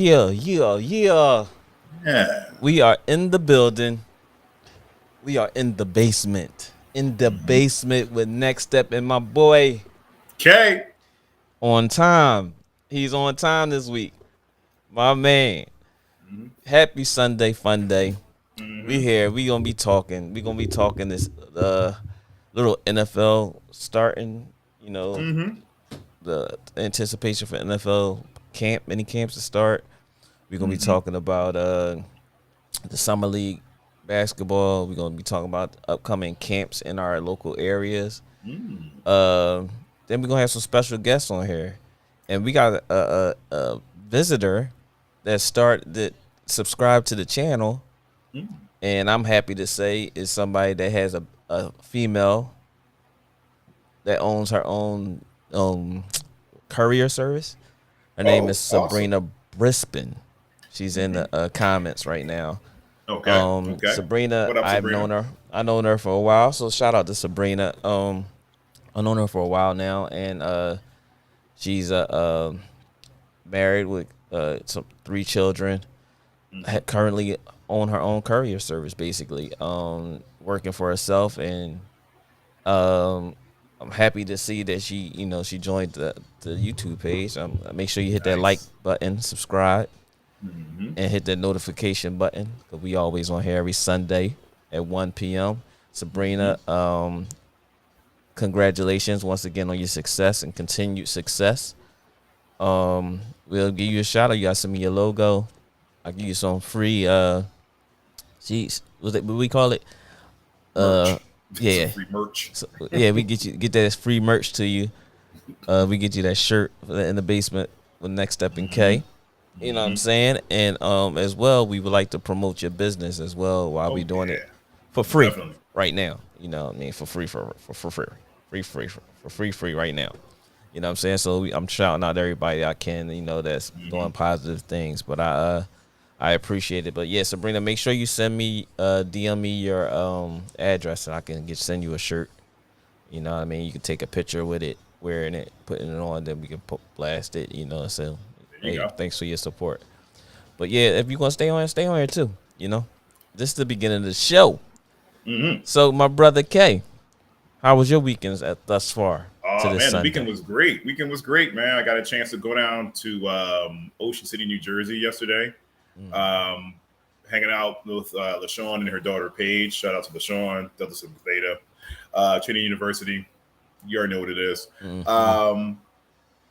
Yeah. Yeah. We are in the building. We are in the basement. In the basement with Next Step and my boy Okay. on time. He's on time this week. My man. Happy Sunday, fun day. We here. We gonna be talking. We gonna be talking this little NFL starting. You know the anticipation for NFL mini camps to start. We're gonna be talking about the summer league basketball. We're gonna be talking about upcoming camps in our local areas. Uh, then we're gonna have some special guests on here, and we got a visitor that subscribed to the channel, and I'm happy to say is somebody that has a female that owns her own courier service. Her name is Oh, awesome. Sabrina Brispin. She's in the comments right now. Okay. Okay. Sabrina, What up, I've Sabrina? known her. I known her for a while, so shout out to Sabrina. I known her for a while now, and she's married with some 3 children. Currently own her own courier service, basically. Working for herself, and I'm happy to see that she joined the YouTube page. Make sure you hit that like Nice. button, subscribe, and hit that notification button, because we always on here every Sunday at 1 p.m. Sabrina, congratulations once again on your success and continued success. We'll give you a shout out. You got to send me your logo. I'll give you some free jeez, what we call it? Merch. Some Yeah. free merch. So, yeah, we get that free merch to you. We get you that shirt in the basement with Next Step and K. You know what I'm saying? And as well, we would like to promote your business as well while we Oh doing it yeah. for Most free definitely. right now. You know what I mean? For free free right now. You know what I'm saying? So I'm shouting out everybody I can, that's doing positive things. But I appreciate it. But yeah, Sabrina, make sure you send me DM me your address, and I can send you a shirt. You know what I mean? You can take a picture with it, wearing it, putting it on, then we can blast it, So There you hey, go. thanks for your support. But yeah, if you want to stay on here too, This is the beginning of the show. So my brother K, how was your weekends thus far to Oh this man, the weekend Sunday? was great. Weekend was great, man. I got a chance to go down to Ocean City, New Jersey yesterday. Mm, Um, Hanging out with LaShawn and her daughter Paige. Shout out to LaShawn, Delta Sigma Theta, Trinity University. You already know what it is. mm-hmm.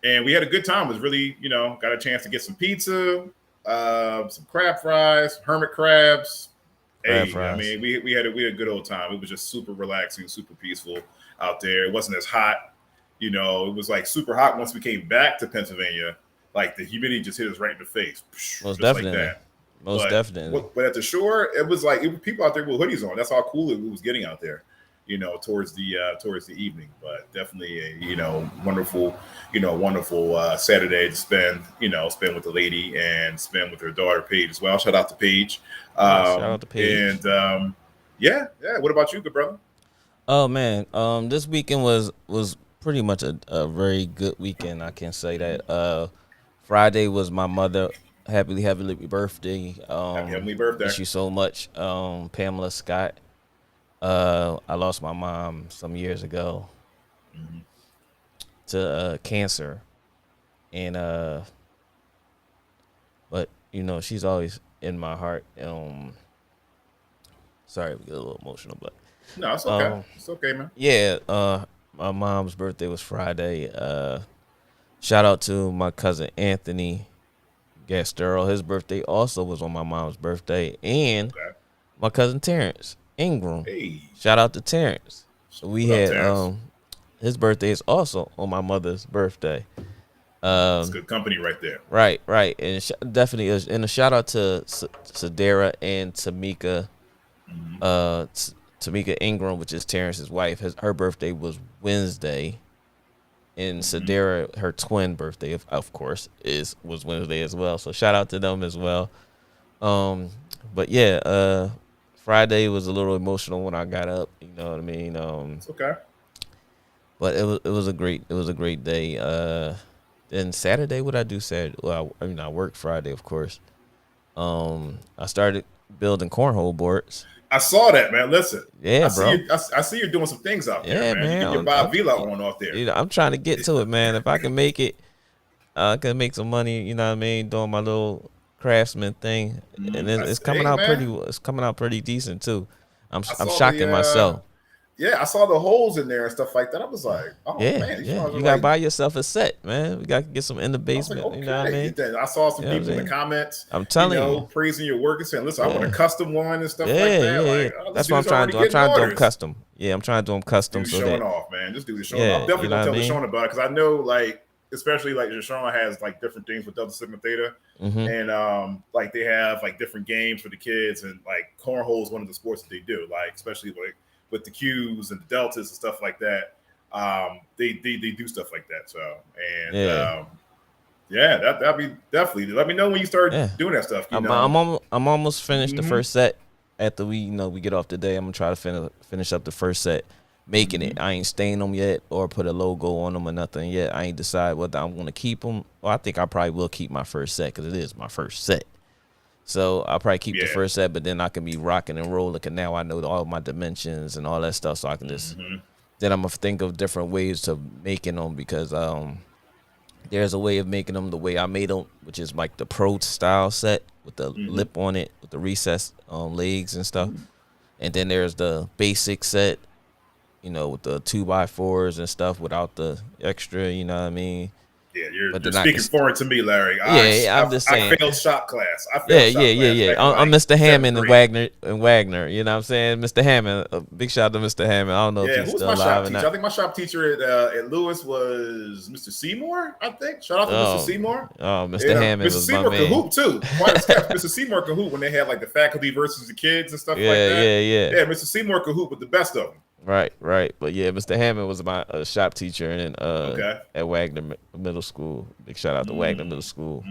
And we had a good time. It was really, got a chance to get some pizza, some crab fries, hermit crabs. Crab Hey, I fries. mean, we had a good old time. It was just super relaxing, super peaceful out there. It wasn't as hot, It was like super hot once we came back to Pennsylvania. Like the humidity just hit us right in the face, Most just like definitely. that. Most But definitely. but at the shore, it was like people out there with hoodies on. That's how cool it was getting out there. Towards the evening, but definitely a wonderful Saturday to spend with the lady and spend with her daughter Paige as well. Shout out to Paige, Yeah, shout out to Paige. and yeah. What about you, good brother? Oh man, this weekend was pretty much a very good weekend. I can say that. Friday was my mother. Happy birthday. Happy heavenly birthday. Miss you so much, Pamela Scott. I lost my mom some years ago to cancer, and but she's always in my heart. Sorry, we get a little emotional, but No, it's okay. um, It's okay, man. yeah. My mom's birthday was Friday. Shout out to my cousin Anthony Gasterl. His birthday also was on my mom's birthday, and Okay. my cousin Terrence Ingram. Hey, Shout out to Terrence. We what up, had Terrence? his birthday is also on my mother's birthday. It's Um, good company right there. right, and definitely is. And a shout out to Sadara and Tamika, Tamika Ingram, which is Terrence's wife. Her birthday was Wednesday, and Sadara, her twin birthday, of course, was Wednesday as well. So shout out to them as well. Um, but yeah, Friday was a little emotional when I got up. You know what I mean? It's okay. But it was a great day. Then Saturday, what I do Saturday? Well, I work Friday, of course. I started building cornhole boards. I saw that, man. Listen, Yeah, I bro. See I see you're doing some things out there, Yeah, man. You man. get your Bob Vila on off there. You know, I'm trying to get to it, man. If I can make it, I can make some money. You know what I mean? Doing my little craftsman thing, and it's coming out pretty. It's coming out pretty decent too. I'm shocking myself. Yeah, I saw the holes in there and stuff like that. I was like, oh man, you gotta buy yourself a set, man. We gotta get some in the basement. Like, okay. You know what I mean? I saw some people in the comments. I'm telling you, praising your work and saying, "Listen, I want a custom one and stuff like that." Like, that's what I'm trying to do. I'm trying to do them custom. Yeah, I'm trying to do them custom. So showing off, man. Just do the showing off. I'm definitely gonna tell Deshaun about it because I know, like, especially like Deshaun has like different things with Delta Sigma Theta, and like they have like different games for the kids, and like cornhole is one of the sports that they do, like especially like with the Qs and the Deltas and stuff like that. They do stuff like that. So that'd be definitely. Let me know when you start doing that stuff. I'm almost finished the first set. After we get off today, I'm gonna try to finish up the first set, making it. I ain't stain them yet or put a logo on them or nothing yet. I ain't decide whether I'm gonna keep them. Well, I think I probably will keep my first set because it is my first set. So I'll probably keep the first set, but then I can be rocking and rolling because now I know all my dimensions and all that stuff. So I can just then I'm gonna think of different ways to making them because there's a way of making them the way I made them, which is like the pro style set with the lip on it, with the recessed legs and stuff. And then there's the basic set, with the 2x4s and stuff without the extra. You know what I mean? Yeah, you're speaking foreign to me, Larry. I'm just saying. I failed shop class. I'm Mr. Hammond and Wagner. You know what I'm saying? Mr. Hammond. A big shout out to Mr. Hammond. I don't know if he's still alive. I think my shop teacher at Lewis was Mr. Seymour. I think. Shout out to Mr. Seymour. Oh, Mr. Hammond. Mr. Seymour can hoop too. Mr. Seymour can hoop when they had like the faculty versus the kids and stuff like that. Yeah. Mr. Seymour can hoop with the best of them. Right. But yeah, Mr. Hammond was my shop teacher and at Wagner Middle School. Big shout out to Wagner Middle School.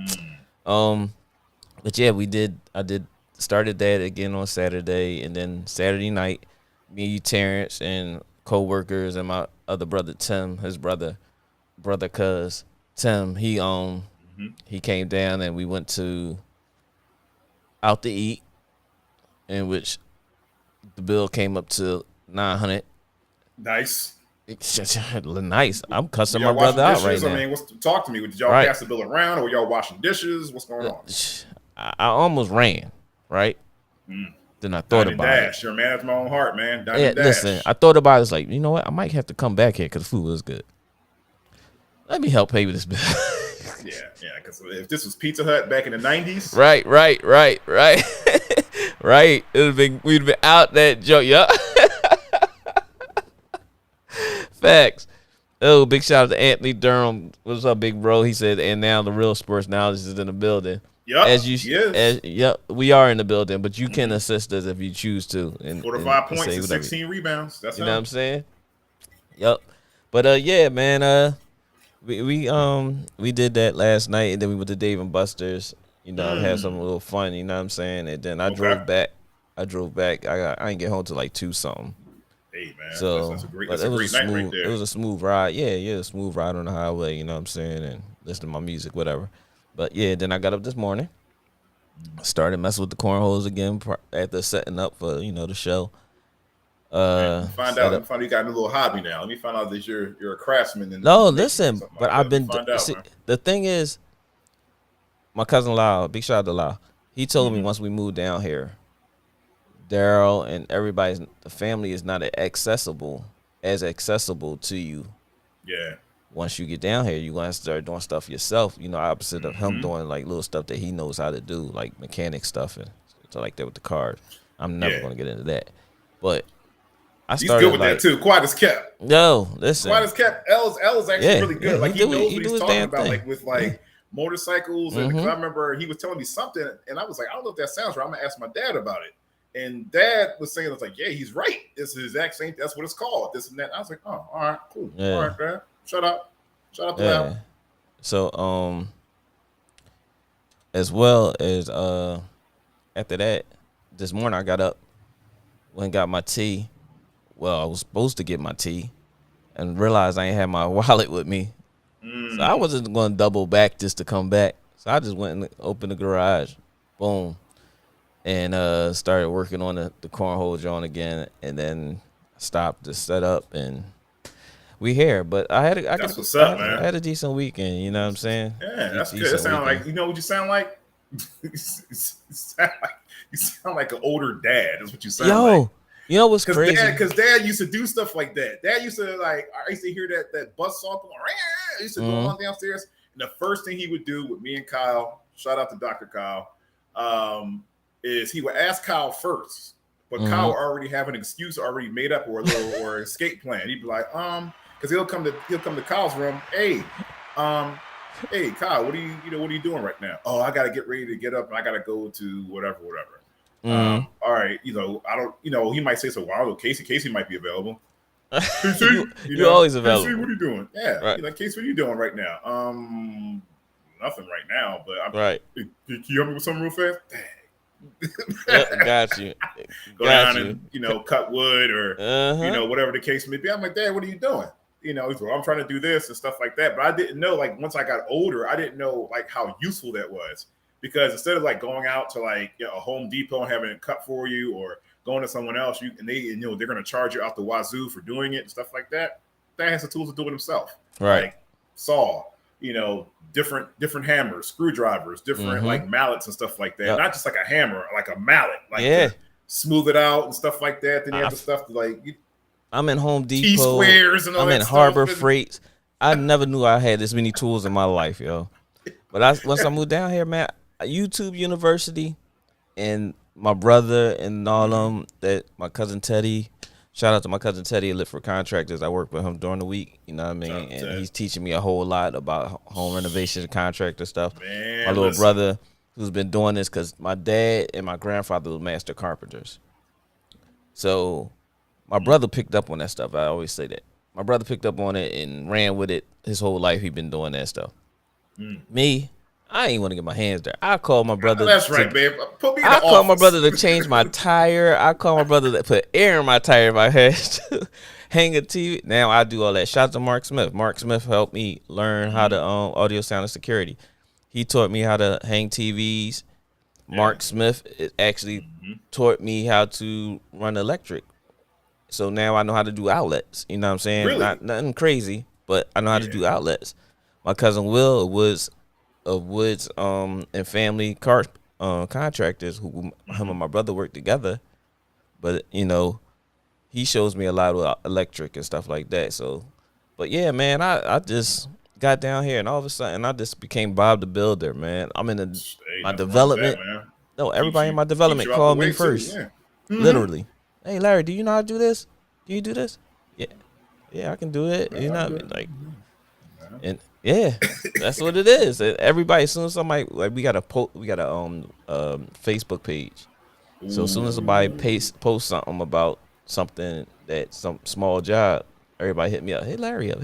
But yeah, I started that again on Saturday, and then Saturday night, me, Terrence, and co-workers and my other brother Tim, his brother cuz Tim, he came down and we went out to eat, in which the bill came up to $900. Nice. Nice. I'm cussing my brother out right now. I mean, talk to me. Did y'all pass the bill around, or were y'all washing dishes? What's going on? I almost ran, right? Then I thought about it. You're a man after my own heart, man. Listen, I thought about it. It's like, you know what? I might have to come back here because the food was good. Let me help pay with this bill. Yeah. Because if this was Pizza Hut back in the 90s, right. Right. We'd been out that joke. Yeah. Facts. Oh, big shout out to Anthony Durham. What's up, big bro? He said, and now the real sports knowledge is in the building. We are in the building, but you can assist us if you choose to. 45 points and 16 rebounds. That's you know what I'm saying? Yep. But yeah, man. We did that last night, and then we went to Dave and Buster's. Had some little fun. You know what I'm saying? And then I drove back. I didn't get home till like 2 something. Hey man, so that's a great night right there. It was a smooth ride. Yeah, a smooth ride on the highway. You know what I'm saying? And listen to my music, whatever. But yeah, then I got up this morning, started messing with the cornholes again after setting up for the show. Find out you got a little hobby now. Let me find out that you're a craftsman. No, listen, but I've been. The thing is, my cousin Lyle, big shout out to Lyle. He told me once we moved down here, Daryl and the family is not accessible to you. Yeah. Once you get down here, you're going to start doing stuff yourself, opposite of him doing like little stuff that he knows how to do, like mechanic stuff and stuff like that with the cars. I'm never going to get into that. But he's good with that too. Quiet as kept. No, listen. Quiet as kept. L's actually really good. Like he knows what he's talking about, like with like motorcycles. And 'cause I remember he was telling me something, and I was like, I don't know if that sounds right. I'm gonna ask my dad about it. And Dad was saying, I was like, yeah, he's right. It's the exact same. That's what it's called. This and that. I was like, oh, all right, cool. Yeah. All right, man. Shut up to that. So, as well as after that, this morning I got up, went and got my tea. Well, I was supposed to get my tea, and realized I ain't had my wallet with me. So I wasn't going to double back just to come back. So I just went and opened the garage, boom, and started working on the cornhole joint again, and then stopped the setup, and we here. But I had I had a decent weekend. You know what I'm saying? Yeah, that's good. That sound like, you know what you sound like? You sound like an older dad. That's what you sound like. You know what's crazy? Because dad used to do stuff like that. Dad used to I used to hear that bus saw going. I used to go on downstairs, and the first thing he would do with me and Kyle, shout out to Dr. Kyle, is he would ask Kyle first, but Kyle already have an excuse already made up or or escape plan. He'd be like, because he'll come to Kyle's room. Hey, Kyle, what are you doing right now? Oh, I gotta get ready to get up and I gotta go to whatever. All right, I don't, he might say so. Wow, Casey might be available. Casey, you're always available. Casey, what are you doing? Yeah, right. Casey, what are you doing right now? Nothing right now, but I'm right. Can you help me with something real fast? Got you. Go down and cut wood or whatever the case may be. I'm like, Dad, what are you doing? He's like, I'm trying to do this and stuff like that. But I didn't know, once I got older, I didn't know how useful that was. Because instead of going out to a Home Depot and having it cut for you, or going to someone else, they're going to charge you out the wazoo for doing it and stuff like that. Dad has the tools to do it himself. Right. Saw, different hammers, screwdrivers, different mallets and stuff like that. Yep. Not just a hammer, like a mallet, to smooth it out and stuff like that. Then you have the stuff to I'm in Home Depot. T-squares and all that I'm in Harbor Freight. I never knew I had this many tools in my life, yo. But once I moved down here, man, YouTube University and my brother and all them, that my cousin Teddy, shout out to my cousin Teddy at Lift Contractors. I work with him during the week, you know what I mean? And he's teaching me a whole lot about home renovation and contractor stuff. Man, my little brother, who's been doing this, because my dad and my grandfather were master carpenters. So my brother picked up on that stuff. I always say that. My brother picked up on it and ran with it his whole life. He's been doing that stuff. Me, I ain't want to get my hands there. I call my brother. That's right, babe. Put me in I the call office. my brother to change my tire. I call my brother to put air in my tire if I had to hang a TV. Now I do all that. Shout out to Mark Smith. Mark Smith helped me learn how to audio, sound, and security. He taught me how to hang TVs. Mark Smith actually taught me how to run electric. So now I know how to do outlets. You know what I'm saying? Really? Nothing crazy, but I know how to do outlets. My cousin Will was of Woods and Family car contractors, who him and my brother work together. But he shows me a lot of electric and stuff like that. So, but yeah, man, I just got down here and all of a sudden I just became Bob the Builder, man. I'm in my development. No, everybody in my development called me first. Literally. Hey, Larry, do you know how to do this? Do you do this? Yeah, I can do it. You know what I mean? And yeah, that's what it is. Everybody, as soon as somebody, we got a Facebook page. So as soon as somebody posts something about something, some small job, everybody hit me up. Hit Larry up.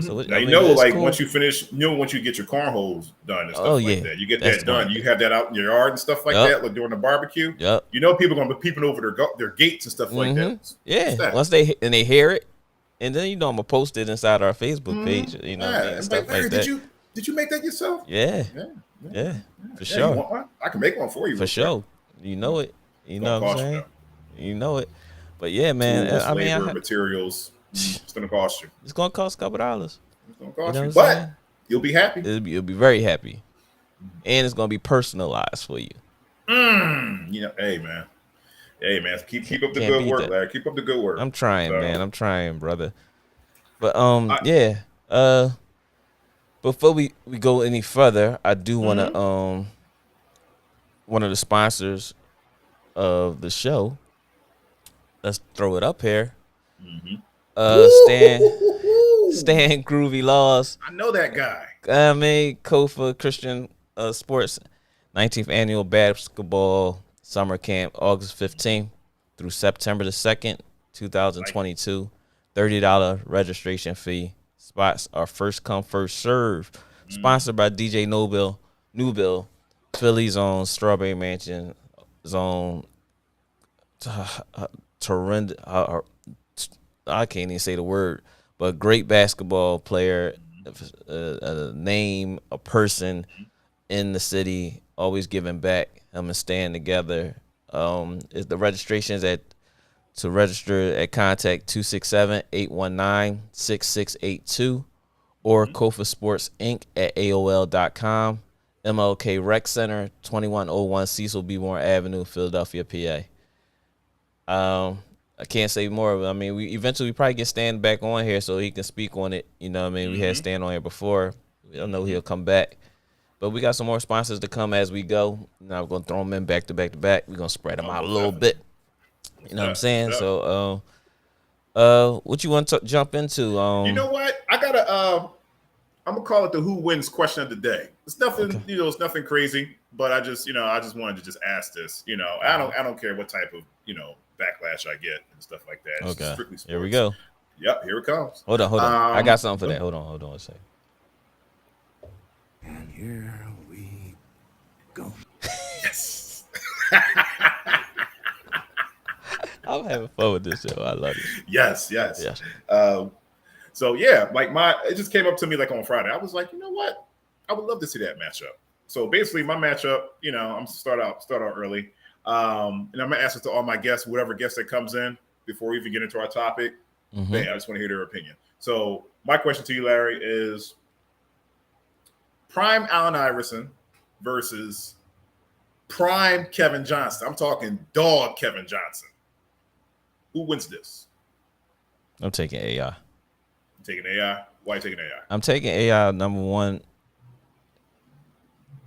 So cool. Once you finish, once you get your cornholes done and stuff that, you get that done. You have that out in your yard and stuff like that, like during the barbecue. Yep. People are gonna be peeping over their gates and stuff like that. Yeah. Once they hear it. And then I'm gonna post it inside our Facebook page, and stuff like that. Did you make that yourself? Yeah, for sure. You want one? I can make one for you. For sure. You know it. You know what I'm saying? You know it. But yeah, man. Tools, labor, materials. It's gonna cost you. It's gonna cost a couple dollars. It's gonna cost you, but you'll be happy. You'll be very happy, and it's gonna be personalized for you. Hey man, keep up the good work, Larry. Keep up the good work. I'm trying, man. I'm trying, brother. But before we go any further, I do want to one of the sponsors of the show. Let's throw it up here. Stan Groovy Laws. I know that guy. Kofa Christian Sports 19th annual basketball summer camp, August 15th through September the 2nd, 2022. $30 registration fee. Spots are first come, first serve. Sponsored by DJ Newbill, Philly's own Strawberry Mansion zone. I can't even say the word, but great basketball player a name, a person in the city, always giving back, and staying together. Is the registrations to register at contact 267-819-6682 or Kofa Sports Inc. at AOL.com. MLK Rec Center, 2101 Cecil B. Warren Avenue, Philadelphia, PA. I can't say more. I mean, we probably get Stan back on here so he can speak on it. You know what I mean? We had Stan on here before. We don't know he'll come back. But we got some more sponsors to come as we go. Now we're going to throw them in back to back to back. We're going to spread them out a little bit. You know what I'm saying? Yeah. So, what you want to jump into? You know what? I got to I'm going to call it the who wins question of the day. It's nothing, okay. It's nothing crazy, but I just wanted to just ask this. I don't care what type of, backlash I get and stuff like that. It's okay. Strictly sports. Here we go. Yep, here it comes. Hold on. I got something for that. Hold on a second. And here we go. Yes. I'm having fun with this show. I love it. Yes. So yeah, it just came up to me like on Friday. I was like, you know what? I would love to see that matchup. So basically my matchup, I'm gonna start out early. And I'm gonna ask it to all my guests, whatever guest that comes in before we even get into our topic. Mm-hmm. Man, I just want to hear their opinion. So my question to you, Larry, is prime Allen Iverson versus prime Kevin Johnson. I'm talking dog Kevin Johnson. Who wins this? I'm taking AI. Taking AI? Why are you taking AI? I'm taking AI, number one.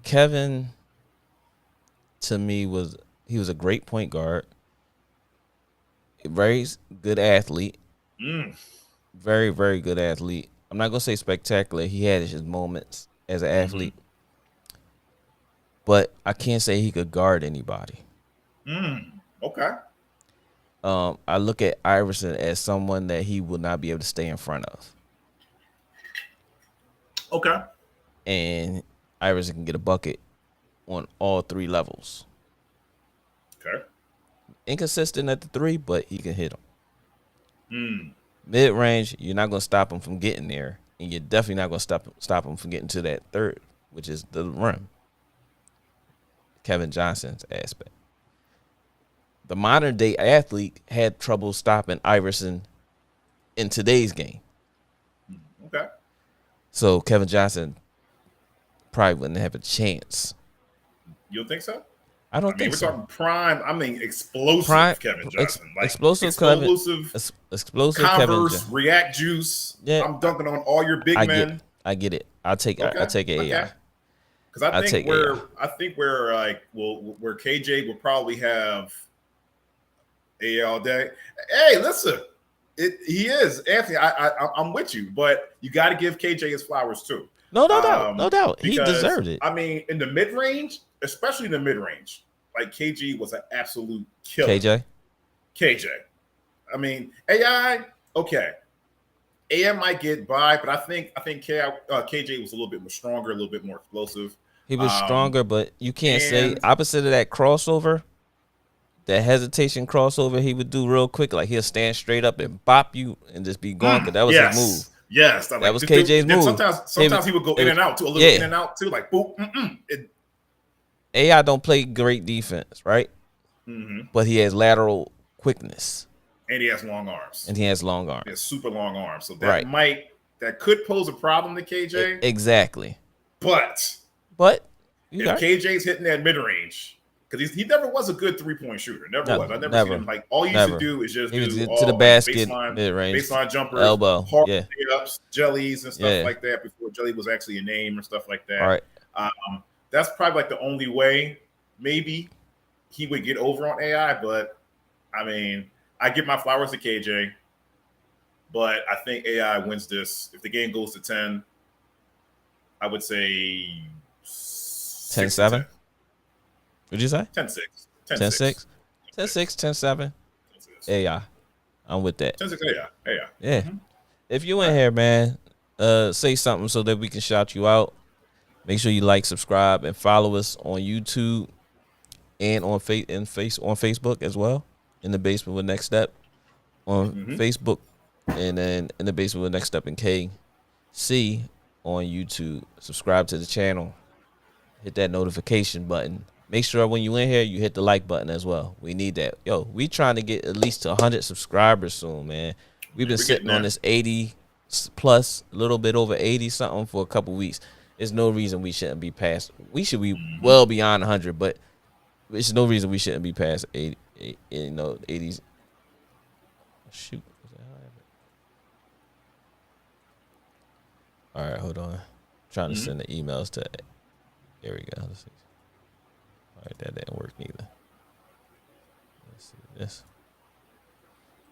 Kevin, to me, was a great point guard. Very good athlete. Very, very good athlete. I'm not going to say spectacular. He had his moments as an athlete. But I can't say he could guard anybody. Okay. I look at Iverson as someone that he will not be able to stay in front of. Okay. And Iverson can get a bucket on all three levels. Okay. Inconsistent at the three, but he can hit them. Mid-range, you're not going to stop him from getting there. And you're definitely not going to stop him from getting to that third, which is the rim. Kevin Johnson's aspect. The modern-day athlete had trouble stopping Iverson in today's game. Okay. So Kevin Johnson probably wouldn't have a chance. You don't think so? I don't think so. We're talking prime. I mean, explosive Kevin Johnson. Explosive Converse, Kevin. React Juice. Yeah. I'm dunking on all your big men. I get it. I'll take it. I'll take it AI. Because I think where KJ will probably have AI all day. Hey, listen, he is Anthony. I'm with you, but you got to give KJ his flowers too. No doubt. He deserved it. I mean, in the mid range, especially in the mid range, like KG was an absolute killer. KJ. I mean, AI. Okay, AI might get by, but I think KJ was a little bit more stronger, a little bit more explosive. He was stronger, but you can't say opposite of that crossover. That hesitation crossover he would do real quick, like he'll stand straight up and bop you and just be gone. Because that was his move. Yes, that was KJ's move. Sometimes he would go in and out too, a little in and out too, like boop. AI don't play great defense, right? But he has lateral quickness, and he has long arms. He has super long arms, so that could pose a problem to KJ. Exactly. But if KJ's hitting that mid range. Because he never was a good 3-point shooter. Never was. I never seen him like all he used to do is just do to the basket, mid-range, baseline jumpers, elbow, hard ups, jellies and stuff like that. Before jelly was actually a name or stuff like that. All right. That's probably like the only way maybe he would get over on AI. But I mean, I give my flowers to KJ, but I think AI wins this. If the game goes to 10, I would say 10-7. What'd you say? 10-6. 10-6. 10-6, 10-7. AI. I'm with that. 10-6 AI. Yeah. If you in here, man, say something so that we can shout you out. Make sure you like, subscribe, and follow us on YouTube and on Facebook as well. In the Basement with Next Step on Facebook, and then in the Basement with Next Step in KC on YouTube. Subscribe to the channel. Hit that notification button. Make sure when you in here, you hit the like button as well. We need that. Yo, we trying to get at least to 100 subscribers soon, man. We've been sitting on this 80 plus, a little bit over 80 something for a couple weeks. There's no reason we shouldn't be past. We should be well beyond 100, but there's no reason we shouldn't be past 80. 80s. Shoot. All right, hold on. I'm trying to send the emails to. There we go. Let's see. All right, that didn't work either. Let's see this.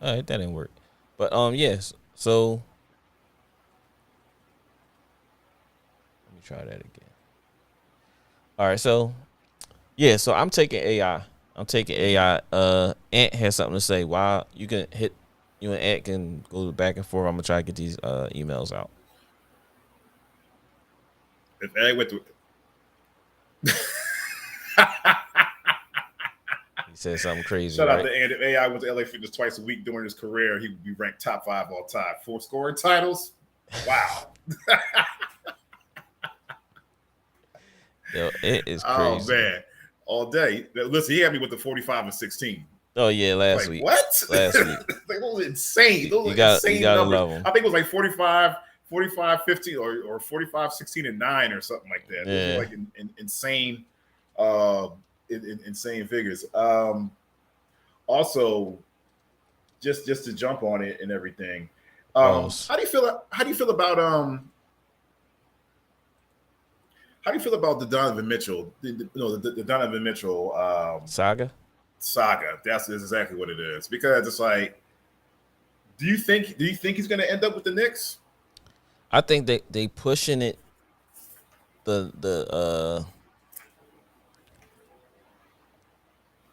All right, that didn't work. But yes. So let me try that again. All right, so yeah, so I'm taking AI. Ant has something to say. While you and Ant can go back and forth. I'm gonna try to get these emails out. If Ant went to He said something crazy. Shout out to Ant. If AI went to LA Fitness twice a week during his career, he would be ranked top 5 all time. 4 scoring titles. Wow. Yo, it is crazy. Oh man, all day. Listen, he had me with the 45 and 16. Oh yeah, last week. What? Last week. Like, those are insane. Those you are got, insane you gotta numbers. love them. I think it was like 45, 15 or 45, 16 and 9 or something like that. Yeah. Those are like insane, insane figures. Also, just to jump on it and everything. How do you feel about the Donovan Mitchell? The Donovan Mitchell saga. That's exactly what it is. Because it's like, do you think he's going to end up with the Knicks? I think they pushing it. The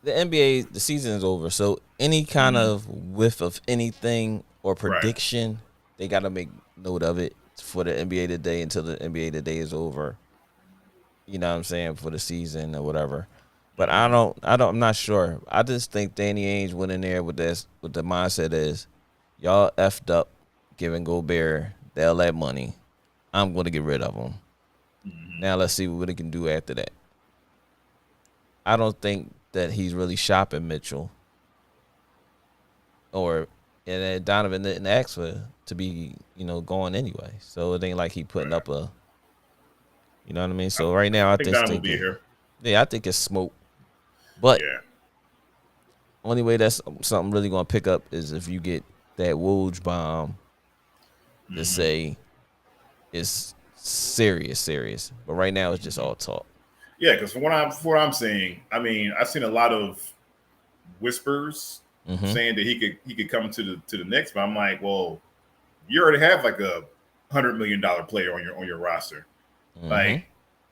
NBA, the season is over, so any kind of whiff of anything or prediction, they got to make note of it for the NBA today until the NBA today is over. You know what I'm saying, for the season or whatever. But I'm not sure. I just think Danny Ainge went in there with the mindset is, y'all effed up giving Gobert all that money. I'm going to get rid of him. Now let's see what he can do after that. I don't think that he's really shopping Mitchell. And Donovan didn't ask for to be, going anyway. So it ain't like he putting up a, you know what I mean? So right now I think Donovan will be here. Yeah, I think it's smoke. But only way that's something really going to pick up is if you get that Woj bomb to say it's serious. But right now it's just all talk. Yeah, because from what I'm seeing, I mean, I've seen a lot of whispers saying that he could come to the Knicks, but I'm like, well, you already have like a $100 million player on your roster. Like,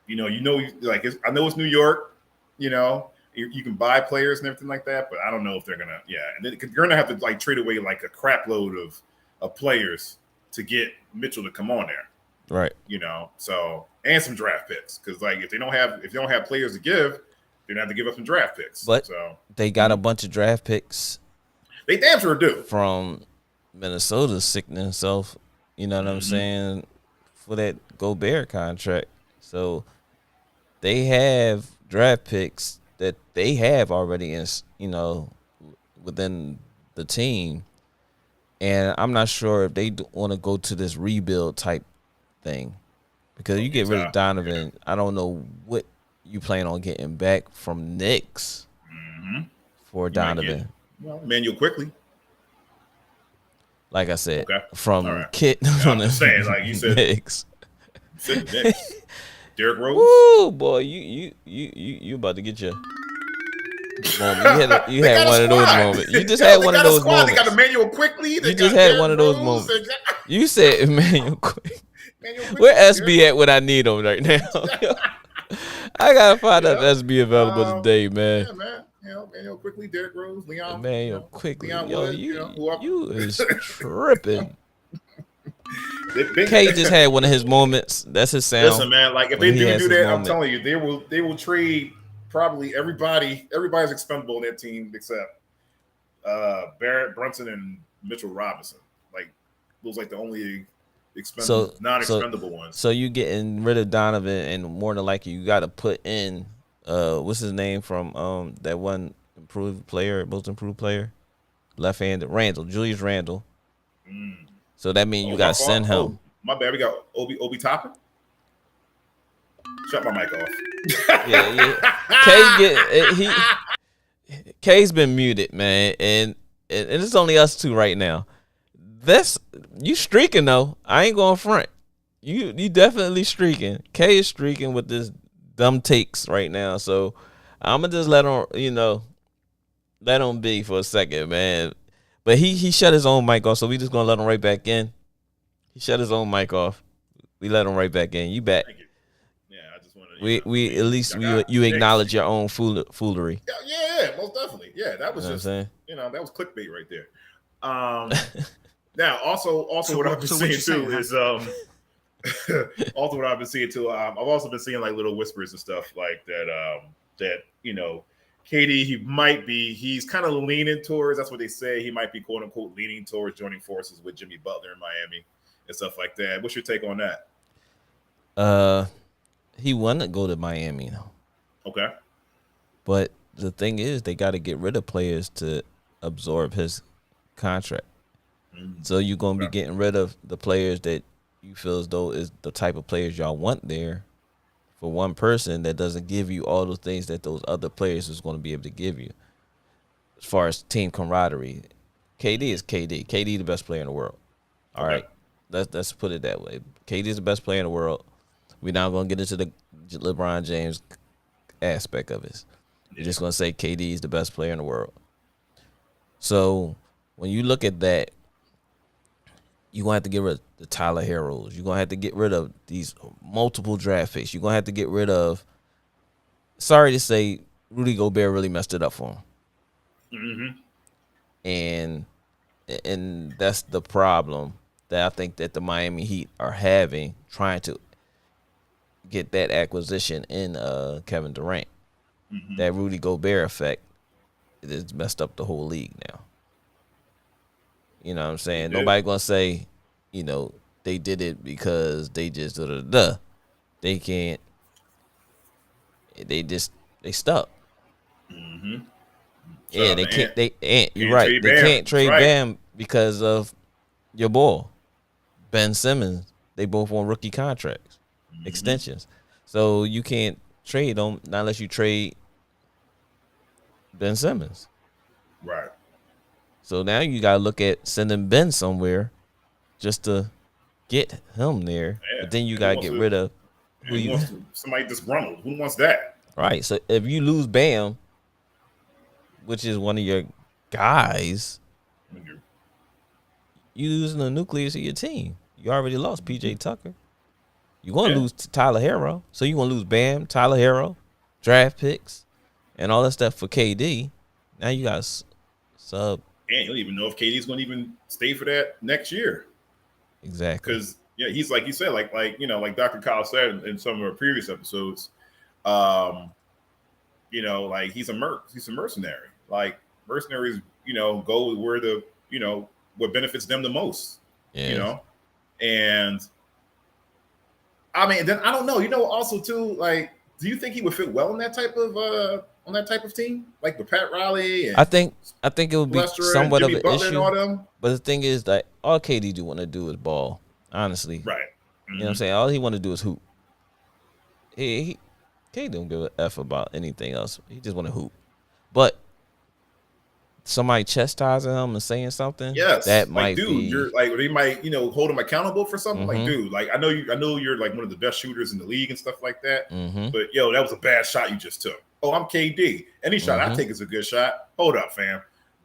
like I know it's New York, you can buy players and everything like that, but I don't know if they're gonna, and then you're gonna have to like trade away like a crap load of players to get Mitchell to come on there. Right. So, and some draft picks, because like if they don't have players to give, they're gonna have to give up some draft picks. But they got a bunch of draft picks. They damn sure do. From Minnesota sicking himself, you know what I'm saying, for that Gobert contract. So they have draft picks that they have already within the team. And I'm not sure if they want to go to this rebuild type thing, because you get rid of Donovan. I don't know what you plan on getting back from Knicks for Donovan. Emmanuel Quickly. Like I said, from Kit on the saying, like you said, Knicks. Derrick Rose. Woo, boy, you about to get your moment. You had one of those moments. You just had one of those moments. They got Emmanuel Quickly. You just had one of those moments. You said Emmanuel Quickly. Where SB at when I need him right now? I gotta find out SB available today, man. Yeah, man. Emmanuel Quickly, Derrick Rose, Leon. Emmanuel Quickly, Leon yo, Wood, you is tripping. K just had one of his moments. That's his sound. Listen, man, like if they do that, I'm telling you, they will trade probably everybody. Everybody's expendable in that team except Barrett Brunson and Mitchell Robinson. Like those, like the only non-expendable ones. So you getting rid of Donovan, and more than likely you got to put in what's his name from that one most improved player, left-handed Julius Randle. So that means you got to send him. Oh, my bad. We got Obi Toppin. Shut my mic off. K's been muted, man, and it's only us two right now. You streaking though. I ain't going front. You definitely streaking. K is streaking with this dumb takes right now. So I'm gonna just let him be for a second, man. But he shut his own mic off, so we just gonna let him right back in. He shut his own mic off. We let him right back in. You back. Thank you. Yeah, I just wanted to. We at least you acknowledge your own foolery. Yeah, most definitely. Yeah, that was just that was clickbait right there. Now, also what I've been seeing too is also what I've been seeing too. I've also been seeing like little whispers and stuff like that. That KD, he's kind of leaning towards. That's what they say. He might be quote unquote leaning towards joining forces with Jimmy Butler in Miami and stuff like that. What's your take on that? He wanted to go to Miami though. Okay, but the thing is, they got to get rid of players to absorb his contract. So you're going to be getting rid of the players that you feel as though is the type of players y'all want there for one person that doesn't give you all the things that those other players is going to be able to give you. As far as team camaraderie, KD is KD. KD the best player in the world. All right. Let's put it that way. KD is the best player in the world. We're now going to get into the LeBron James aspect of it. You're just going to say KD is the best player in the world. So when you look at that, you're going to have to get rid of the Tyler Herros. You're going to have to get rid of these multiple draft picks. You're going to have to get rid of, sorry to say, Rudy Gobert really messed it up for him. And that's the problem that I think that the Miami Heat are having, trying to get that acquisition in Kevin Durant. That Rudy Gobert effect has messed up the whole league now. You know what I'm saying? Nobody gonna say, they did it because they just They can't. They stuck. Yeah, they can't. You're right. They can't trade Bam because of your boy, Ben Simmons. They both want rookie contracts, extensions. So you can't trade them not unless you trade Ben Simmons. Right. So now you got to look at sending Ben somewhere just to get him there. Yeah. But then you got to get rid of somebody disgruntled. Who wants that? Right. So if you lose Bam, which is one of your guys, you losing the nucleus of your team. You already lost PJ Tucker. You're going to lose Tyler Herro. So you're going to lose Bam, Tyler Herro, draft picks, and all that stuff for KD. Now you got sub. And you don't even know if KD's going to even stay for that next year. Exactly. Because he's like you said, like Dr. Kyle said in some of our previous episodes, like he's a mercenary. Like mercenaries, go where what benefits them the most. Yeah. And I mean, then I don't know. Also too, like, do you think he would fit well in that type of on that type of team, like with Pat Riley? And I think it would be somewhat of an Butler issue. But the thing is that all KD do want to do is ball. Honestly, right? You know what I'm saying? All he want to do is hoop. He don't give a f about anything else. He just want to hoop. But somebody chastising him and saying something, that might be. You're like they might hold him accountable for something. Like, dude, like I know you're like one of the best shooters in the league and stuff like that. But that was a bad shot you just took. Oh, I'm KD. Any shot I take is a good shot. Hold up, fam.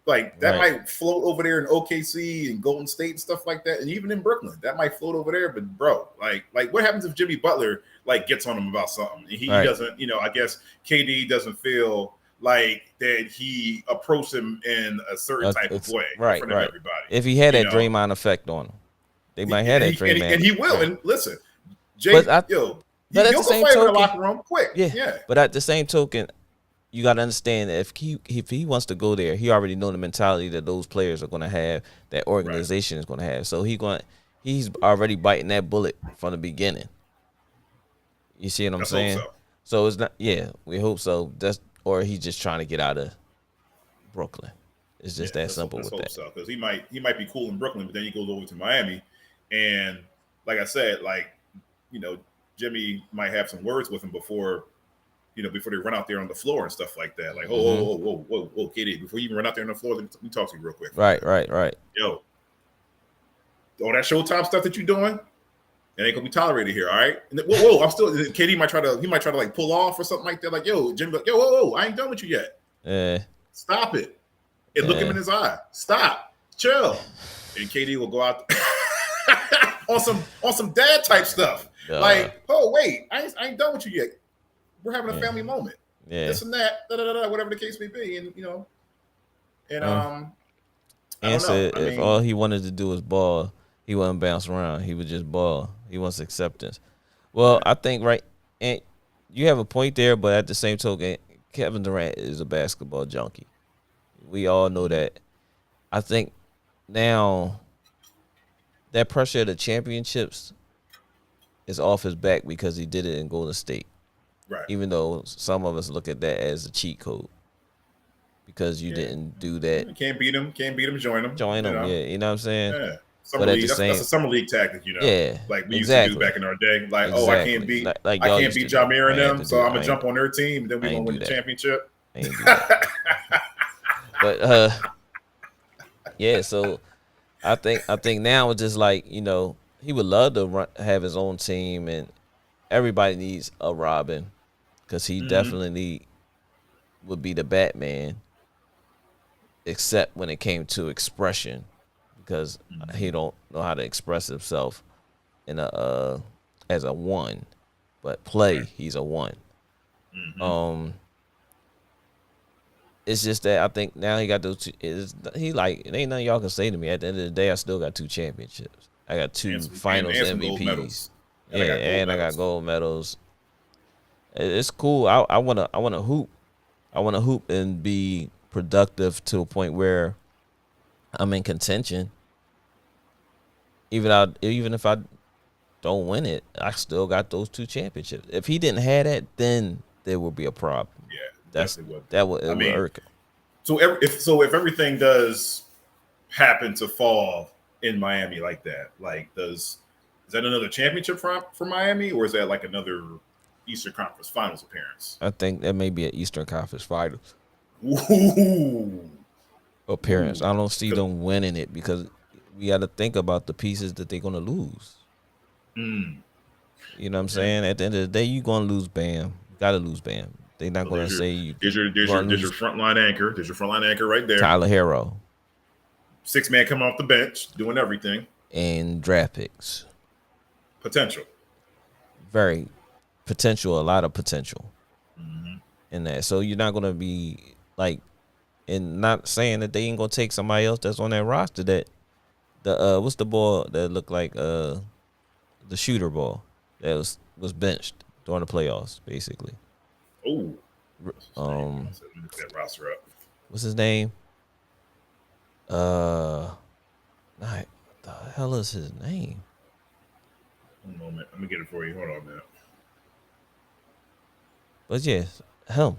Like that might float over there in OKC and Golden State and stuff like that, and even in Brooklyn, that might float over there. But bro, like what happens if Jimmy Butler gets on him about something? He doesn't. I guess KD doesn't feel like that he approached him in a certain type of way in front of everybody. If he had that Draymond effect on him, they might have that Draymond. And he will. Right. And listen, he'll go fight in the locker room quick. Yeah. But at the same token, you got to understand that if he wants to go there, he already know the mentality that those players are going to have, that organization is going to have. So he's already biting that bullet from the beginning. You see what I'm saying? So it's not. Yeah, we hope so. Or he's just trying to get out of Brooklyn. It's just that simple with that. So because he might be cool in Brooklyn, but then he goes over to Miami, and like I said, like Jimmy might have some words with him before they run out there on the floor and stuff like that. Like, whoa, KD, before you even run out there on the floor, let me talk to you real quick. Right. Yo, all that Showtime stuff that you're doing, it ain't gonna be tolerated here, all right? And whoa, I'm still. KD might try to like pull off or something like that. Like, yo, Jimmy, whoa, I ain't done with you yet. Yeah. Stop it. And look him in his eye. Stop. Chill. And KD will go out on some dad type stuff. Like, oh wait, I ain't done with you yet. We're having a family moment. Yeah. This and that, whatever the case may be, and and said if all he wanted to do was ball, he wouldn't bounce around. He would just ball. He wants acceptance. Well, I think and you have a point there, but at the same token, Kevin Durant is a basketball junkie. We all know that. I think now that pressure of the championships is off his back because he did it in Golden State. Right. Even though some of us look at that as a cheat code because you didn't do that. Can't beat him, join him. Yeah. You know what I'm saying? Yeah. That's a summer league tactic, Yeah. Like we used to do back in our day. Like, I can't beat Jameer and them, so I'm gonna jump on their team, and then we're gonna win the championship. I ain't do that. But yeah, so I think now it's just like, he would love to have his own team, and everybody needs a Robin because he definitely would be the Batman, except when it came to expression, because he don't know how to express himself in as a one, but he's a one. It's just that I think now he got those two. It ain't nothing y'all can say to me. At the end of the day, I still got 2 championships. I got 2 finals MVPs. And I got gold medals. It's cool. I wanna hoop. I wanna hoop and be productive to a point where I'm in contention. Even if I don't win it, I still got those 2 championships. If he didn't have that, then there would be a problem. Yeah, that would irk him. So if everything does happen to fall in Miami like that, like is that another championship for Miami, or is that like another Eastern Conference Finals appearance? I think that may be an Eastern Conference Finals appearance. I don't see them winning it because we got to think about the pieces that they're going to lose. You know what I'm saying? At the end of the day, you're going to lose Bam. You got to lose Bam. They're not going to say you. There's your frontline anchor. There's your frontline anchor right there. Tyler Hero. 6-man coming off the bench, doing everything. And draft picks. Potential. Very potential. A lot of potential in that. So you're not going to be like, and not saying that they ain't going to take somebody else that's on that roster that what's the ball that looked like the shooter ball that was benched during the playoffs, basically. Oh. That roster up. What's his name? The hell is his name? One moment. Let me get it for you. Hold on, man. But yeah, him.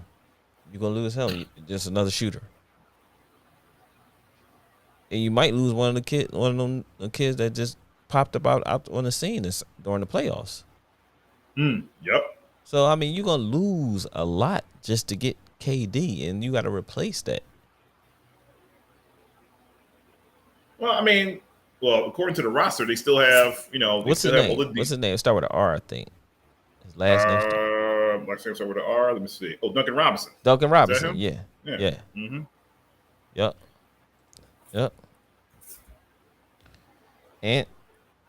You're gonna lose him. Just another shooter. And you might lose one of them kids that just popped out on the scene during the playoffs. Yep. So I mean, you're gonna lose a lot just to get KD, and you got to replace that. Well, I mean, according to the roster, they still have, What's his name? What's his name? Start with an R, I think. His last name. Last name start with an R. Let me see. Oh, Duncan Robinson. Duncan Robinson. Yeah. Mm-hmm. Yep. Ant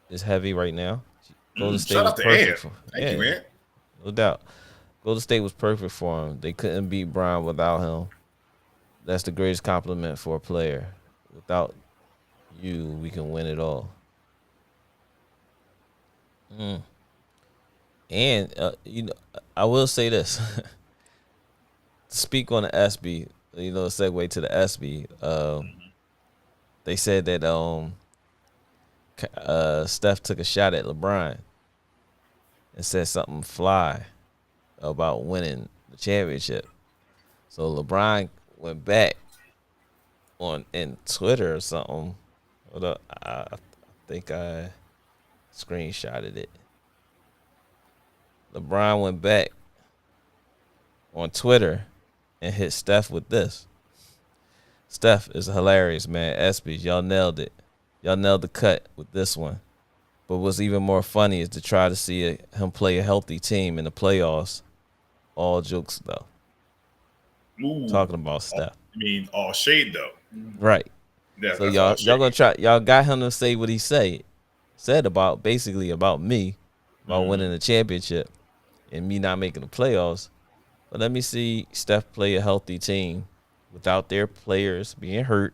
is heavy right now. Golden State shout was out to perfect. Ant. Thank you, Ant. No doubt. Golden State was perfect for him. They couldn't beat Brown without him. That's the greatest compliment for a player. Without you, we can win it all. And I will say this. Speak on the SB. Segue to the SB. They said that Steph took a shot at LeBron and said something fly about winning the championship. So LeBron went back in Twitter or something. Hold up, I think I screenshotted it. LeBron went back on Twitter and hit Steph with this. Steph is hilarious, man. ESPYs, y'all nailed it. Y'all nailed the cut with this one. But what's even more funny is to try to see him play a healthy team in the playoffs. All jokes, though. Ooh. Talking about Steph. I mean, all shade, though. Right. Yeah, so y'all gonna try. Y'all got him to say what he said about basically about me, about winning the championship, and me not making the playoffs. But let me see Steph play a healthy team without their players being hurt,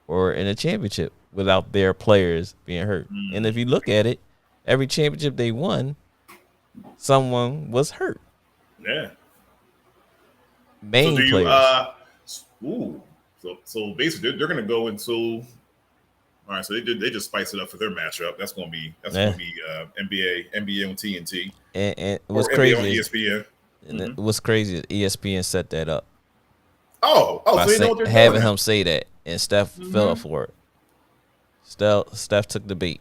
or in a championship without their players being hurt. And if you look at it, every championship they won, someone was hurt. Yeah. Main players. So basically they're going to go into. All right, so they just spice it up for their matchup. That's going to be NBA on TNT. And what's crazy on ESPN. And what's crazy is ESPN set that up. So they know what they're having doing. Him say that, and Steph fell for it. Steph took the bait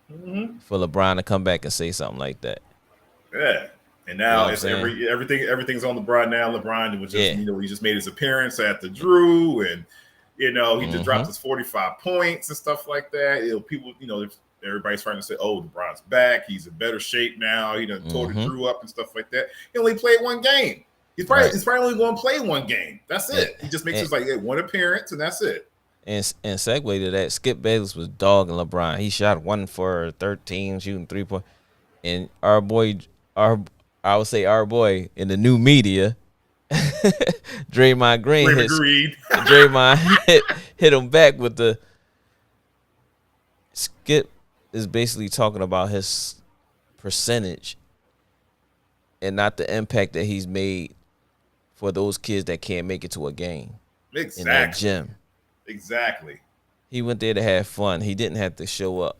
for LeBron to come back and say something like that. Yeah, and now it's everything's on LeBron now. LeBron was just he just made his appearance at the Drew, and he just dropped his 45 points and stuff like that. People, everybody's trying to say, "Oh, LeBron's back. He's in better shape now. He done tore the Drew up and stuff like that." He only played one game. He's probably only going to play one game. That's it. He just makes his one appearance, and that's it. And segue to that, Skip Bayless was dogging LeBron. He shot 1 for 13, shooting 3-point. And our boy in the new media, Draymond Green hit him back with the. Skip is basically talking about his percentage and not the impact that he's made for those kids that can't make it to a game in that gym. Exactly. He went there to have fun. He didn't have to show up.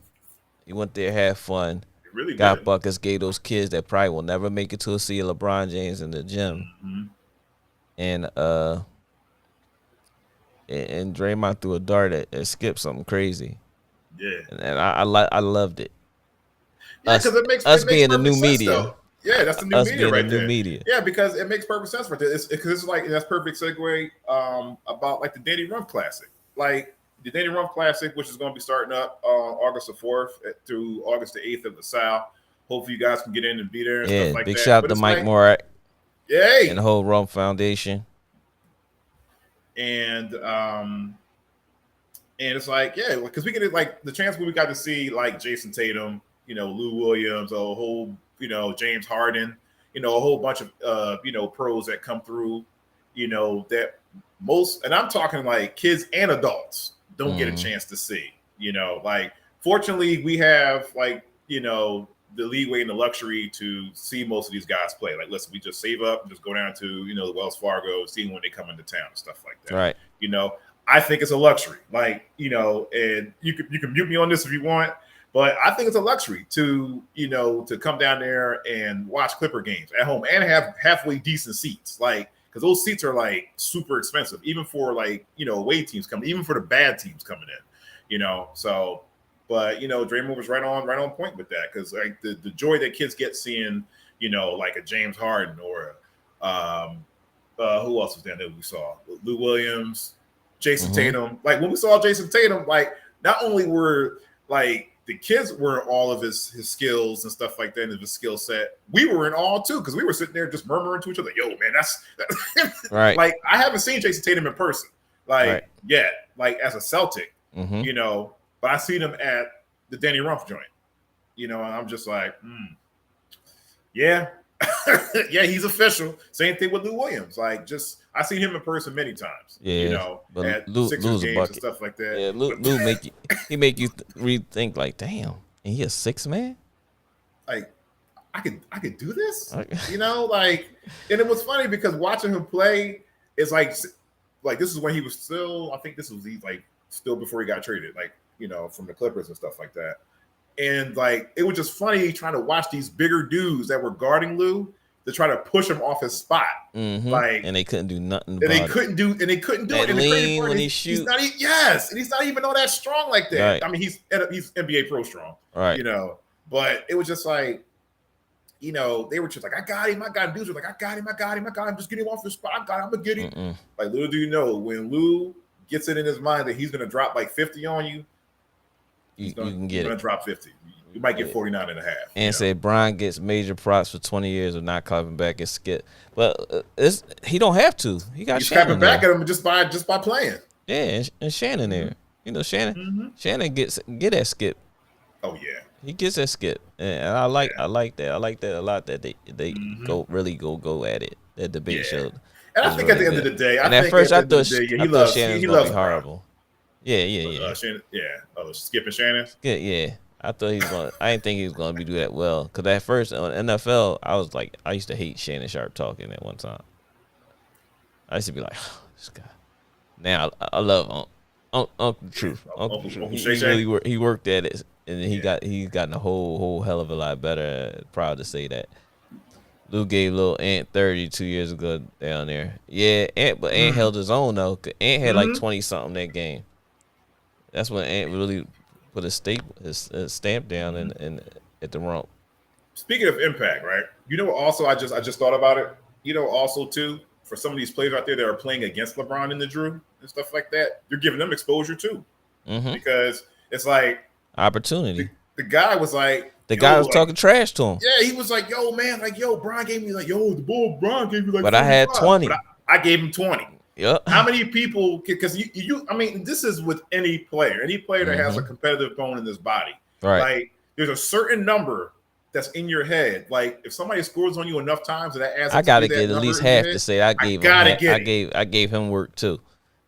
He went there, have fun. He really got did. buckets, gave those kids that probably will never make it to see LeBron James in the gym. And Draymond threw a dart at Skip, something crazy. Yeah. And I loved it. Yeah, because it makes being the new media. Though. Yeah, that's the new media right there. Media. Yeah, because it makes perfect sense for this. Because it's like that's perfect segue about like the Danny Rumph Classic. Like the Danny Rumph Classic, which is going to be starting up August the 4th through August the 8th at LaSalle. Hopefully you guys can get in and be there and stuff like that. Big shout out to Mike Morak. Yay! And the whole Rumph Foundation. And it's like, because we get like the chance where we got to see like Jason Tatum, Lou Williams, a whole, James Harden, a whole bunch of, pros that come through, that most, and I'm talking like kids and adults don't get a chance to see, like, fortunately we have like, the leeway and the luxury to see most of these guys play. Like, listen, we just save up and just go down to, the Wells Fargo, see when they come into town and stuff like that. Right. I think it's a luxury, like, and you can mute me on this if you want, but I think it's a luxury to, to come down there and watch Clipper games at home and have halfway decent seats. Like, because those seats are like super expensive, even for like, away teams coming, even for the bad teams coming in, so, but, Draymond was right on point with that. Cause like the joy that kids get seeing, like a James Harden or, who else was down there we saw? Lou Williams, Jason Tatum. Like when we saw Jason Tatum, like not only were like the kids were in all of his skills and stuff like that, and his skill set, we were in awe too, because we were sitting there just murmuring to each other, "Yo, man, that's right." Like I haven't seen Jason Tatum in person, like yet, like as a Celtic, but I seen him at the Danny Rumph joint, and I'm just like, yeah. Yeah, he's official. Same thing with Lou Williams. Like, I seen him in person many times. Yeah, but at Sixers games and stuff like that. Yeah, Lou make you rethink. Like, damn, and he a 6 man. Like, I could do this. Like, and it was funny because watching him play is like this is when he was still. I think this was like still before he got traded. Like from the Clippers and stuff like that. And like it was just funny trying to watch these bigger dudes that were guarding Lou to try to push him off his spot. Like, and they couldn't do nothing. And they couldn't do it. And lean when he shoots. And he's not even all that strong like that. Right. I mean, he's NBA pro strong. Right. But it was just like, they were just like, I got him. Dudes were like, I got him. Just get him off the spot. I'm gonna get him. Like, little do you know, when Lou gets it in his mind that he's gonna drop like 50 on you, you can get gonna drop 50. You might get 49 and a half. And say Brian gets major props for 20 years of not coming back and skip. But he don't have to. He's clapping back at him just by playing. Yeah, and Shannon there. Shannon gets that skip. Oh yeah. He gets that skip. And I like that. I like that a lot, that they go at it. That debate show. And I think at the end of the day, at first I thought Shannon's gonna be horrible. Yeah. Shannon, Skip and Shannon. Yeah. I thought he was going. I didn't think he was going to do that well. Because at first on NFL, I used to hate Shannon Sharp talking at one time. I used to be like, this guy. Now I love Uncle Truth. Uncle Truth. He worked at it, and he's gotten a whole hell of a lot better. Proud to say that. Lou gave little Ant 30 2 years ago down there. Yeah, but Ant held his own though. Ant had like 20 something that game. That's when Ant really put his stamp down and at the rump. Speaking of impact, right? Also I just thought about it. Also too, for some of these players out there that are playing against LeBron and the Drew and stuff like that, you're giving them exposure too, because it's like opportunity. The guy was like, the guy was talking trash to him. Yeah, he was like, "Yo, man, like, yo, Brian gave me like, yo, the bull, Brian gave me like." But I had 20. I gave him 20. Yep. How many people? Because I mean, this is with any player that has a competitive bone in his body. Right. Like, there's a certain number that's in your head. Like, if somebody scores on you enough times, that adds. I gotta get at least half to say I gave him work too.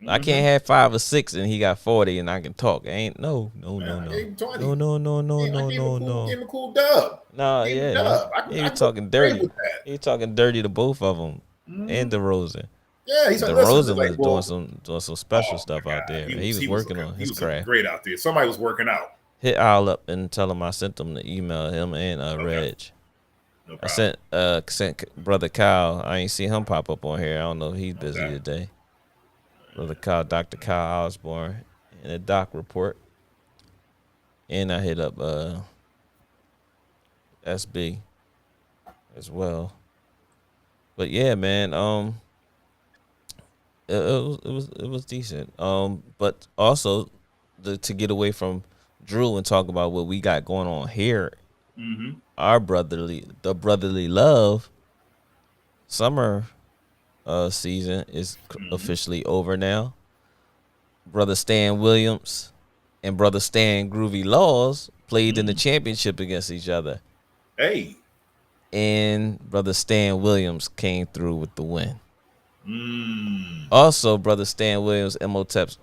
I can't have 5 or 6 and he got 40 and I can talk. No. No. No. Gave him a cool dub. No, yeah. He talking dirty. He talking dirty to both of them and DeRozan. Yeah, he's DeRozan was doing some special stuff out there. He was working on his craft. Great out there. Somebody was working out. Hit Al up and tell him I sent him the email, him and Reg. No I sent brother Kyle. I ain't seen him pop up on here. I don't know if he's busy today. Brother Kyle, Dr. Kyle Osborne, in a doc report. And I hit up SB as well. But yeah, man, it was decent. But also to get away from Drew and talk about what we got going on here, our brotherly love summer season is officially over now. Brother Stan Williams and brother Stan Groovy Laws played in the championship against each other. Hey. And brother Stan Williams came through with the win. Also, brother Stan Williams, Imhotep's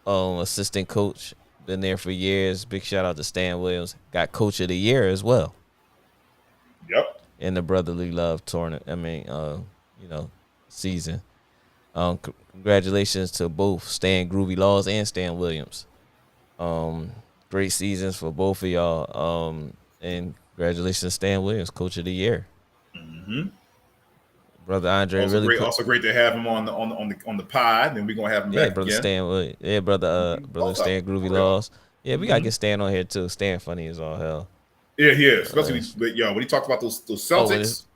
assistant coach, been there for years. Big shout out to Stan Williams. Got coach of the year as well. Yep. In the brotherly love tournament. Season. Congratulations to both Stan Groovy Laws and Stan Williams. Great seasons for both of y'all. And congratulations, Stan Williams, coach of the year. Brother Andre also great to have him on the pod, and we're gonna have him back brother again. Stan Williams. Yeah, brother Stan Groovy Laws. Yeah, we gotta get Stan on here too. Stan funny as all hell. Yeah, he is. Especially when he talks about those Celtics.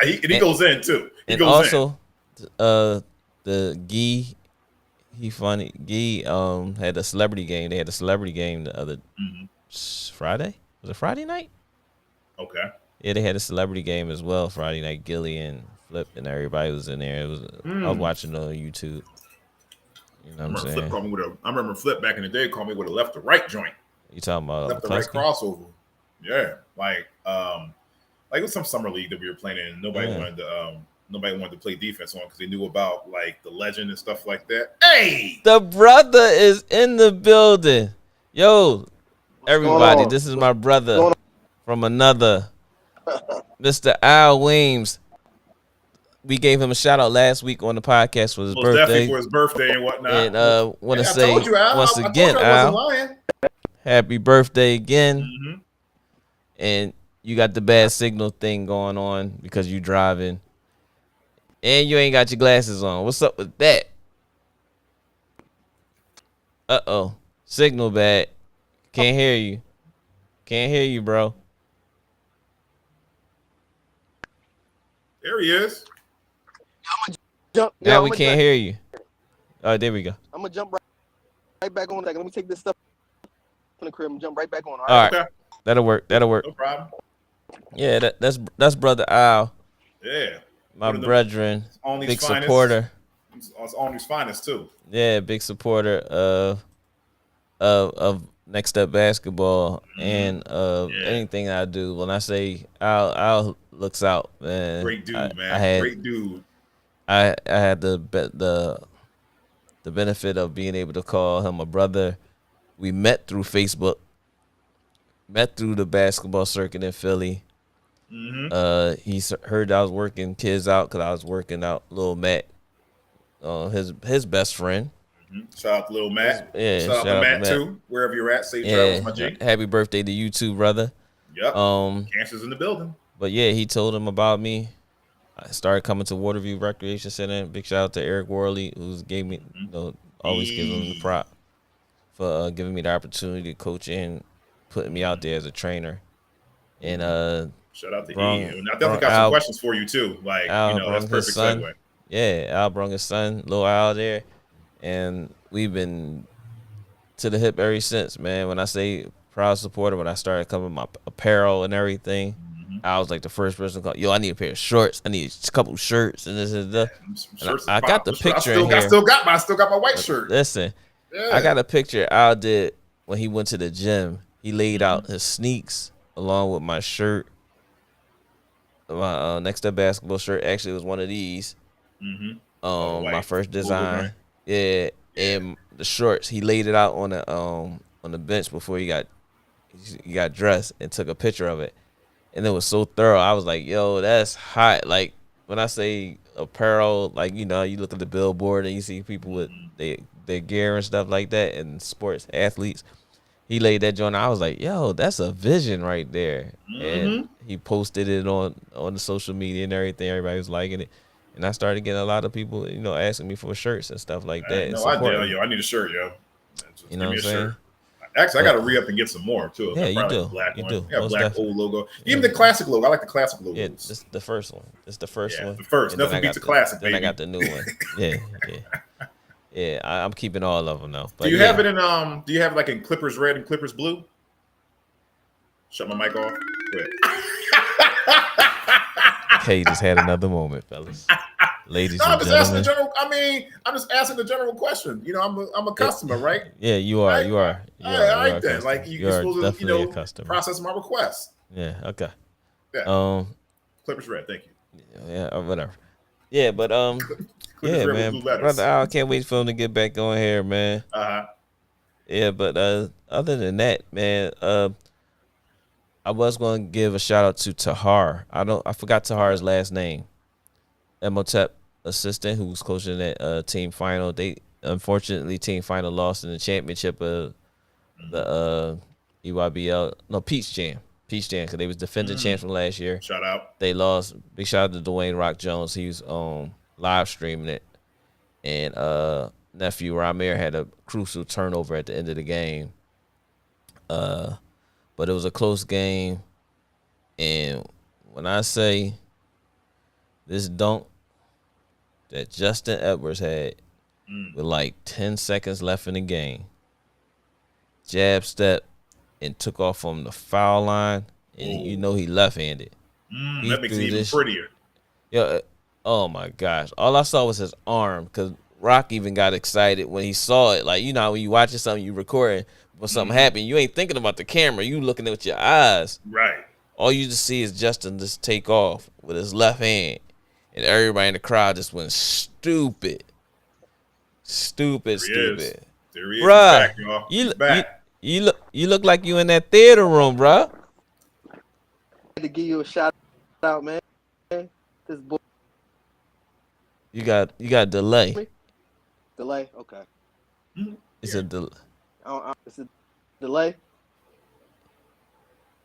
He goes in too. The Gee, he funny. Gee had a celebrity game. They had a celebrity game the other Friday. Was it Friday night? Okay. Yeah, they had a celebrity game as well Friday night. Gilly and Flip and everybody was in there. It was I was watching it on YouTube. You know what I'm saying? I remember Flip back in the day called me with a left to right joint. You talking about left to right crossover? Yeah, like it was some summer league that we were playing in. And nobody wanted to play defense on because they knew about like the legend and stuff like that. Hey, the brother is in the building. Yo, everybody, this is my brother from another, Mr. Al Weems, we gave him a shout out last week on the podcast for his birthday. Definitely for his birthday and whatnot. And want to say once again, Al, happy birthday again. Mm-hmm. And you got the bad signal thing going on because you driving, and you ain't got your glasses on. What's up with that? Signal bad. Can't hear you. Can't hear you, bro. There he is. Now we can't hear you. Oh, there we go. I'm gonna jump right back on. Let me take this stuff from the crib and jump right back on. All right. Okay. That'll work. No problem. Yeah, that's brother Al. Yeah. My brethren, big supporter. Only's finest too. Yeah, big supporter of Next Step Basketball and anything I do. When I say Al looks out, man. Great dude, man. Great dude. I had the benefit of being able to call him a brother. We met through Facebook. Met through the basketball circuit in Philly. Mm-hmm. He heard I was working kids out because I was working out Lil Matt, his best friend. Mm-hmm. Shout out to Lil Matt. Shout out to Matt too. Wherever you're at, safe travels, my G. Happy birthday to you too, brother. Yep. Cancer's in the building. But yeah, he told him about me. I started coming to Waterview Recreation Center. Big shout out to Eric Worley, who's gave me, always giving him the prop for giving me the opportunity to coach and putting me out there as a trainer. And shout out to E. And I definitely got some questions for you too. Like, that's perfect segue. Yeah, Al brought his son, Lil Al, there. And we've been to the hip ever since, man. When I say proud supporter, when I started coming with my apparel and everything, I was like the first person to call, yo, I need a pair of shorts. I need a couple shirts and this and that. I got the picture in here. I still got my white shirt. Listen, I got a picture Al did when he went to the gym. He laid out his sneaks along with my shirt. My Next Step Basketball shirt actually was one of these. My first design. Yeah, and the shorts. He laid it out on the bench before he got dressed and took a picture of it. And it was so thorough. I was like, yo, that's hot. Like, when I say apparel, like, you look at the billboard and you see people with their gear and stuff like that and sports athletes. He laid that joint. I was like, yo, that's a vision right there. And he posted it on the social media and everything. Everybody was liking it. And I started getting a lot of people, asking me for shirts and stuff like that. No, I do, yo. I need a shirt, yo. You know what I'm saying? Actually, I got to re-up and get some more, too. Yeah, you do. Black you one. do. Yeah, black old logo. Even the classic logo. I like the classic logos. Yeah, it's the first one. It's the first one. The first. Nothing beats the classic, baby. Then I got the new one. Yeah. Yeah, I'm keeping all of them, though. But do you have it in, do you have like in Clippers red and Clippers blue? Shut my mic off. Quick. Okay, you just had another moment, fellas. Ladies and gentlemen. I'm just asking the general question. I'm a customer, right? Yeah, you are. Right? You are. All right, then. Like you're supposed to, process my request. Yeah. Okay. Yeah. Clippers red. Thank you. Yeah. Whatever. Yeah, but yeah, man. Brother Al, can't wait for him to get back on here, man. Yeah, but other than that, man, I was going to give a shout out to Tahar. I forgot Tahar's last name. Emotep assistant who was coaching that team final. They unfortunately team final lost in the championship of the EYBL. No, Peach Jam because they was defending champs from last year. Shout out. They lost. Big shout out to Dwayne Rock Jones. He was live streaming it, and nephew Ramir had a crucial turnover at the end of the game. But it was a close game, and when I say this dunk that Justin Edwards had with like 10 seconds left in the game, jab step and took off from the foul line, and he left-handed. That makes it even prettier. Yeah. Oh my gosh! All I saw was his arm because Rock even got excited when he saw it. Like, when you watching something, you recording. When something happened, you ain't thinking about the camera. You looking at it with your eyes. Right. All you just see is Justin just take off with his left hand. And everybody in the crowd just went stupid. Stupid. There he is. Bruh, He's back, you look like you in that theater room, bruh. To give you a shout out, man. This boy You got delay. Delay. Okay. It's a delay. It's a delay.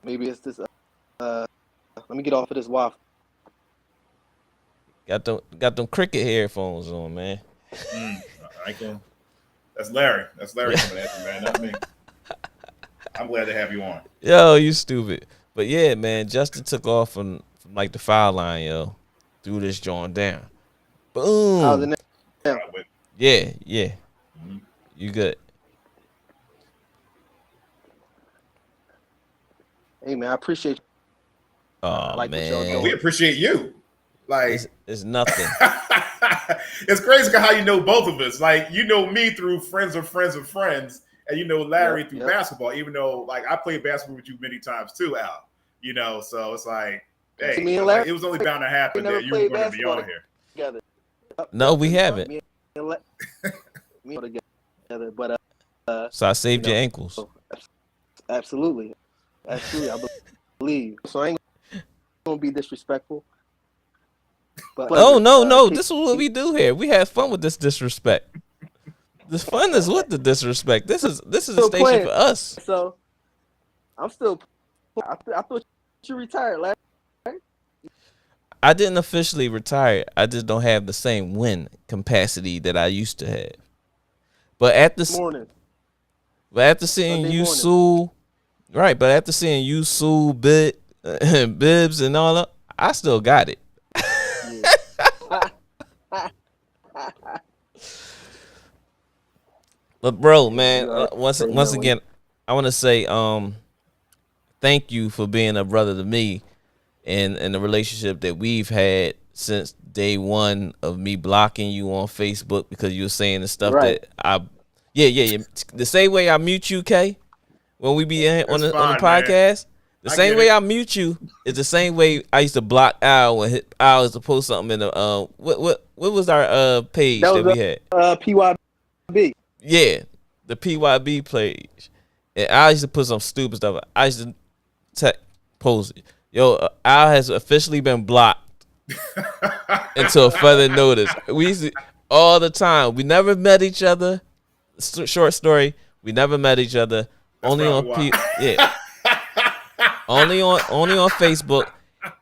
Maybe it's this. Let me get off of this Wi-Fi. Got them cricket headphones on, man. I can. That's Larry. That's Larry coming at you, man. Not me. I'm glad to have you on. Yo, you stupid. But yeah, man, Justin took off from like the foul line, yo. Threw this joint down. Boom. How's it now? Yeah. Mm-hmm. You good. Hey, man, I appreciate you. Oh, like man. We appreciate you. Like it's nothing. It's crazy how you know both of us. Like, you know me through friends of friends of friends, and you know Larry through basketball, even though like I played basketball with you many times too, Al. You know, so it's like, hey, me and Larry, it was only bound to happen that you were going to be on here. Together. No, we haven't. Me together, but so I saved your ankles. Absolutely, I believe. So I ain't gonna be disrespectful. But no, this is what we do here. We have fun with this disrespect. The fun is with the disrespect. This is a station playing for us. So I'm still. I thought you retired, Larry. I didn't officially retire. I just don't have the same win capacity that I used to have. But after seeing Yusu, right? But after seeing Yusu, Bibbs, and all that, I still got it. But bro, man, once again, I want to say thank you for being a brother to me, and the relationship that we've had since day one of me blocking you on Facebook because you were saying the stuff that the same way I mute you, K, when we be on the podcast. Man. The same way I mute you is the same way I used to block Al when Al used to post something in the what was our page that we had? PYB. Yeah, the PYB page. And I used to put some stupid stuff. I used to post it. Yo, Al has officially been blocked until further notice. We used to all the time. We never met each other. Short story. We never met each other. Only on only on Facebook.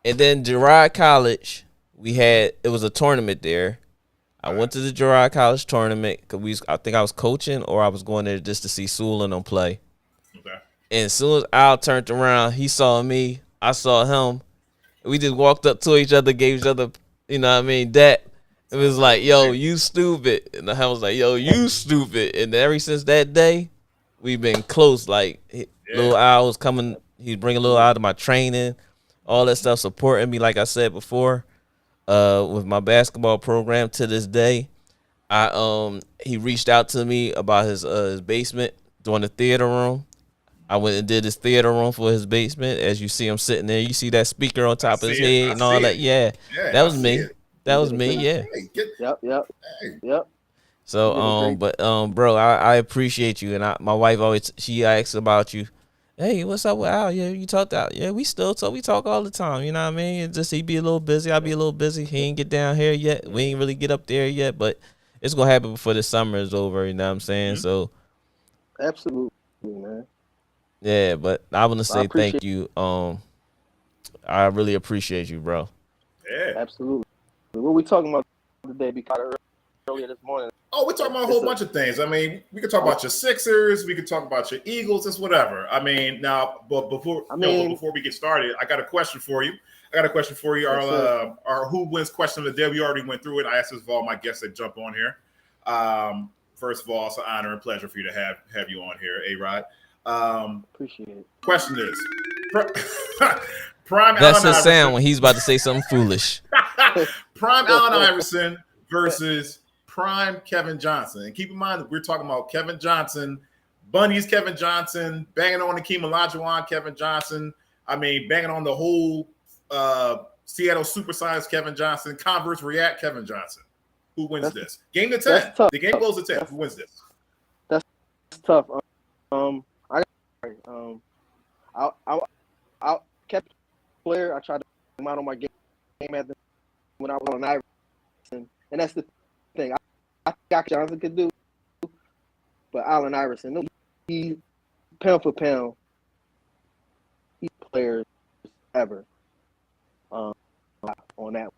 And then Girard College, it was a tournament there. I went to the Girard College tournament because I think I was coaching or I was going there just to see Sewell and them play. Okay. And as soon as Al turned around, he saw me. I saw him. We just walked up to each other, gave each other, you know what I mean, that. It was like, yo, you stupid. And I was like, yo, you stupid. And ever since that day, we've been close. Like, little Al was coming. He'd bring a little out of my training, all that stuff, supporting me, like I said before, with my basketball program to this day. He reached out to me about his basement, doing the theater room. I went and did his theater room for his basement. As you see him sitting there, you see that speaker on top of his head and all that. Yeah, that was me. That was me. Yeah. Yep. So, bro, I appreciate you, and my wife always she asks about you. Hey, what's up with Al? Yeah, you talked out. Yeah, we still talk. We talk all the time. You know what I mean? It's just he be a little busy. I be a little busy. He ain't get down here yet. We ain't really get up there yet, but it's gonna happen before the summer is over. You know what I'm saying? Mm-hmm. So, absolutely, man. Yeah, but I want to say thank you. I really appreciate you, bro. Yeah, absolutely. What we talking about today? Because earlier this morning. Oh, we're talking about a whole bunch of things. I mean, we could talk about your Sixers. We could talk about your Eagles. It's whatever. I mean, now, but before we get started, I got a question for you. Our who wins question of the day. We already went through it. I asked this of all my guests that jump on here. First of all, it's an honor and pleasure for you to have you on here, A-Rod. Appreciate it. Question is, Prime That's Allen his sound when he's about to say something foolish. Prime Allen Iverson versus Prime Kevin Johnson. And keep in mind that we're talking about Kevin Johnson, Bunny's Kevin Johnson, banging on Hakeem Olajuwon Kevin Johnson. I mean, banging on the whole Seattle Supersonics Kevin Johnson, Converse React Kevin Johnson. Who wins this? Game to 10. The game goes to 10. Who wins this? That's tough. I kept player. I tried to come out on my game at when I was on Iverson, and that's the thing. I think Johnson could do, but Allen Iverson, he pound for pound, he players ever on that.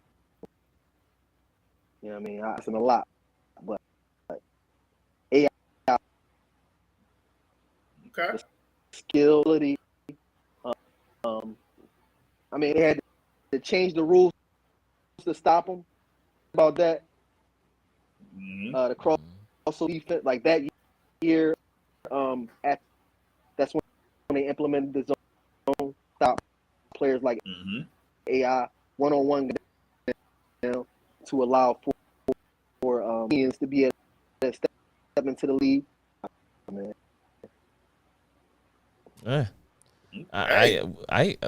You know what I mean? I've seen a lot, but AI, okay, skill, ability. I mean, they had to change the rules to stop them. About that, the cross defense, like that year, that's when they implemented the zone stop players like AI one-on-one to allow for teams to be able to step into the league. Man.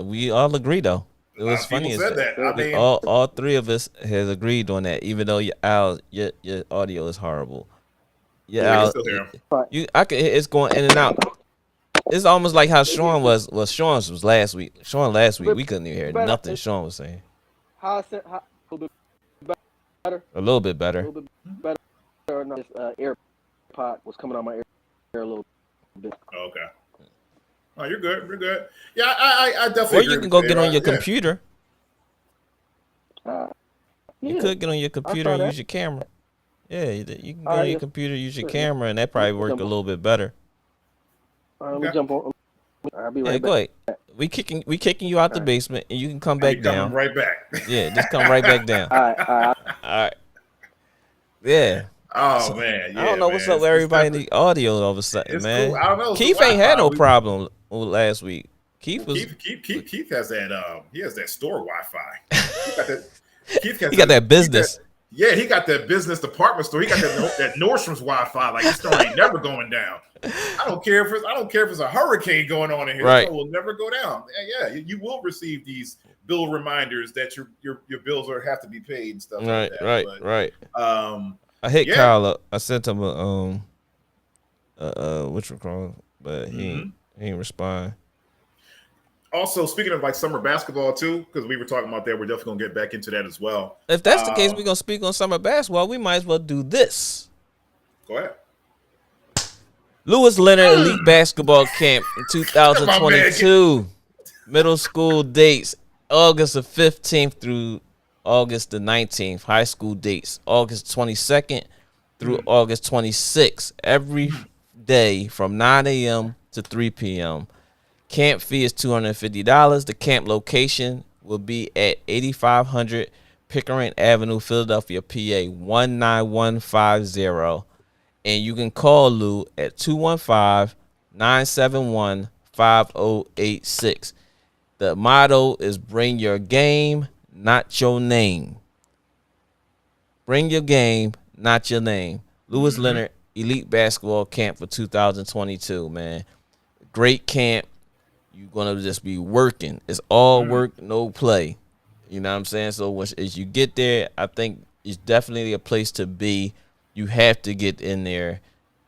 We all agree though. It was funny. Said that. I mean, all three of us has agreed on that, even though your audio is horrible. Yeah, it's going in and out. It's almost like how Sean was. Well, Sean's was last week. Sean last week we couldn't even hear nothing Sean was saying. A little bit better. A little bit better. No, this AirPod was coming out my ear a little bit. Okay. Oh, you're good. You're good. Yeah, I definitely. Or you can go get on your computer. You could get on your computer and use your camera. Yeah, you can go on your computer, use your camera, and that probably work a little bit better. All right, let me jump on. I'll be right back. Go ahead. We kicking you out the basement, and you can come back down. Right back. Yeah, just come right back down. All right. Yeah. Oh man, I don't know what's up with everybody in the audio all of a sudden, man. Cool. I don't know. Keith ain't had no problem last week. Keith has that. He has that store Wi-Fi. He got that business. He got that business department store. He got that Nordstrom's Wi-Fi. Like, this store ain't never going down. I don't care if it's a hurricane going on in here. Right. It will never go down. Yeah, you will receive these bill reminders that your bills have to be paid and stuff like that. Right. I hit Kyle up. I sent him which one, but he ain't respond. Also, speaking of like summer basketball too, because we were talking about that, we're definitely gonna get back into that as well. If that's the case, we're gonna speak on summer basketball. We might as well do this. Go ahead. Lewis Leonard Elite Basketball Camp in 2022. Middle school dates, August the 15th through August the 19th. High school dates, August 22nd through August 26th. Every day from 9 a.m. to 3 p.m. Camp fee is $250. The camp location will be at 8500 Pickering Avenue, Philadelphia, PA 19150. And you can call Lou at 215-971-5086. The motto is bring your game, not your name. Bring your game, not your name. Lewis Leonard Elite Basketball Camp for 2022, man. Great camp. You're going to just be working. It's all work, no play. You know what I'm saying? So as you get there, I think it's definitely a place to be. You have to get in there.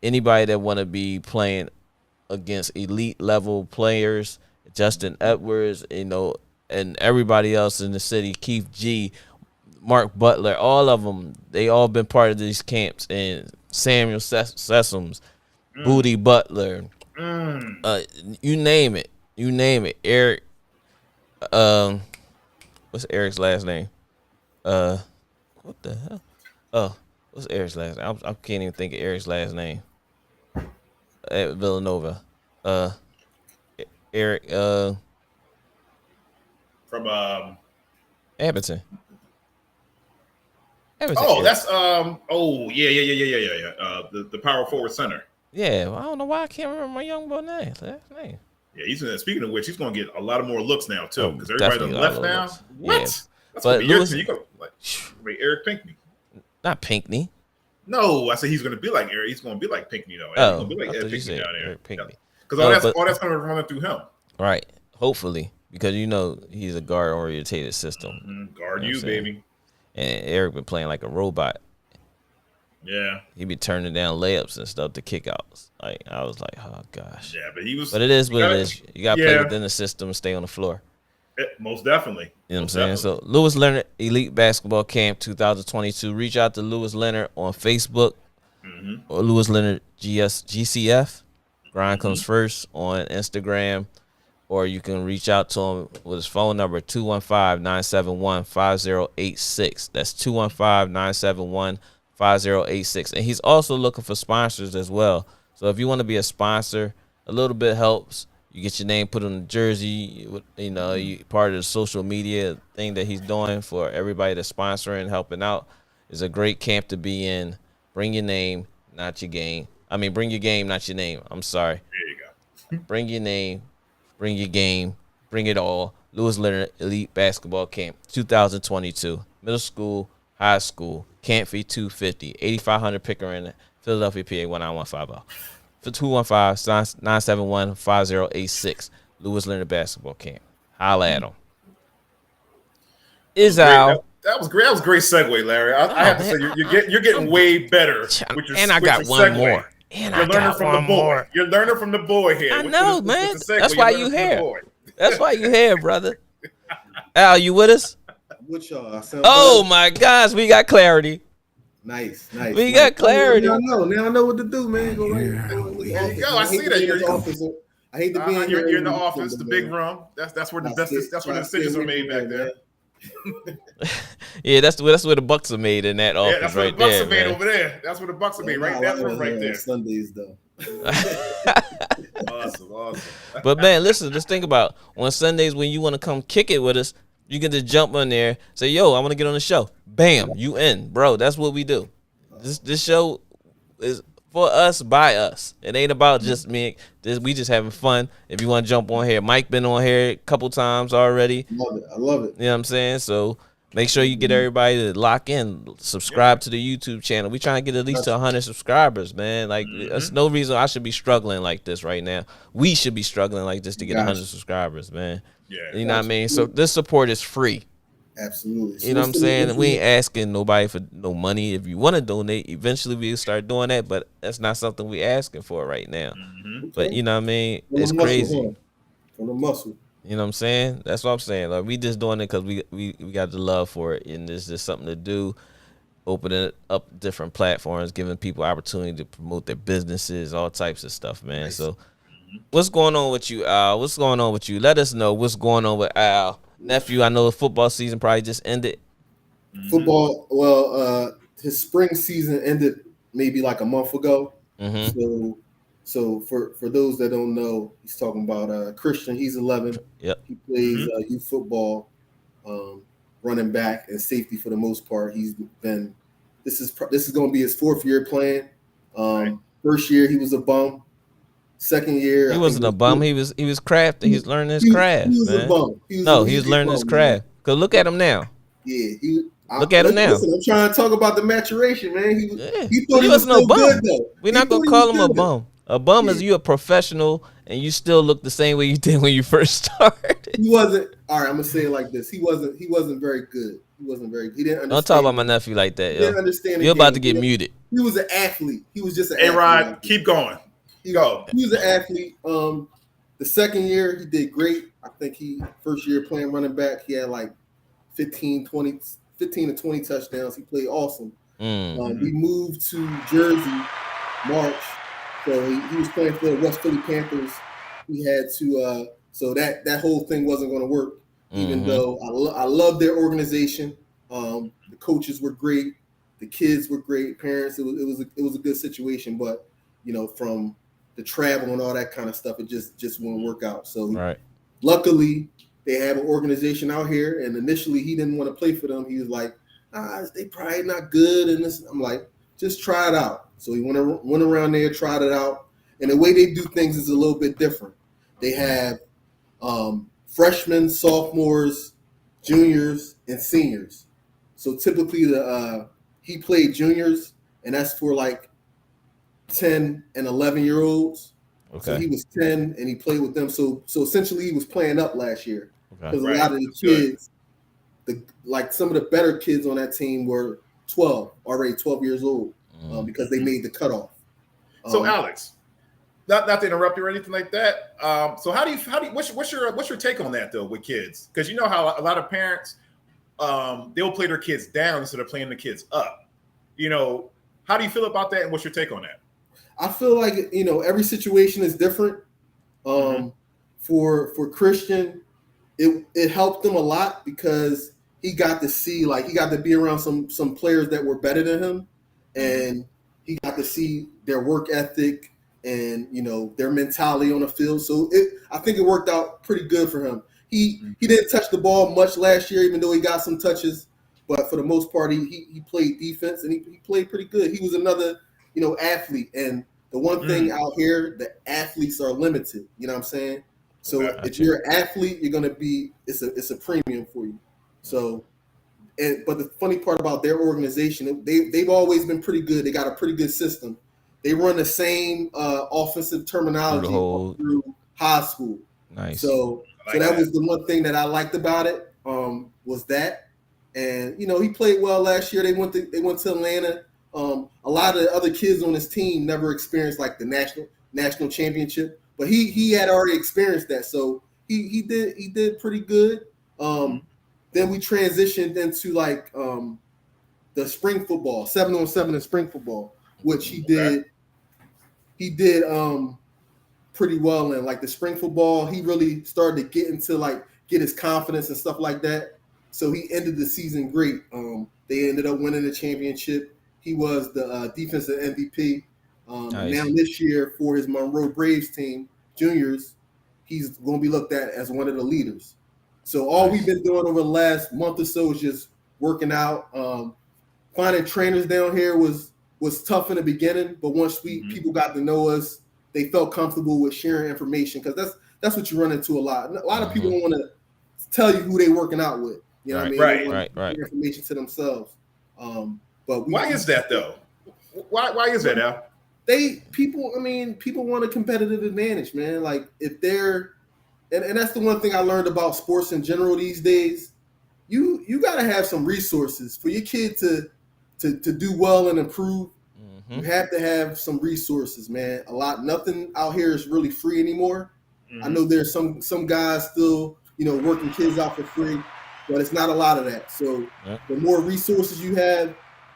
Anybody that want to be playing against elite level players, Justin Edwards, and everybody else in the city, Keith G, Mark Butler, all of them, they all been part of these camps. And Samuel Sessoms, Booty Butler, you name it. Eric, what's Eric's last name? What the hell? Oh, what's Eric's last name? I can't even think of Eric's last name. At Villanova. Eric, from Abington. Oh, that's the power forward center. Yeah, well, I don't know why I can't remember my young boy name. Last name. Yeah, speaking of which, he's going to get a lot of more looks now too, because everybody's left now. Looks. What? Yeah. That's but Lewis, Eric Pinkney. Not Pinkney. No, I said he's going to be like Eric. He's going to be like Pinkney though. Oh, he's going to be like Ed Pinkney down there. Because all that's going to run through him. Right. Hopefully, because he's a guard orientated system. Guard you, baby. And Eric been playing like a robot. Yeah, he be turning down layups and stuff to kickouts. Like I was like, oh gosh. Yeah, but he was. But it is what it is. You got to play within the system and stay on the floor. Most definitely. You know what I'm saying? So Lewis Leonard Elite Basketball Camp 2022. Reach out to Lewis Leonard on Facebook or Lewis Leonard GCF. Grind comes first on Instagram, or you can reach out to him with his phone number 215-971-5086. That's 215-971-5086. And he's also looking for sponsors as well. So if you want to be a sponsor, a little bit helps. You get your name put on the jersey. You know, you part of the social media thing that he's doing for everybody that's sponsoring, helping out. Is a great camp to be in. Bring your name, not your game. I mean, bring your game, not your name. I'm sorry. There you go. Bring your name, bring your game, bring it all. Lewis Leonard Elite Basketball Camp 2022. Middle school, high school. Camp fee $250. 8500 Pickering, Philadelphia, PA 19150. For 215-971-5086. Lewis Leonard Basketball Camp. Holla at him. That was great. That was a great segue, Larry. I have to say you're getting way better. And I got one more. And I got one more. You're learning from the boy here. I know, man. That's why you here. That's why you here, brother. Al, you with us? With y'all. Oh my gosh, we got clarity. Nice. We got clarity. Now I know what to do, man. Go right. There you go. I see that. I hate to be in here. You're in the office, the big room. That's where the decisions are made back there. Yeah, that's where the bucks are made in that office. That's where the bucks are made over there. That's where the bucks are made right there. Sundays though. Awesome. But man, listen, just think about on Sundays when you want to come kick it with us. You can just jump on there, say, yo, I want to get on the show. Bam, you in, bro. That's what we do. This show is for us, by us. It ain't about just me. We just having fun. If you want to jump on here, Mike been on here a couple times already. I love it. You know what I'm saying? So make sure you get everybody to lock in. Subscribe to the YouTube channel. We trying to get at least to 100 subscribers, man. Like, there's no reason I should be struggling like this right now. We should be struggling like this to get 100 subscribers, man. Yeah, you know what I mean? So this support is free. Absolutely. You know what I'm saying? We ain't asking nobody for no money. If you want to donate, eventually we'll start doing that, but that's not something we asking for right now. But you know what I mean? It's crazy. From the muscle. You know what I'm saying? That's what I'm saying. Like, we just doing it because we got the love for it, and it's just something to do. Opening up different platforms, giving people opportunity to promote their businesses, all types of stuff, man. Nice. So what's going on with you, Al? What's going on with you? Let us know what's going on with Al. Nephew, I know the football season probably just ended. Football, well, his spring season ended maybe like a month ago. So for those that don't know, he's talking about Christian. He's 11. Yep. He plays youth football, running back and safety for the most part. He's been. This is going to be his 4th year playing. First year he was a bum. Second year he wasn't a bum. He was crafting. He's learning his craft. He was a bum. He was learning his craft. Cause look at him now. Yeah, look at him now. Listen, I'm trying to talk about the maturation, man. He thought he was no bum. Good, though. We're not gonna call him a bum. A bum is you a professional and you still look the same way you did when you first started. He wasn't. All right, I'm gonna say it like this. He wasn't very good. He wasn't very good. He didn't understand. Don't talk about my nephew like that. He didn't understand. You're about to get muted. He was an athlete. He was just an athlete. A-Rod, keep going. He was an athlete. The second year he did great. I think first year playing running back, he had like 15 to 20 touchdowns. He played awesome. We moved to Jersey March, so he was playing for the West Philly Panthers. We had to so that whole thing wasn't going to work. Even though I love their organization, the coaches were great, the kids were great, parents. It was a good situation, but you know, from the travel and all that kind of stuff, it just won't work out. So luckily they have an organization out here, and initially he didn't want to play for them. He was like, they probably not good. And this, I'm like, just try it out. So he went around there, tried it out. And the way they do things is a little bit different. They have freshmen, sophomores, juniors, and seniors. So typically he played juniors, and that's for like 10 and 11-year-olds. Okay. So he was 10 and he played with them. So essentially he was playing up last year because a lot of the kids, some of the better kids on that team were 12 years old because they made the cutoff. So Alex, not to interrupt you or anything like that. So how do you what's your take on that though with kids? Because you know how a lot of parents they'll play their kids down instead of playing the kids up. You know, how do you feel about that, and what's your take on that? I feel like every situation is different. For Christian, it helped him a lot because he got to see, like, he got to be around some players that were better than him, and he got to see their work ethic and their mentality on the field. So I think it worked out pretty good for him. He didn't touch the ball much last year, even though he got some touches, but for the most part, he played defense and he played pretty good. He was another athlete, and the one thing out here, the athletes are limited. You know what I'm saying? So if you're an athlete, you're gonna be it's a premium for you. So, but the funny part about their organization, they've always been pretty good. They got a pretty good system. They run the same offensive terminology through high school. Nice. So that was the one thing that I liked about it. Was that, and he played well last year. They went to Atlanta. A lot of the other kids on his team never experienced like the national championship, but he had already experienced that, so he did pretty good. Then we transitioned into like the spring football, 7-on-7 in spring football, which he did pretty well in. Like the spring football, he really started to get his confidence and stuff like that. So he ended the season great. They ended up winning the championship. He was the defensive MVP. Nice. Now this year for his Monroe Braves team, juniors, he's going to be looked at as one of the leaders. So all we've been doing over the last month or so is just working out. Finding trainers down here was tough in the beginning, but once people got to know us, they felt comfortable with sharing information, because that's what you run into a lot. A lot of people don't want to tell you who they're working out with. You know what I mean? Right. Information to themselves. But why is that though? Why is that, Al? People want a competitive advantage, man. Like if they're, and that's the one thing I learned about sports in general these days. You got to have some resources for your kid to do well and improve. You have to have some resources, man. Nothing out here is really free anymore. I know there's some guys still, working kids out for free, but it's not a lot of that. So the more resources you have,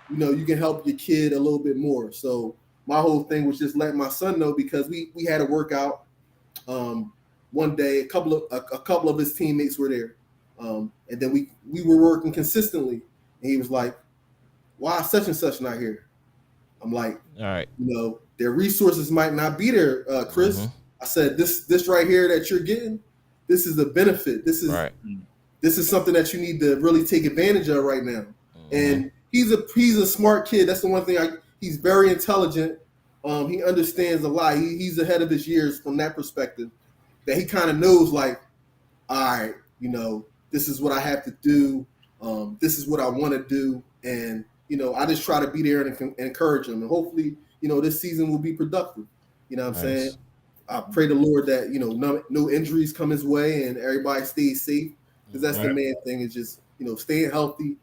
you can help your kid a little bit more. So my whole thing was just letting my son know, because we had a workout one day. A couple of his teammates were there, and then we were working consistently. And he was like, "Why is such and such not here?" I'm like, "All right, their resources might not be there, Chris." I said, "This right here that you're getting, this is a benefit. This is something that you need to really take advantage of right now." And he's a smart kid. That's the one thing. He's very intelligent. He understands a lot. He's ahead of his years from that perspective. That he kind of knows, like, all right, this is what I have to do. This is what I want to do, and I just try to be there and encourage him. And hopefully, this season will be productive. You know what I'm saying? I pray the Lord that no injuries come his way and everybody stays safe, because that's the main thing. Is just staying healthy,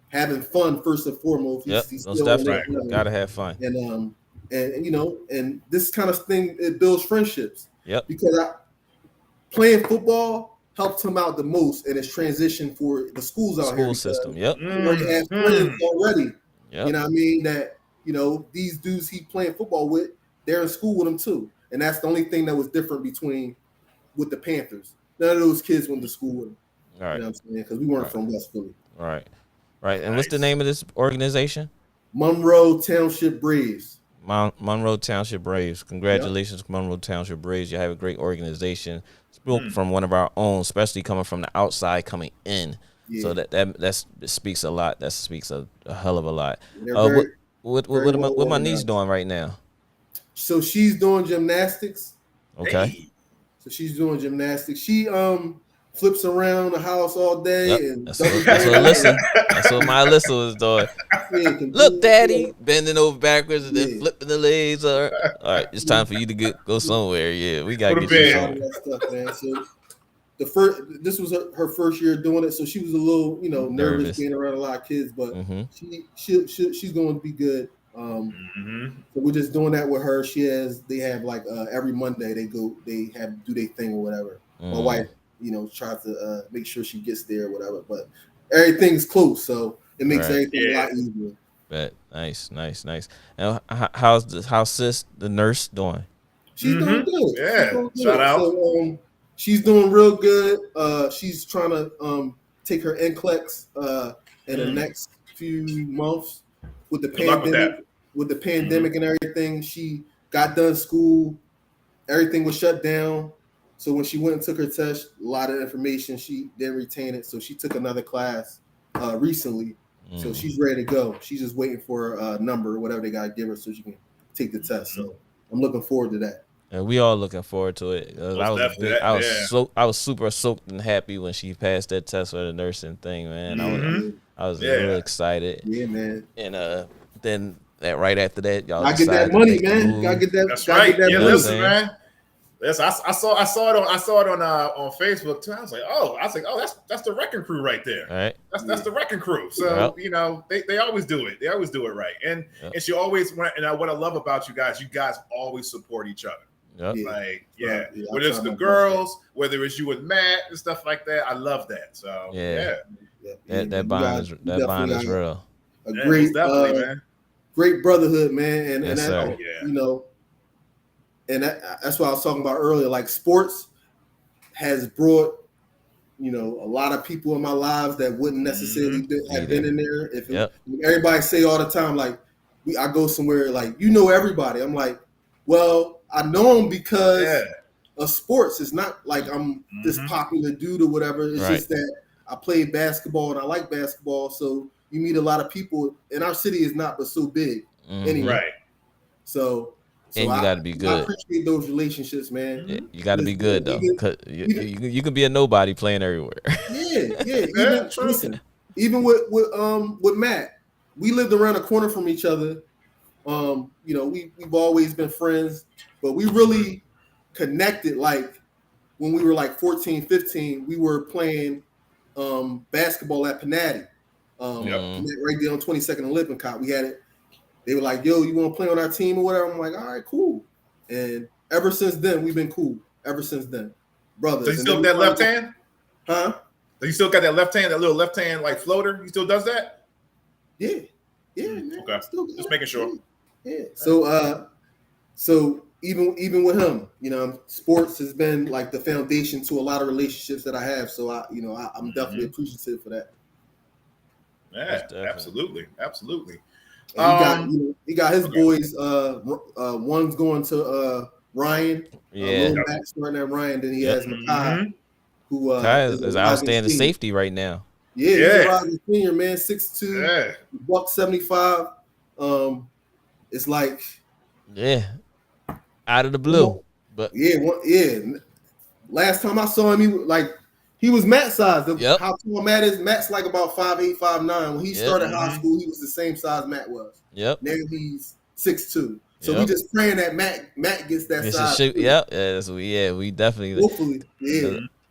having fun first and foremost. He's definitely gotta have fun. And and this kind of thing, it builds friendships. Yep. Because playing football helped him out the most in his transition for the schools out here. School system. Yep. He has friends already. Yep. You know what I mean? That these dudes he playing football with, they're in school with him too. And that's the only thing that was different with the Panthers. None of those kids went to school with him. All right. You know what I'm saying? Because we weren't from West Philly. Right. And what's the name of this organization? Monroe Township Braves. Monroe Township Braves. Congratulations, Monroe Township Braves. You have a great organization. Spoke from one of our own, especially coming from the outside, coming in. Yeah. So that speaks a lot. That speaks a hell of a lot. What my niece doing right now? So she's doing gymnastics. Okay. Hey. So she's doing gymnastics. She flips around the house all day. Yep. And that's what my Alyssa was doing. Yeah, look, Daddy, bending over backwards and then flipping the legs. All right, it's time for you to go somewhere. Yeah, we gotta get you somewhere. That stuff, man. So this was her first year doing it, so she was a little, nervous being around a lot of kids, but she's going to be good. So we're just doing that with her. They have like every Monday they do their thing or whatever. My wife, tries to make sure she gets there or whatever, but everything's close, so it makes everything a lot easier. Bet. Nice. And how's sis, the nurse, doing? She's doing good. Yeah, shout out. So, she's doing real good. She's trying to take her NCLEX in the next few months with the pandemic. With the pandemic and everything, she got done school. Everything was shut down. So when she went and took her test, a lot of information she didn't retain it. So she took another class recently. So she's ready to go. She's just waiting for a number or whatever they gotta give her so she can take the test. So I'm looking forward to that. And we all looking forward to it. I was super soaked and happy when she passed that test for the nursing thing, man. I was really excited. Yeah, man. And then right after that, y'all gotta get that money, man. Gotta get that. That's right. Get that money. Listen, man. Yes, I saw it on Facebook too. I was like, that's the Wrecking Crew right there. All right. That's the Wrecking Crew. So they always do it. They always do it right. And she always what I love about you guys always support each other. Yep. Whether it's the girls, whether it's you and Matt and stuff like that, I love that. So that bond is real. A great, man. Great brotherhood, man, Yes, sir. And that's what I was talking about earlier. Like sports has brought, a lot of people in my lives that wouldn't necessarily have been in there. If everybody say all the time, like I go somewhere, like everybody. I'm like, well, I know them because of sports. It's not like I'm this popular dude or whatever. It's just that I play basketball and I like basketball. So you meet a lot of people, and our city is not but so big anyway. Right. So and you got to be good. I appreciate those relationships, man. Yeah, you got to be good though, because you can be a nobody playing everywhere. Even with Matt, we lived around the corner from each other. We've always been friends, but we really connected. Like when we were like 14, 15, we were playing basketball at Panatti. Right there on 22nd and Lippincott. We had it. They were like, yo, you want to play on our team or whatever? I'm like, all right, cool. And ever since then, we've been cool. Ever since then. Brothers. So you still got that left hand? Huh? So you still got that left hand, that little left hand like floater? He still does that? Yeah. Yeah, man. Okay. Just making sure. Yeah. So even with him, sports has been like the foundation to a lot of relationships that I have. So I'm definitely appreciative for that. Yeah, absolutely. He got his boys. One's going to Ryan. Matt starting at Ryan. Then he has Makai, who is outstanding safety right now. Yeah, he's a rising senior, man. 6'2", buck 75. It's like out of the blue, but Last time I saw him, he was Matt's size. How tall Matt is? Matt's like about 5'8", 5'9". When he started high school, he was the same size Matt was. Yep. Now he's 6'2". So we just praying that Matt gets that size. We definitely. Hopefully,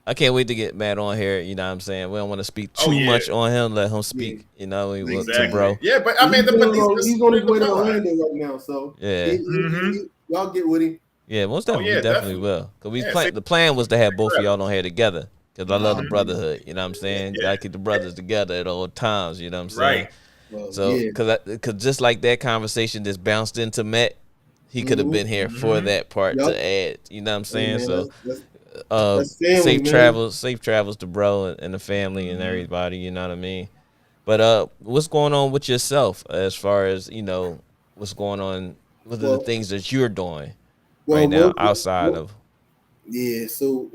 I can't wait to get Matt on here. You know what I'm saying? We don't want to speak too much on him. Let him speak. To bro. Yeah, but I mean, he's on his way to Orlando right now. So y'all get with him. Yeah, most definitely, we definitely will. Cause the plan was to have both of y'all on here together. Cause I love the brotherhood. You know what I'm saying? Gotta keep the brothers together at all times. You know what I'm saying? Right. Well, so, cause just like that conversation just bounced into Matt, he could have been here for that part to add. You know what I'm saying? That's family, safe travels to bro and the family and everybody. You know what I mean? But what's going on with yourself as far as what's going on with the things that you're doing right now outside of? Yeah, so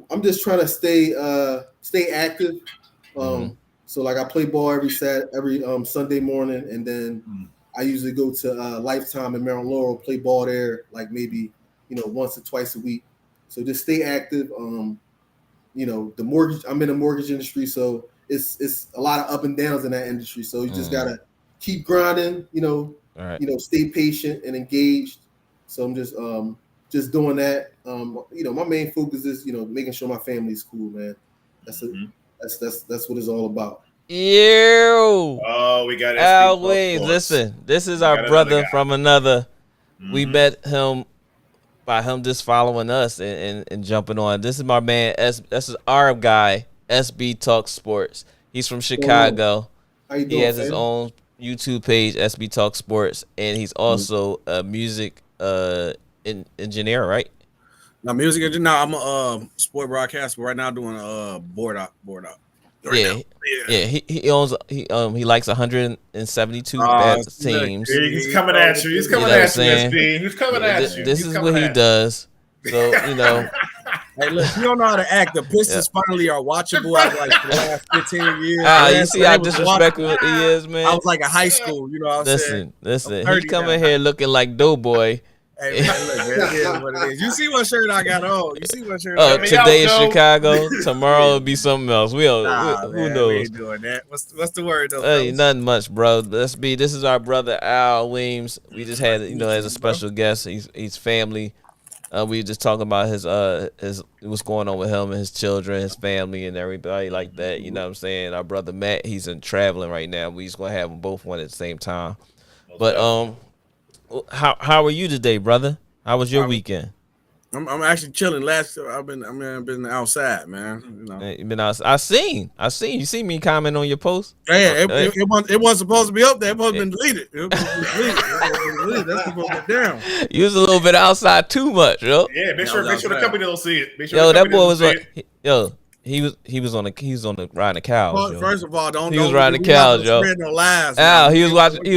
I'm just trying to stay active. So like I play ball every Sunday morning, and then I usually go to Lifetime in Maryland Laurel, play ball there like maybe once or twice a week. So just stay active. The mortgage. I'm in the mortgage industry, so it's a lot of up and downs in that industry. So you just gotta keep grinding. Stay patient and engaged. So I'm just doing that. My main focus is making sure my family's cool, man. That's what it's all about. Ew. Oh, we got Al Williams. Listen, this is our brother from another. We met him by him just following us and jumping on. This is my man. This is our guy, SB Talk Sports. He's from Chicago. How you doing, he has his own YouTube page, SB Talk Sports, and he's also a music engineer, right? No, music engineer. No, I'm a sport broadcaster. Right now, doing board out. Right yeah. He owns. He likes 172 teams. He's coming at you. He's coming at you, SB. He's coming at you. This is what he does. So Hey, look, you don't know how to act. The Pistons finally are watchable after like the last 15 years. You see how disrespectful he is, man. I was like a high school, you know what I'm saying? Listen. He coming here looking like Doughboy. Hey, man, look, man, it is what it is. You see what shirt I got on? You see what shirt? Today is Chicago. Tomorrow it'll be something else. Who knows? We ain't doing that. What's the word though? Hey, nothing much, bro. This is our brother Al Williams. We just had as a special guest. He's family. We just talking about his what's going on with him and his children, his family, and everybody like that. You know what I'm saying? Our brother Matt, he's in traveling right now. We just gonna have them both one at the same time. But how are you today, brother? How was your weekend? I'm actually chilling. I've been outside, man. You know. You been outside. I seen. You see me comment on your post? Yeah, it wasn't supposed to be up there. It supposed to be deleted. That's supposed to be down. You was a little bit outside too much, yo. Yeah, make sure the company don't see it. That boy was like, he was on the riding the cows. Well, first of all, he was riding the cows, yo. Al, he was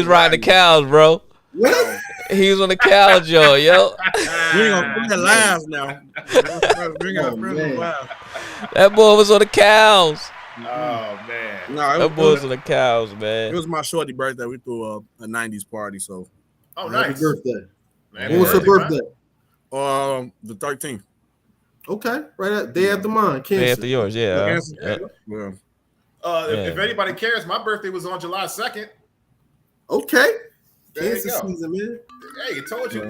riding the cows, bro. What? He was on the cows, yo. We ain't gonna bring the lives now. Bring out lives. That boy was on the cows. Oh man. No, that boy was on the cows, man. It was my shorty birthday. We threw a 90s party, so. Oh, nice. Happy birthday. Man, when was her birthday? The 13th. Okay, right at day after mine. Cancer. Day after yours, yeah. If anybody cares, my birthday was on July 2nd. Okay. There Cancer season, man. Hey, told you.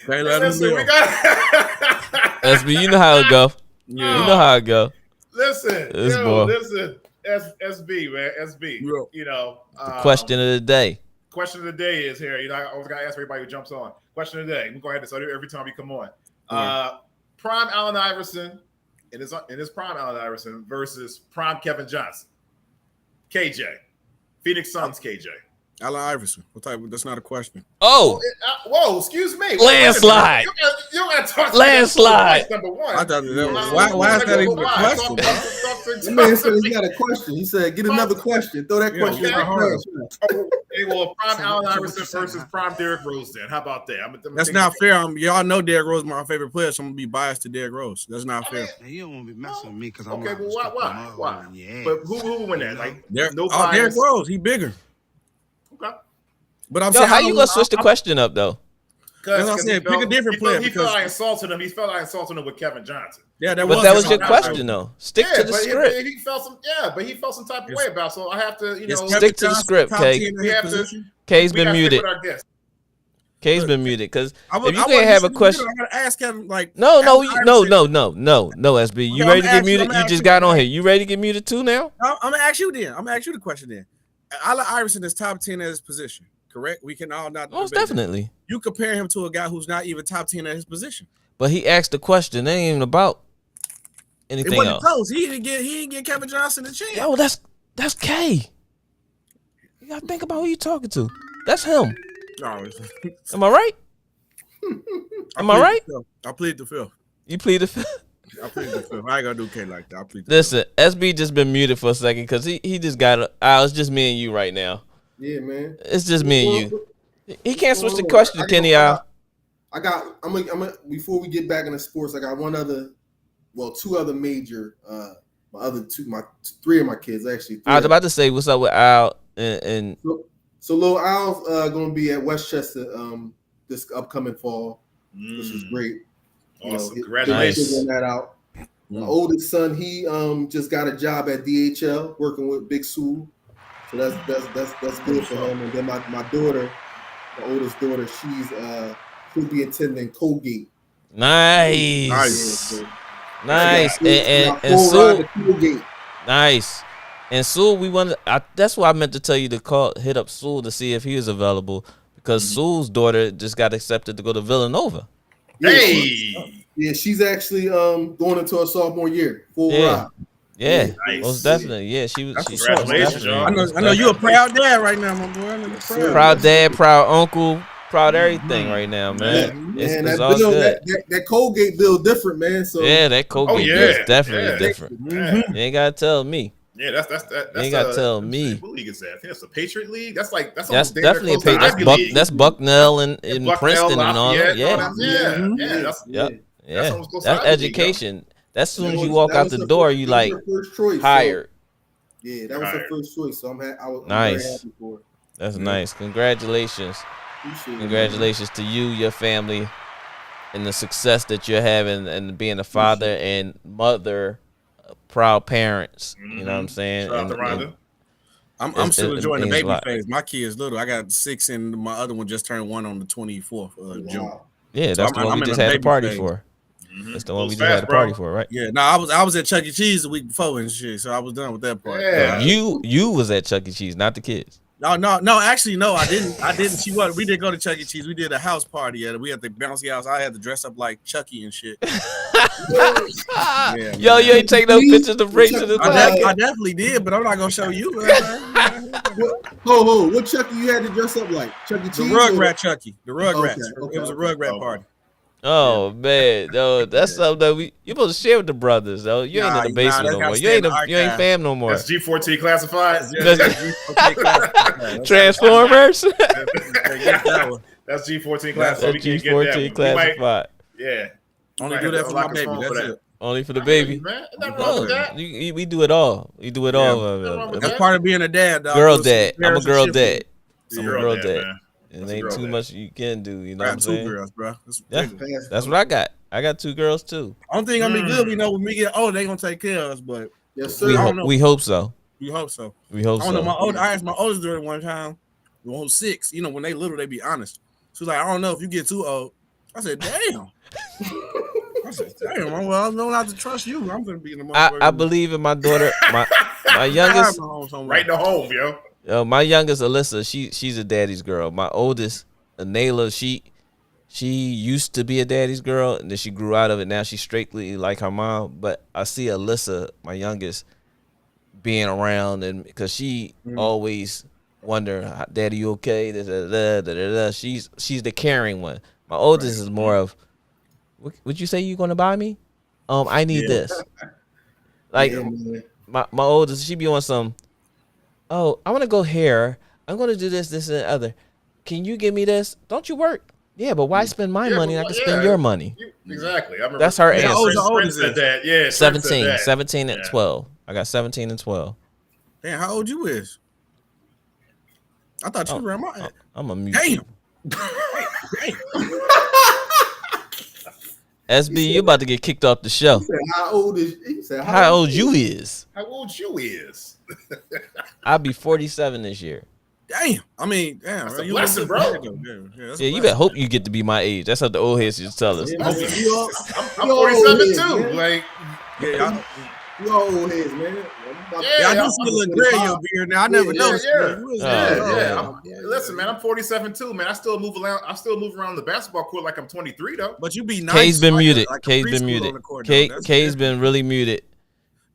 Listen, we got SB, you know how it go. Yeah. You know how it go. Listen, SB, man, SB. Yeah. You know, the question of the day. Question of the day is here. You know, I always gotta ask everybody who jumps on. Question of the day. We go ahead and start it every time we come on. Prime Allen Iverson. In his prime Allen Iverson versus prime Kevin Johnson. KJ. Phoenix Suns KJ. Allen Iverson. What type? That's not a question. Oh. Whoa, excuse me. Landslide. You got to talk landslide. Number one. I thought why is that even a question? The man said he got a question. He said, get another question. Throw that question in the Okay, well, prime Allen Iverson versus prime Derrick Rose then. How about that? That's not fair. Y'all know Derrick Rose is my favorite player, so I'm going to be biased to Derrick Rose. That's not fair. You don't want to be messing with me because I'm okay, well, why? But who will win that? Like, Derrick Rose, he bigger. Okay. But I'm saying, how you gonna switch the question up though? Because I said, pick a different player. He felt I insulted him. He felt I insulted him with Kevin Johnson. Yeah, that was your question though. Stick to the script. He felt some type of way about. So I have to, stick to the script. K. K's been muted. K's been muted because if you can't have a question, I gotta ask him like. No, SB. You ready to get muted? You just got on here. You ready to get muted too now? I'm gonna ask you then. I'm gonna ask you the question then. Allen Iverson is top 10 at his position, correct? We can all not. Most definitely. That. You compare him to a guy who's not even top 10 at his position. But he asked the question. It ain't even about anything else. Close. He didn't get Kevin Johnson a chance. Yo, that's K. You gotta think about who you talking to. That's him. Am I right? Am I right? I plead the fifth. You plead the fifth? I plead the fifth. I ain't gonna do K like that. I plead the Listen, SB just been muted for a second because he just got it's just me and you right now. Yeah, man. It's just me and you. He can't switch the question, Kenny. Before we get back into sports, I got two other major my three of my kids actually. I was about to say what's up with Al and So little Al's gonna be at Westchester this upcoming fall, which is great. Awesome. Congratulations on that out. My oldest son, he just got a job at DHL working with Big Sue. So that's good for him. And then my daughter, my oldest daughter, she'll be attending Colgate. Nice. Nice. And Sue. Nice. And Sue, that's why I meant to tell you to hit up Sue to see if he was available, because Sue's daughter just got accepted to go to Villanova. Hey. Yeah, she's actually going into her sophomore year. Full ride. Yeah, nice. Most definitely. Yeah, she was. Congratulations, John. I know you're a proud dad right now, my boy. Proud dad, proud uncle, proud everything right now, man. It's all good. That Colgate bill different, man. So yeah, that Colgate bill is definitely different. You ain't gotta tell me. Yeah, that's you ain't gotta tell me. What league is that? I think that's the Patriot League. That's definitely a Patriot. That's Bucknell and Princeton and all that. Yeah. That's education. As soon as you walk out the door, you like hired. Yeah, that was her first choice. So I was nice. very happy for her. That's nice. Congratulations. Congratulations to you, your family, and the success that you're having, and being a father and mother, proud parents. You know what I'm saying? I'm still enjoying the baby phase. My kid's little. I got 6, and my other one just turned 1 on the 24th of June. Yeah, that's the one we just had a party for. That's the one we just had a party for, right? Yeah. No, I was at Chuck E. Cheese the week before and shit, so I was done with that part. Yeah. You was at Chuck E. Cheese, not the kids. No. Actually, no, I didn't. We did go to Chuck E. Cheese. We did a house party at it. We had the bouncy house. I had to dress up like Chucky and shit. Yo, you ain't take no pictures to bring to the I definitely did, but I'm not gonna show you. What Chucky you had to dress up like? Chuck E. Cheese? The Rugrat Chucky. The Rugrats. Okay. It was a Rugrat party. Oh man, no, that's something that you supposed to share with the brothers, though. You ain't in the basement no more. You ain't fam no more. That's G14 classified. Transformers. That's G14 classified. That's G14 classified. Yeah. Only do that for my baby. That's it. Only for the baby. We do it all. We do it all. That's part of being a dad, dog. Girl dad. I'm a girl dad. I'm a girl dad. It ain't too much you can do, you know what I'm saying? 2 girls, bro. That's what I got. I got 2 girls too. I don't think I'm be good. We know when we get old, they gonna take care of us, but yes, sir. We hope so. We hope so. We hope so. I asked my oldest daughter one time, when 6, you know, when they little, they be honest. She was like, I don't know if you get too old. I said, damn. Well, I know not to trust you. I'm gonna be in the I believe in my daughter. My youngest right in the home, yo. Yo, my youngest Alyssa, she's a daddy's girl. My oldest, Anela, she used to be a daddy's girl, and then she grew out of it. Now she's strictly like her mom. But I see Alyssa, my youngest, being around, and because she always wonder, "Daddy, you okay?" She's the caring one. My oldest is more of, "Would you say you're gonna buy me? I need this." Like my oldest, she be on some. Oh, I want to go here. I'm going to do this, and the other. Can you give me this? Don't you work? Yeah, but why spend my money? I can spend your money. Exactly. I remember that's her answer. How old is that? Yeah, 17 and 12. I got 17 and 12. Damn, how old you is? I thought you were around my age. I'm a mute. Damn. SB, you about to get kicked off the show. He said, how old is? He said, how old you is? How old you is? I'll be 47 this year. Damn. I mean, damn. That's a blessing, bro. Yeah, you better hope you get to be my age. That's what the old heads used to tell us. I'm 47 too. Like, yeah, you all old heads, man. I do see a little gray in your beard now. I never noticed. Listen, man, I'm 47 too, man. I still move around the basketball court like I'm 23 though. But you be nice. K's been muted. K's been muted. K's been really muted.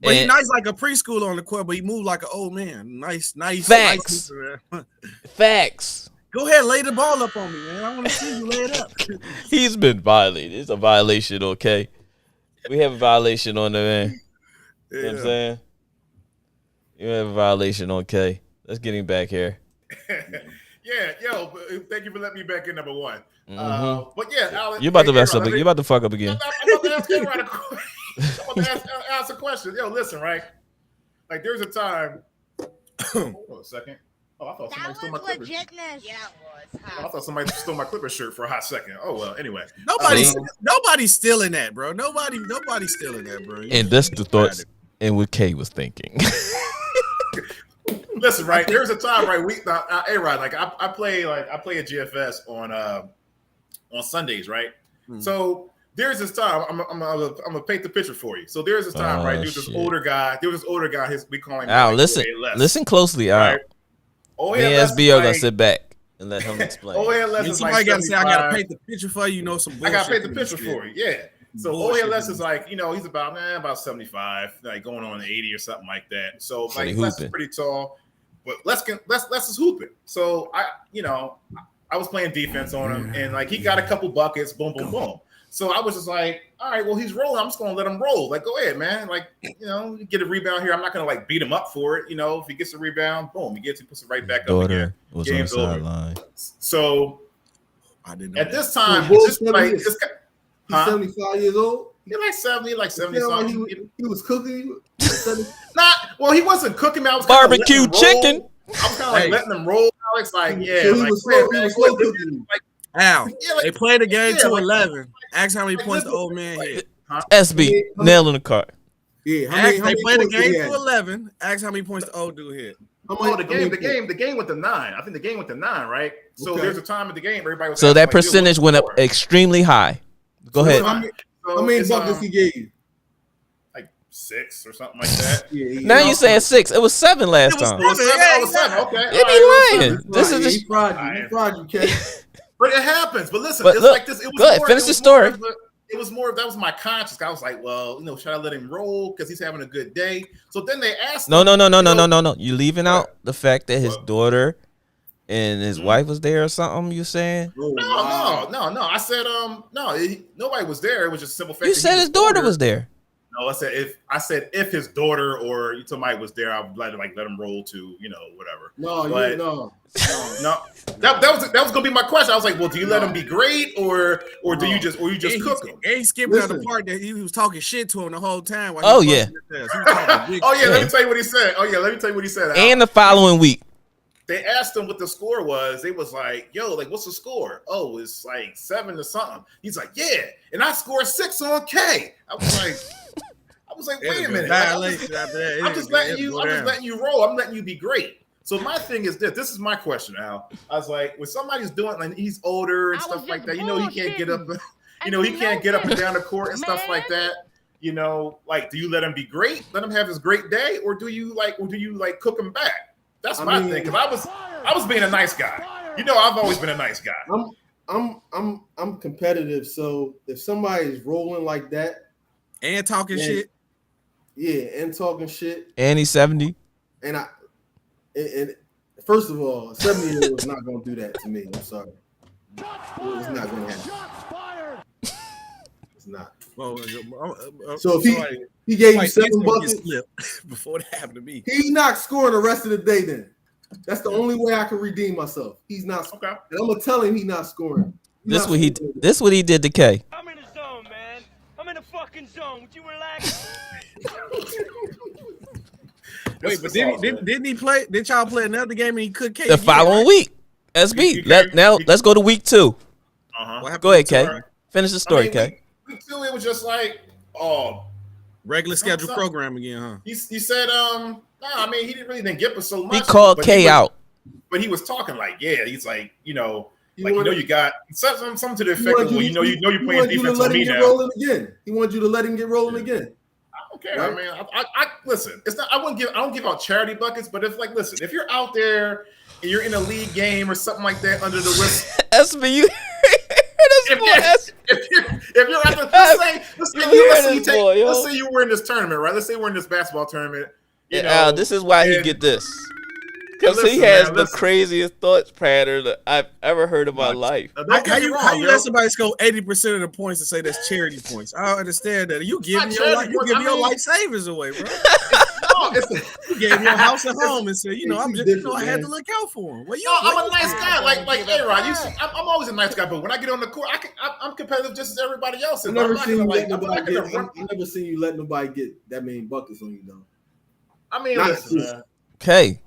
But he's nice like a preschooler on the court, but he moved like an old man. Nice. Facts. Facts. Go ahead, lay the ball up on me, man. I want to see you lay it up. He's been violated. It's a violation, okay? We have a violation on the man. You know what I'm saying? You have a violation on K. Let's get him back here. Thank you for letting me back in, number one. But yeah, Alan, you about to mess up. You about to fuck up again. I'm about to ask Aaron ask a question. Yo, listen, right? Like, there's a time. Hold on a second. Oh, I thought somebody stole my Clippers. Yeah, it was. I thought somebody stole my Clippers shirt for a hot second. Oh well. Anyway, nobody's stealing that, bro. Nobody's stealing that, bro. And that's the thoughts and what K was thinking. Listen, right? There's a time, right? A-Rod, like I play at GFS on Sundays, right? So there's this time. I'm gonna paint the picture for you. So there's this time, right? There's this older guy. We call him. Al, listen closely, Al. Right? Me and SB are gonna sit back and let him explain. Somebody got to say, I got to paint the picture for you. Some bullshit. I got to paint the picture for you. Yeah. So OALS is like, he's about 75, like going on 80 or something like that. So like Les is pretty tall, but Les is hooping. So I was playing defense on him, and like he got a couple buckets, boom, boom, boom. So I was just like, all right, well, he's rolling. I'm just gonna let him roll. Like, go ahead, man. Like, you get a rebound here. I'm not gonna like beat him up for it. If he gets a rebound, boom, he puts it right back up again. Was Game's on the sideline. So I didn't know at this time, he's 75 years old. He's like 70, like 70 something. He was cooking. He wasn't cooking. I was barbecue chicken. I was kind of like letting them roll. Alex, like, yeah, so he was slow cooking. Al, they played the game to 11. Ask how many points the old man hit. SB, nail in the cart. Yeah, they played the game to 11. Ask how many points the old dude hit. The game went to 9. I think the game went to 9, right? So there's a time in the game everybody was. So that percentage went up extremely high. Go ahead. How many buckets he gave you? Like 6 or something like that. Now you saying 6? It was 7 last time. It was 7. Okay. It be lying. This is he fried you, Ken. But it happens. But listen, it's like this. It was go ahead. Finish the story. It was more. That was my conscience. I was like, well, should I let him roll because he's having a good day? So then they asked. No. You're leaving out the fact that his daughter and his wife was there or something. You saying? No. I said nobody was there. It was just a simple fact. You said his daughter was there. No, I said if his daughter or somebody was there, I would let him roll to whatever. No. That was gonna be my question. I was like, well, do you let him be great or do you just cook him? He skipped out the part that he was talking shit to him the whole time. Let me tell you what he said. And the following week. They asked him what the score was. They was like, yo, like, what's the score? Oh, it's like 7 to something. He's like, yeah. And I scored 6 on K. I was like, wait a minute. I'm just letting you roll. I'm letting you be great. So my thing is this. This is my question, Al. I was like, when somebody's doing, like, he's older and stuff like that, he can't get up, he can't get up and down the court and stuff like that. Like, do you let him be great? Let him have his great day, or do you cook him back? That's my thing, because I was being a nice guy. I've always been a nice guy. I'm competitive, so if somebody's rolling like that and talking shit, and talking shit, and he's 70, and first of all, 70-year-old is not gonna do that to me. I'm sorry, it's not gonna happen. It's not. So if he gave you 7 buckets before it happened to me, he's not scoring the rest of the day. Then that's the only way I can redeem myself. He's not. Okay. And I'm gonna tell him he's not scoring. This what he did to K. I'm in the zone, man. I'm in the fucking zone. Would you relax? Wait, but didn't he play? Did y'all play another game and he could K? The following week, SB. Let's go to week 2. Go ahead, K. Finish the story, K. Week 2, it was just like, regular schedule program again, huh? He said, he didn't get us so much. He called K out, but he was talking like, he's like, you got something to the effect of, you're playing defense on me now. He wanted you to let him get rolling again. I don't care. Right? I mean, I listen. It's not. I don't give out charity buckets, but if you're out there and you're in a league game or something like that under the wrist, SB. If you're at the let's say you were in this tournament, right? Let's say we're in this basketball tournament. This is why he get this. Because he has the craziest thoughts pattern that I've ever heard in my life. How you let somebody score 80% of the points and say that's charity points? I don't understand that. You giving your life savings away, bro. You gave your house and home and said, I had to look out for him. I'm a nice guy, like A-Rod. I'm always a nice guy, but when I get on the court, I'm competitive just as everybody else. I've never seen you let nobody get that many buckets on you, though. I mean, listen, okay.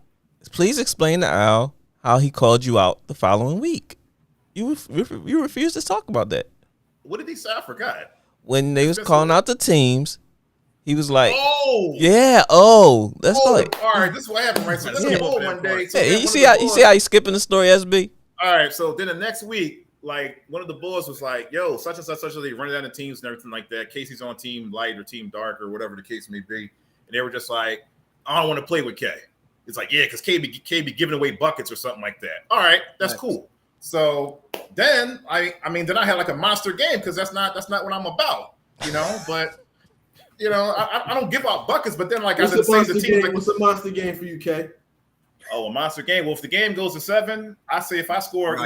Please explain to Al how he called you out the following week. You refused to talk about that. What did he say? I forgot. When they was calling out the teams, he was like, that's like, all right, this is what happened, right? So let's go one day. So you see how you skipping the story, SB? All right, so then the next week, like one of the Bulls was like, "Yo, such and such, they running down the teams and everything like that. Casey's on team light or team dark or whatever the case may be." And they were just like, "I don't want to play with K." It's like, yeah, because K be giving away buckets or something like that. All right, that's cool. So then I mean, then I had like a monster game because that's not what I'm about, you know. But you know, I don't give out buckets. But then like what's I didn't say the team. Like, what's a monster game for you, K? Oh, a monster game. Well, if the game goes to 7, I say if I score,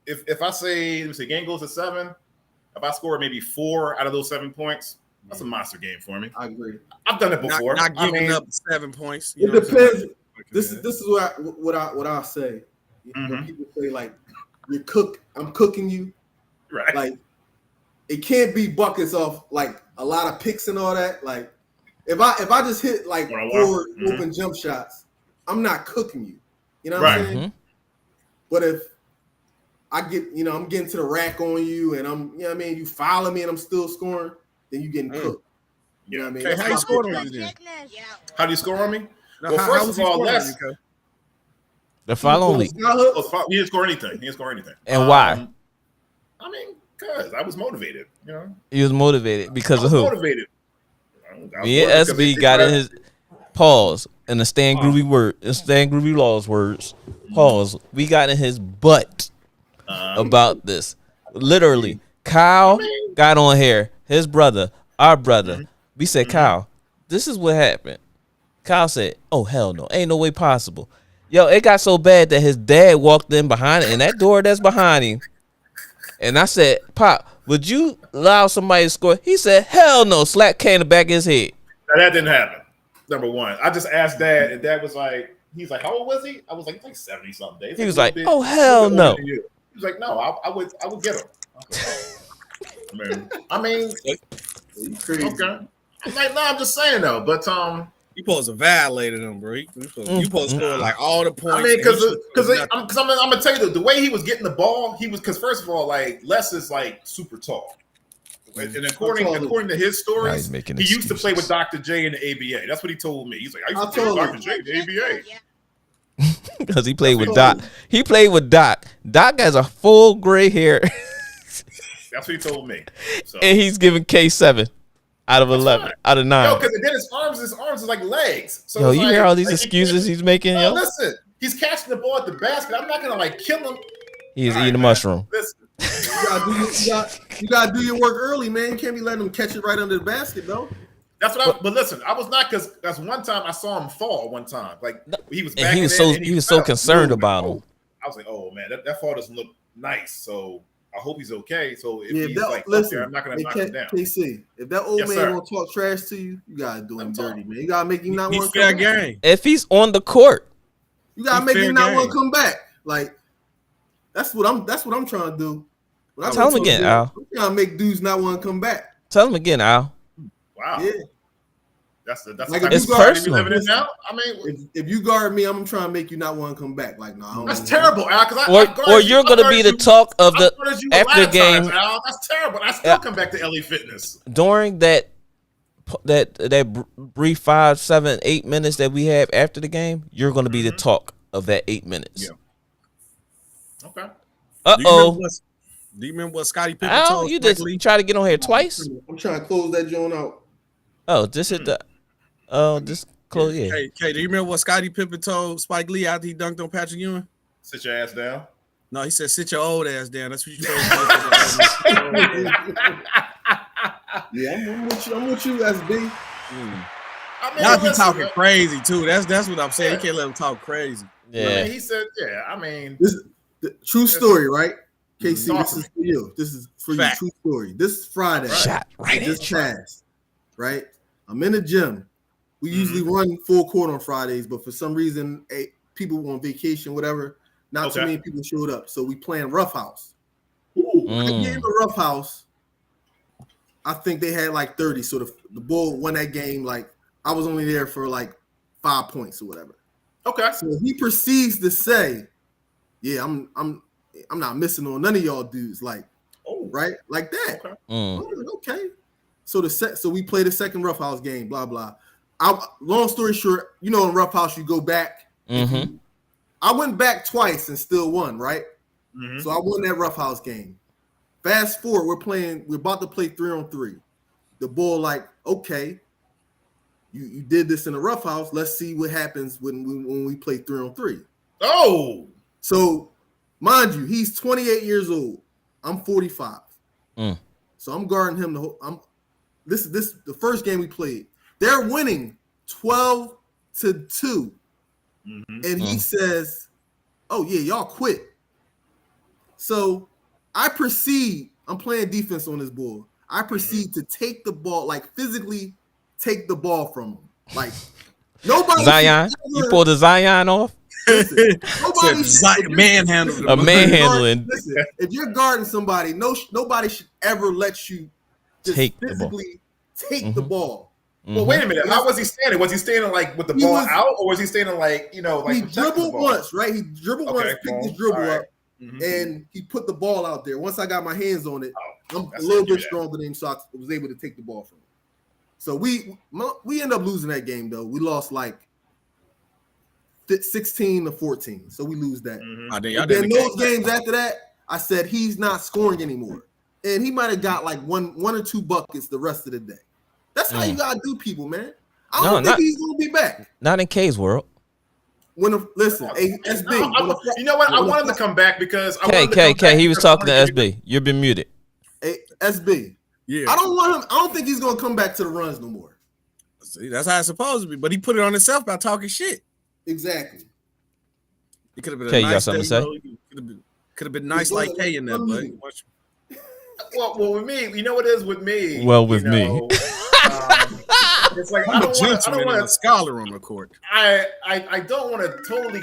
if I say let me see, game goes to 7, if I score maybe 4 out of those 7 points, that's a monster game for me. I agree. I've done it before. Not giving up 7 points. It depends. This is what I say. When people say like I'm cooking you, right? Like it can't be buckets off like a lot of picks and all that. Like if I just hit like 4 open jump shots, I'm not cooking you. You know what I'm saying? Mm-hmm. But if I get, I'm getting to the rack on you and I'm, you know what I mean, you follow me and I'm still scoring, then you getting cooked. You know what I mean? Okay, how you scoring on you? How do you score on me? Well, first of all, the follow me. He didn't score anything. And why? I mean, because I was motivated. You know, he was motivated because of who? Motivated. Me and SB got in his pause in the Stan Groovy Law's words. Pause. We got in his butt about this. Literally, Kyle got on here. His brother, our brother. We said, Kyle, this is what happened. Kyle said, "Oh hell no, ain't no way possible." Yo, it got so bad that his dad walked in behind it, and that door that's behind him. And I said, "Pop, would you allow somebody to score?" He said, "Hell no." Slap K in the back of his head. Now, that didn't happen. Number one, I just asked Dad, and Dad was like, "He's like, how old was he?" I was like, "Like 70 something days." He was like, "Oh hell no." He was like, "No, I would get him." I mean, okay. I'm like, no, I'm just saying though, but you supposed to violate him, bro. You supposed to score like all the points. I mean, because I'm gonna tell you the way he was getting the ball, he was because first of all, like Les is like super tall, and according to his stories, he used to play with Dr. J in the ABA. That's what he told me. He's like, I used to play with Dr. J in the ABA. Because he played with Doc. He played with Doc. Doc has a full gray hair. That's what he told me. So. And he's giving K 7 out of 11, out of 9. No, because then his arms is like legs. So you hear all these excuses he's making? No, listen, he's catching the ball at the basket. I'm not gonna like kill him. He's eating a mushroom. Listen, you gotta do your work early, man. You can't be letting him catch it right under the basket, though. That's what but listen, I was not because that's one time I saw him fall one time. Like he was and he was so concerned about him. I was like, oh man, that fall doesn't look nice. So I hope he's okay. So if he's like, listen, okay, I'm not gonna knock him down. KC, if that old man won't talk trash to you, you gotta do him dirty, man. You gotta make him not want to come back. If he's on the court, you gotta make him not want to come back. Like that's what I'm trying to do. Tell him again, Al. I'm trying to make dudes not want to come back. Tell him again, Al. Wow. Yeah. That's like if it's personal. Living in now. I mean, if you guard me, I'm trying to make you not want to come back. Like, no, that's terrible, Al. Or you're gonna be the talk of the after game. Al. That's terrible. I still come back to LA Fitness during that brief 5, 7, 8 minutes that we have after the game. You're gonna be the talk of that 8 minutes. Yeah. Okay. Do you remember what Scottie Pippen Al, told you just try to get on here twice? I'm trying to close that joint out. Oh, this is the. Oh, this close. Yeah. Hey, do you remember what Scottie Pippen told Spike Lee after he dunked on Patrick Ewing? Sit your ass down. No, he said, "Sit your old ass down." That's what you supposed to do. Yeah, I'm with you, SB. I mean, Y'all be talking crazy too. That's what I'm saying. You can't let him talk crazy. Yeah. I mean, he said, "Yeah." I mean, this is the true story, right? KC, this is for you. This is for you. True story. This Friday, shot right this past, right? I'm in the gym. We usually run full court on Fridays, but for some reason, people on vacation, whatever, not too many people showed up. So we playing Rough House. I gave the Rough House. I think they had like 30. So the Bull won that game. Like I was only there for like 5 points or whatever. Okay. So he proceeds to say, "Yeah, I'm not missing on none of y'all dudes." Like, right, like that. Okay. So we play the second Rough House game. Blah blah. Long story short, in Rough House you go back. Mm-hmm. I went back twice and still won. Right. Mm-hmm. So I won that roughhouse game. Fast forward, we're about to play 3-on-3. The bull like, okay, you did this in a roughhouse. Let's see what happens when we play 3-on-3. Oh, so mind you, he's 28 years old. I'm 45. So I'm guarding him the whole. This the first game we played. They're winning 12-2, and he says, "Oh yeah, y'all quit." So I proceed. I'm playing defense on this ball. I proceed to take the ball, like physically take the ball from him. Like nobody. Zion, you pulled the Zion off. Listen, manhandling. A manhandling. Listen, if you're guarding somebody, nobody should ever let you just take physically take the ball. Well, wait a minute. How was he standing? Was he standing like with the ball out, or was he standing like like he dribbled once, right? He dribbled once, picked his dribble up, and he put the ball out there. Once I got my hands on it, I'm a little bit stronger than him, so I was able to take the ball from him. So we end up losing that game though. We lost like 16-14, so we lose that. Then those games after that, I said he's not scoring anymore, and he might have got like one or two buckets the rest of the day. That's how you gotta do people, man. I don't think he's gonna be back. Not in K's world. Listen, SB. You know what? I want him to come back because K. He was talking to SB. You've been muted. Hey, SB. Yeah, I don't want him. I don't think he's gonna come back to the runs no more. See, that's how it's supposed to be. But he put it on himself by talking shit. Exactly. It could have been. K, you got something to say? Could have been nice like K in there, but. Well, with me, you know what it is with me. Well, with me, it's like I'm a gentleman and a scholar on the court. I don't want to totally.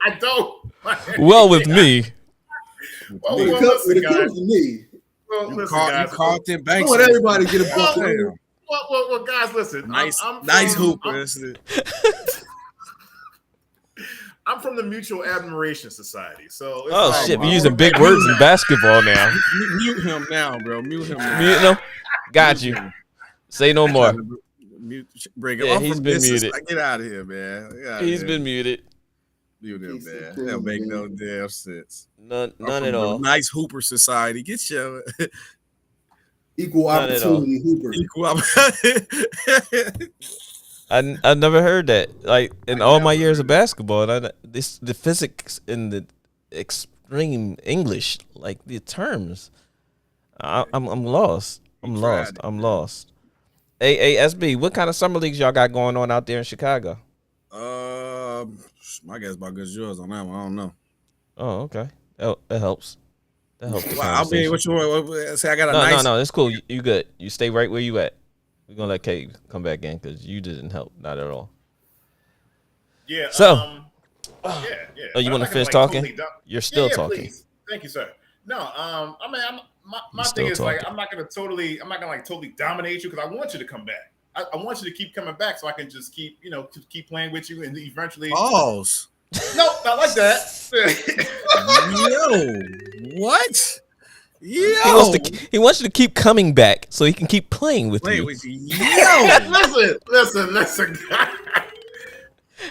I don't. Well, with me. Well, listen, guys. Me. Well, you listen, guys. You caught them banks. I want everybody to get a buck. Well, guys, listen. Nice hooper. I'm from the Mutual Admiration Society, so. Shit! We're using big words in basketball now. Mute him now, bro. Mute him. Mute him. Got you. Say no more. Bring him. He's been muted. Get out of here, man. He's been muted. Mute him, man. That don't make no damn sense. None at all. Nice Hooper Society. Get your equal opportunity Hooper. Equal opportunity. I never heard that. Like in all my years of basketball, the physics and the extreme English, like the terms, I'm lost. I'm lost. Hey, SB, what kind of summer leagues y'all got going on out there in Chicago? My guess about good as yours on that one. I don't know. Oh, okay. That helps. That helps. Well, I mean, what you want? Say I got a No, it's cool. You good. You stay right where you at. We're gonna let Kate come back in because you didn't help, not at all. Yeah. So, yeah. Oh, you want to finish talking? You're still talking. Please. Thank you, sir. No, I mean, my thing is like I'm not gonna totally dominate you because I want you to come back. I want you to keep coming back so I can just keep playing with you and eventually. Balls. No, not like that. Yo, what? Yo. He wants you to keep coming back so he can keep playing with you. Listen.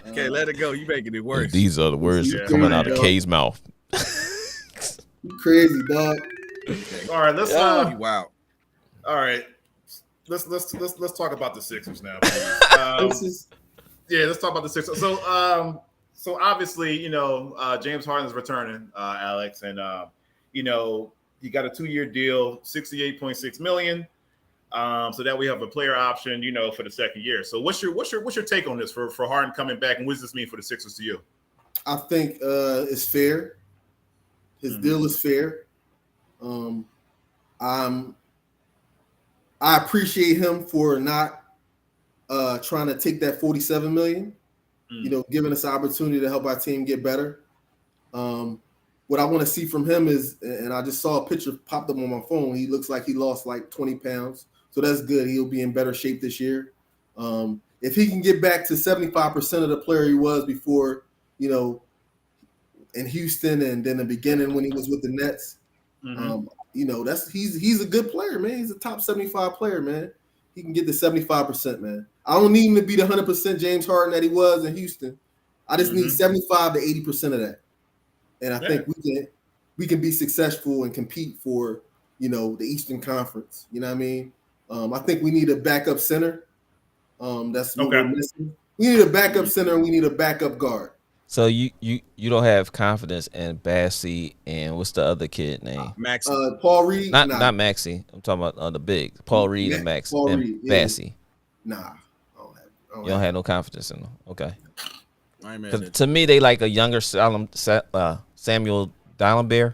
Okay, let it go. You making it worse. These are the words coming out of K's mouth. You crazy, dog. All right, let's wow. All right. Let's talk about the Sixers now. Let's talk about the Sixers. So obviously, James Harden's returning, Alex, and he got a 2-year deal, $68.6 million. So that we have a player option, for the second year. So what's your take on this for Harden coming back, and what does this mean for the Sixers to you? I think it's fair. His deal is fair. I appreciate him for not trying to take that $47 million. Giving us an opportunity to help our team get better. What I want to see from him is, and I just saw a picture popped up on my phone. He looks like he lost like 20 pounds. So that's good. He'll be in better shape this year. If he can get back to 75% of the player he was before, in Houston and then the beginning when he was with the Nets, he's a good player, man. He's a top 75 player, man. He can get to 75%, man. I don't need him to be the 100% James Harden that he was in Houston, I just need 75 to 80% of that, and I think we can be successful and compete for the Eastern Conference. You know what I mean? I think we need a backup center. That's what we're missing. We need a backup center and we need a backup guard. So you don't have confidence in Bassey and what's the other kid name? Maxey. Paul Reed. Not Maxey. I'm talking about the big Paul Reed and Max and Bassey. Nah, you don't have no confidence in them. Okay. To me, they like a younger Samuel Dalembert.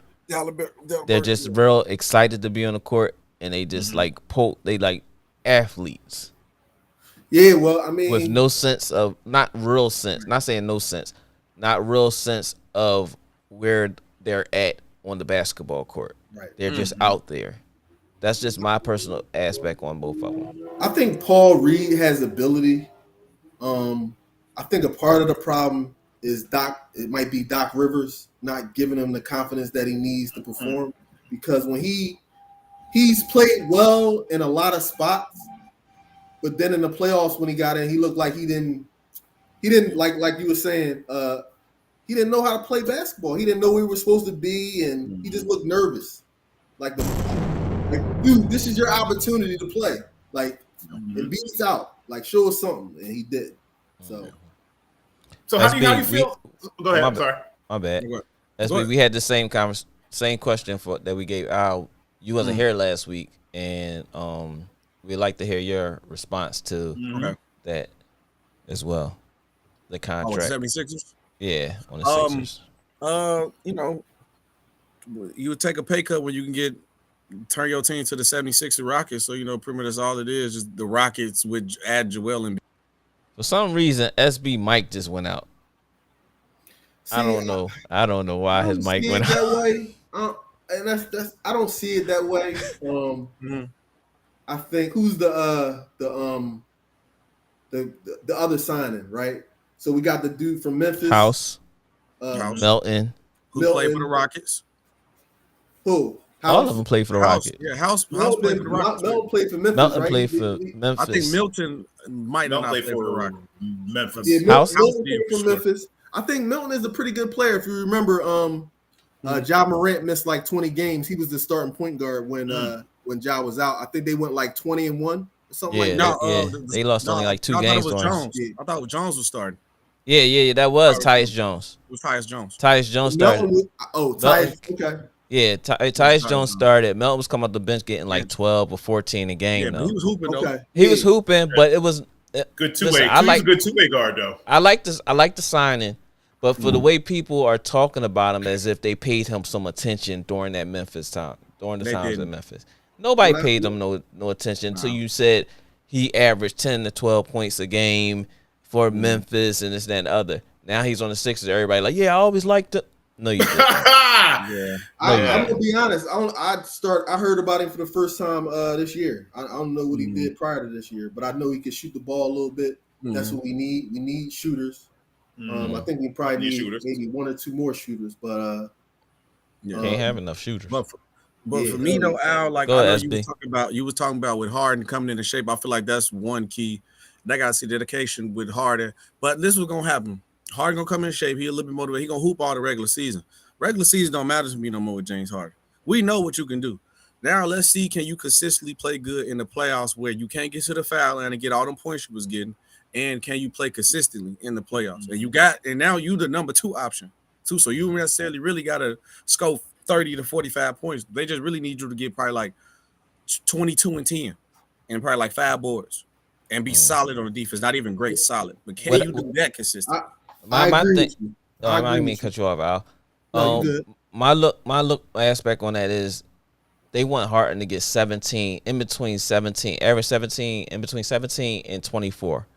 They're just real excited to be on the court, and they just like athletes. Yeah, well, I mean, with no sense of not real sense of where they're at on the basketball court. Right. They're just out there. That's just my personal aspect on both of them. I think Paul Reed has ability. I think a part of the problem is it might be Doc Rivers not giving him the confidence that he needs to perform, because when he's played well in a lot of spots, but then in the playoffs when he got in, he looked like he didn't like you were saying, he didn't know how to play basketball. He didn't know where he was supposed to be, and he just looked nervous. Like dude, this is your opportunity to play. Like, and beat us out. Like, show us something, and he did. So how do you feel? Go ahead. I'm sorry. My bad. SB, we had the same question that we gave Al. You wasn't here last week, and we'd like to hear your response to that as well. The contract. 76ers? Yeah, on the Sixers. You would take a pay cut when you can turn your team to the 76ers Rockets. So, pretty much that's all it is. Just the Rockets would add Joel Embiid. For some reason, SB Mike just went out. See, I don't know why his mic went out. That way. And that's I don't see it that way. I think who's the other signing, right? So we got the dude from Memphis, House. Melton, who played for the Rockets. Who? House? All of them played for the Rockets. Yeah, House played for the Rockets. Melton played for Memphis. Melton played for Memphis. I think Milton might not play for the Rockets. Memphis. Yeah, Milton played for Memphis. I think Milton is a pretty good player. If you remember, Ja Morant missed like 20 games. He was the starting point guard when Ja was out. I think they went like 20-1 or something like that. They lost only like 2 games. I thought it was Jones was starting. Yeah, that was Tyus Jones. It was Tyus Jones. Tyus Jones started. Tyus, okay. Yeah, Tyus Jones started. Melton was coming off the bench getting like 12 or 14 a game. Yeah, but he was hooping though. Okay. He was hooping, but it was good two-way. He's a good two-way guard though. I like the signing, but for the way people are talking about him as if they paid him some attention during that Memphis time, during the times in Memphis. Nobody paid him no attention until you said he averaged 10 to 12 points a game for Memphis and this, that, and the other. Now he's on the Sixers. Everybody like, yeah, I always liked it. No, you didn't. I'm gonna be honest. I heard about him for the first time this year. I don't know what he did prior to this year, but I know he can shoot the ball a little bit. That's what we need. We need shooters. I think we probably need maybe 1 or 2 more shooters, but can't have enough shooters. But for me though, Al, like I know you was talking about with Harden coming into shape. I feel like that's one key. They gotta see dedication with Harden. But this was gonna happen. Harden gonna come in shape. He a little bit motivated. He gonna hoop all the regular season. Regular season don't matter to me no more with James Harden. We know what you can do. Now let's see, can you consistently play good in the playoffs where you can't get to the foul line and get all them points you was getting, and can you play consistently in the playoffs? And now you the number 2 option too. So you necessarily really gotta score 30 to 45 points. They just really need you to get probably like 22 and 10 and probably like 5 boards and be solid on the defense. Not even great, solid, but can you do that consistently? I didn't mean to cut you off, Al. My look aspect on that is they want Harden to get 17 in between 17 and 24.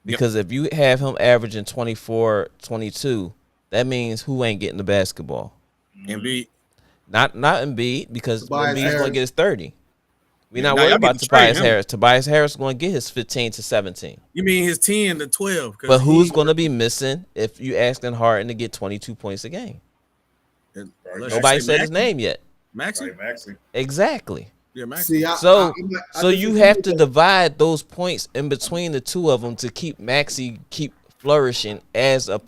Because if you have him averaging 24, 22, that means who ain't getting the basketball? Embiid. Not Embiid, because Embiid's going to get his 30. We're not Now, worried y'all about need to Tobias trade him. Harris. Tobias Harris is going to get his 15 to 17. You mean his 10 to 12? But who's going to be missing if you asking Harden to get 22 points a game? Nobody said his name yet. Maxey? Exactly. Yeah, Maxey. So you have to divide those points in between the two of them to keep Maxey flourishing as a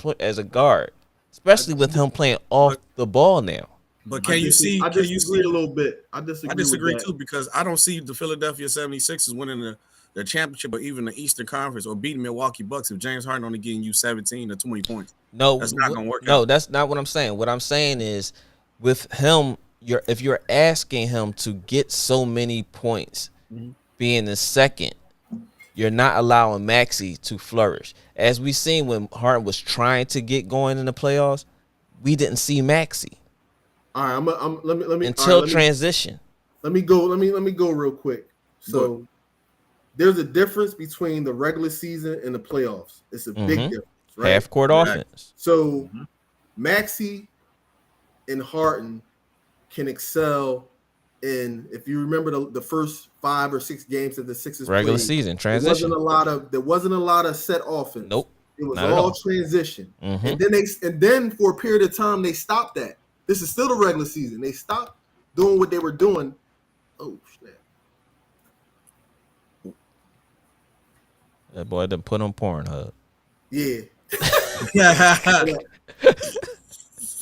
guard, especially with him playing off the ball now. But can you see? I disagree a little bit. I disagree too because I don't see the Philadelphia 76ers winning the championship or even the Eastern Conference or beating Milwaukee Bucks if James Harden only getting you 17 or 20 points. No, that's not gonna work. No, that's not what I'm saying. What I'm saying is, with him, if you're asking him to get so many points, being the second, you're not allowing Maxey to flourish. As we seen when Harden was trying to get going in the playoffs, we didn't see Maxey. All right, let me until transition. Let me go real quick. So there's a difference between the regular season and the playoffs. It's a big difference, right? Half court offense. So Maxey and Harden can excel in, if you remember the first 5 or 6 games that the Sixers regular played, season transition. There wasn't a lot of set offense. Nope. It was all transition. And then for a period of time they stopped that. This is still the regular season. They stopped doing what they were doing. Oh, snap. That boy done put on Pornhub. Yeah.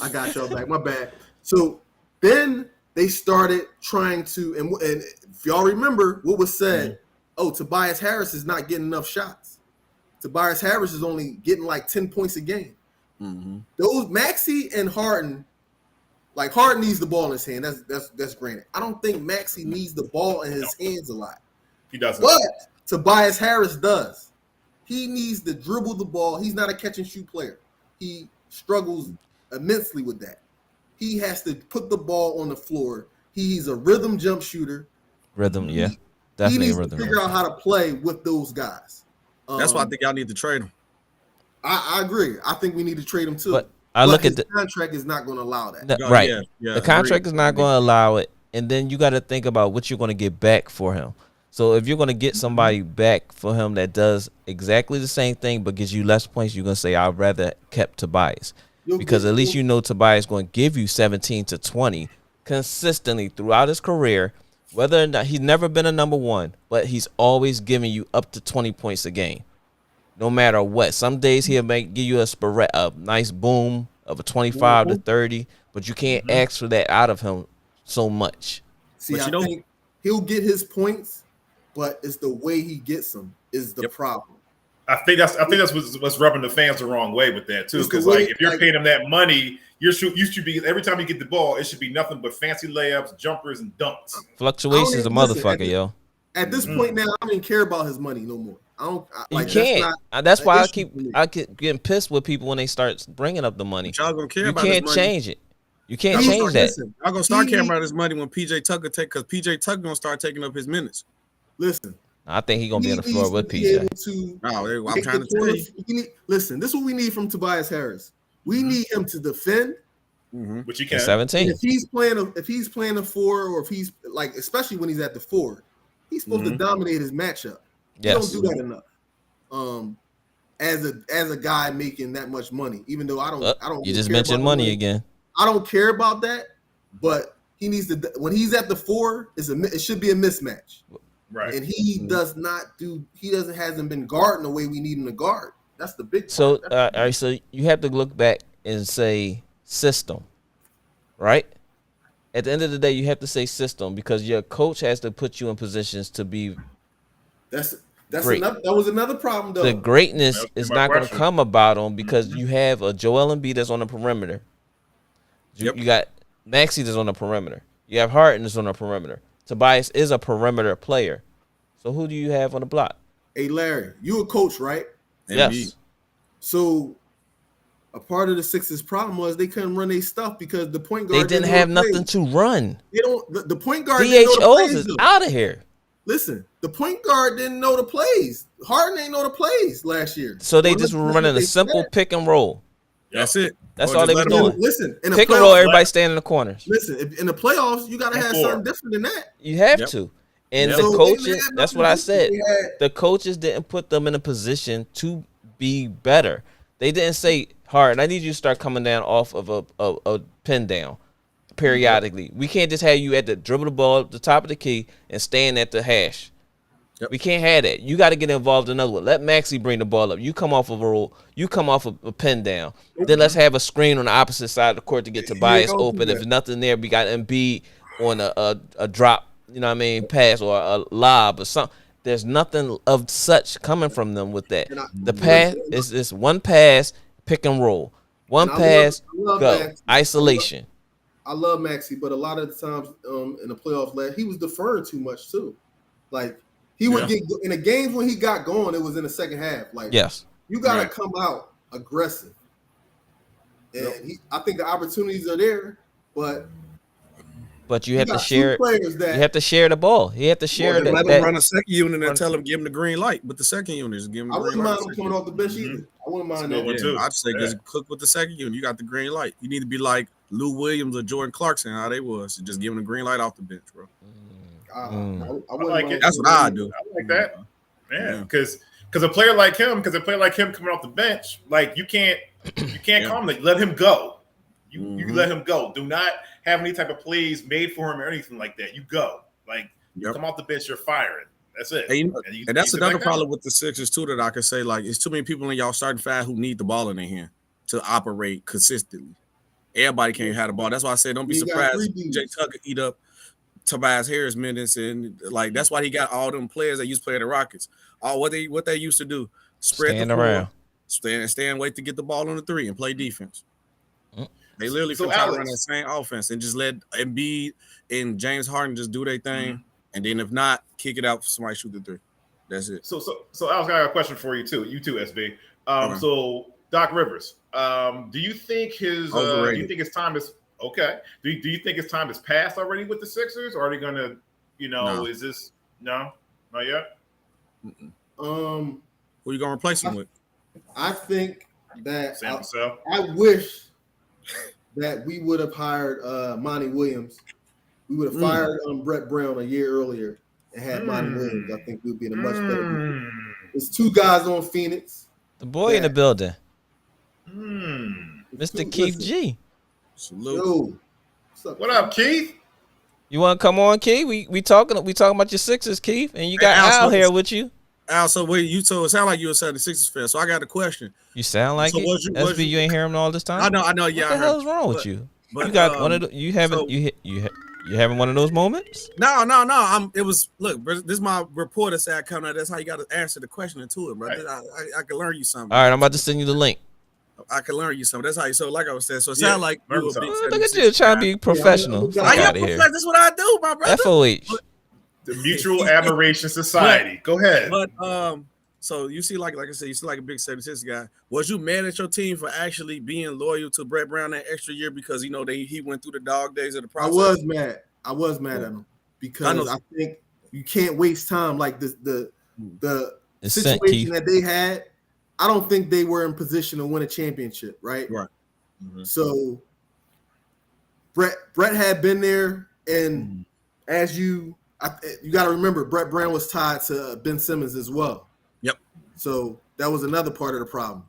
I got y'all back. My bad. So then they started trying to, and if y'all remember what was said, Tobias Harris is not getting enough shots. Tobias Harris is only getting like 10 points a game. Those Maxey and Harden, like Harden needs the ball in his hand. That's granted. I don't think Maxey needs the ball in his hands a lot. He doesn't. But Tobias Harris does. He needs to dribble the ball. He's not a catch and shoot player. He struggles immensely with that. He has to put the ball on the floor. He's a rhythm jump shooter. Definitely he needs a rhythm. To figure out how to play with those guys. That's why I think y'all need to trade him. I agree. I think we need to trade him too. But look at the contract is not going to allow that. Right. The contract is not going to allow it. And then you got to think about what you're going to get back for him. So if you're going to get somebody back for him that does exactly the same thing but gives you less points, you're going to say, I'd rather kept Tobias. Because at least you know Tobias is going to give you 17 to 20 consistently throughout his career, whether or not he's never been a number one, but he's always giving you up to 20 points a game, no matter what. Some days he'll give you a nice boom of a 25 to 30, but you can't ask for that out of him so much. See, I think he'll get his points, but it's the way he gets them is the problem. I think that's what's rubbing the fans the wrong way with that too. Because like if you're paying him that money, you should be every time you get the ball, it should be nothing but fancy layups, jumpers, and dunks. Fluctuations, a motherfucker, yo. At this point now, I don't even care about his money no more. You can't. That's why I keep getting pissed with people when they start bringing up the money. Y'all gonna care you about can't his money. change it. You can't change that. Y'all gonna start caring about his money when PJ Tucker because PJ Tucker gonna start taking up his minutes. Listen. I think he's gonna be on the floor with PJ. I'm trying to tell you. Listen, this is what we need from Tobias Harris. We need him to defend, which he can. 17. If he's playing a 4, or if he's like, especially when he's at the 4, he's supposed to dominate his matchup. Yes. He don't do that enough. As a guy making that much money, even though I don't. You just mentioned money again. I don't care about that, but he needs to. When he's at the 4, it should be a mismatch. Right. And he hasn't been guarding the way we need him to guard. That's the big part. So, all right, so you have to look back and say system, right? At the end of the day, you have to say system because your coach has to put you in positions to be That's great. That was another problem, though. The greatness is not going to come about on because you have a Joel Embiid that's on the perimeter. You got Maxey that's on the perimeter. You have Harden that's on the perimeter. Tobias is a perimeter player. So who do you have on the block? Hey, Larry, you a coach, right? Yes. So a part of the Sixers' problem was they couldn't run their stuff because the point guard didn't have nothing to run. They don't. The point guard DHOs is out of here. Listen, the point guard didn't know the plays. Harden ain't know the plays last year. So they just were running a simple pick and roll. That's it. That's all they were doing. Listen, in pick and roll, everybody standing in the corners. Listen, in the playoffs, you got to have something different than that. You have to. And the coaches, that's what I said. The coaches didn't put them in a position to be better. They didn't say, Harden, I need you to start coming down off of a pin down periodically. We can't just have you at the dribble the ball at the top of the key and stand at the hash. We can't have that. You got to get involved in another one. Let Maxey bring the ball up. You come off of a roll. You come off of a pin down. Then let's have a screen on the opposite side of the court to get Tobias open. If there's nothing there, we got Embiid on a drop, you know what I mean, pass or a lob or something. There's nothing of such coming from them with that. The pass is this one pass, pick and roll. One pass, go. Maxey. Isolation. I love Maxey, but a lot of the times in the playoffs, he was deferring too much too. Like, he would get in the games when he got going, it was in the second half. Like, yes, you got to come out aggressive. And I think the opportunities are there, but you have to share. You have to share the ball. You have to share let him run a second unit and tell him give him the green light. But the second unit is give him. I wouldn't mind him coming off the bench either. I wouldn't mind that. Yeah, I'd say just cook with the second unit. You got the green light. You need to be like Lou Williams or Jordan Clarkson, how they was, and just give him the green light off the bench, bro. I like it. That's what I do. I like that. Yeah, because a player like him coming off the bench, like you can't calm him. Let him go. You let him go. Do not have any type of plays made for him or anything like that. You go. Like you come off the bench, you're firing. That's it. And that's another problem with the Sixers too that I could say, like, it's too many people in y'all starting five who need the ball in their hand to operate consistently. Everybody can't have the ball. That's why I said don't be surprised if Jay Tucker eat up Tobias Harris minutes, and like that's why he got all them players that used to play at the Rockets. What they used to do, spread stand the around, stand, wait to get the ball on the three and play defense. They literally try to run that same offense and just let Embiid and James Harden just do their thing, and then if not, kick it out for somebody shoot the three. That's it. So Alex, I got a question for you too. You too, SB. So Doc Rivers, do you think his time is okay? Do you think his time is passed already with the Sixers, or are they gonna, No. Is this not yet? Who you gonna replace him with? I think that Sam Cassell. I wish that we would have hired Monty Williams. We would have fired Brett Brown a year earlier and had Monty Williams. I think we'd be in a much better position. There's two guys on Phoenix. The boy in the building. Mr. Keith G. Salute. Yo, what up, Keith? You want to come on, Keith? We talking about your Sixers, Keith, and you got Al here with you. Al, so it sound like you a 76ers fan. So I got a question. You sound like it. SB, you ain't hear him all this time. I know. Yeah. What the hell is wrong with you? You got one of the, you having one of those moments? No. Look, this is my reporter side coming out. That's how you got to answer the question to it, bro. Right. I can learn you something. All right, I'm about to send you the link. I can learn you something. That's how you. So like I was saying, so it sounds like you a big look at you trying to be professional. That's what I do, my brother. FOH. The Mutual Admiration Society. Go ahead. But so you see, like I said, you see like a big 76 guy. Was you mad at your team for actually being loyal to Brett Brown that extra year because he went through the dog days of the process? I was mad at him because I think you can't waste time like the situation that they had. I don't think they were in position to win a championship, right? Right. So Brett had been there, and as you got to remember, Brett Brown was tied to Ben Simmons as well. Yep. So that was another part of the problem.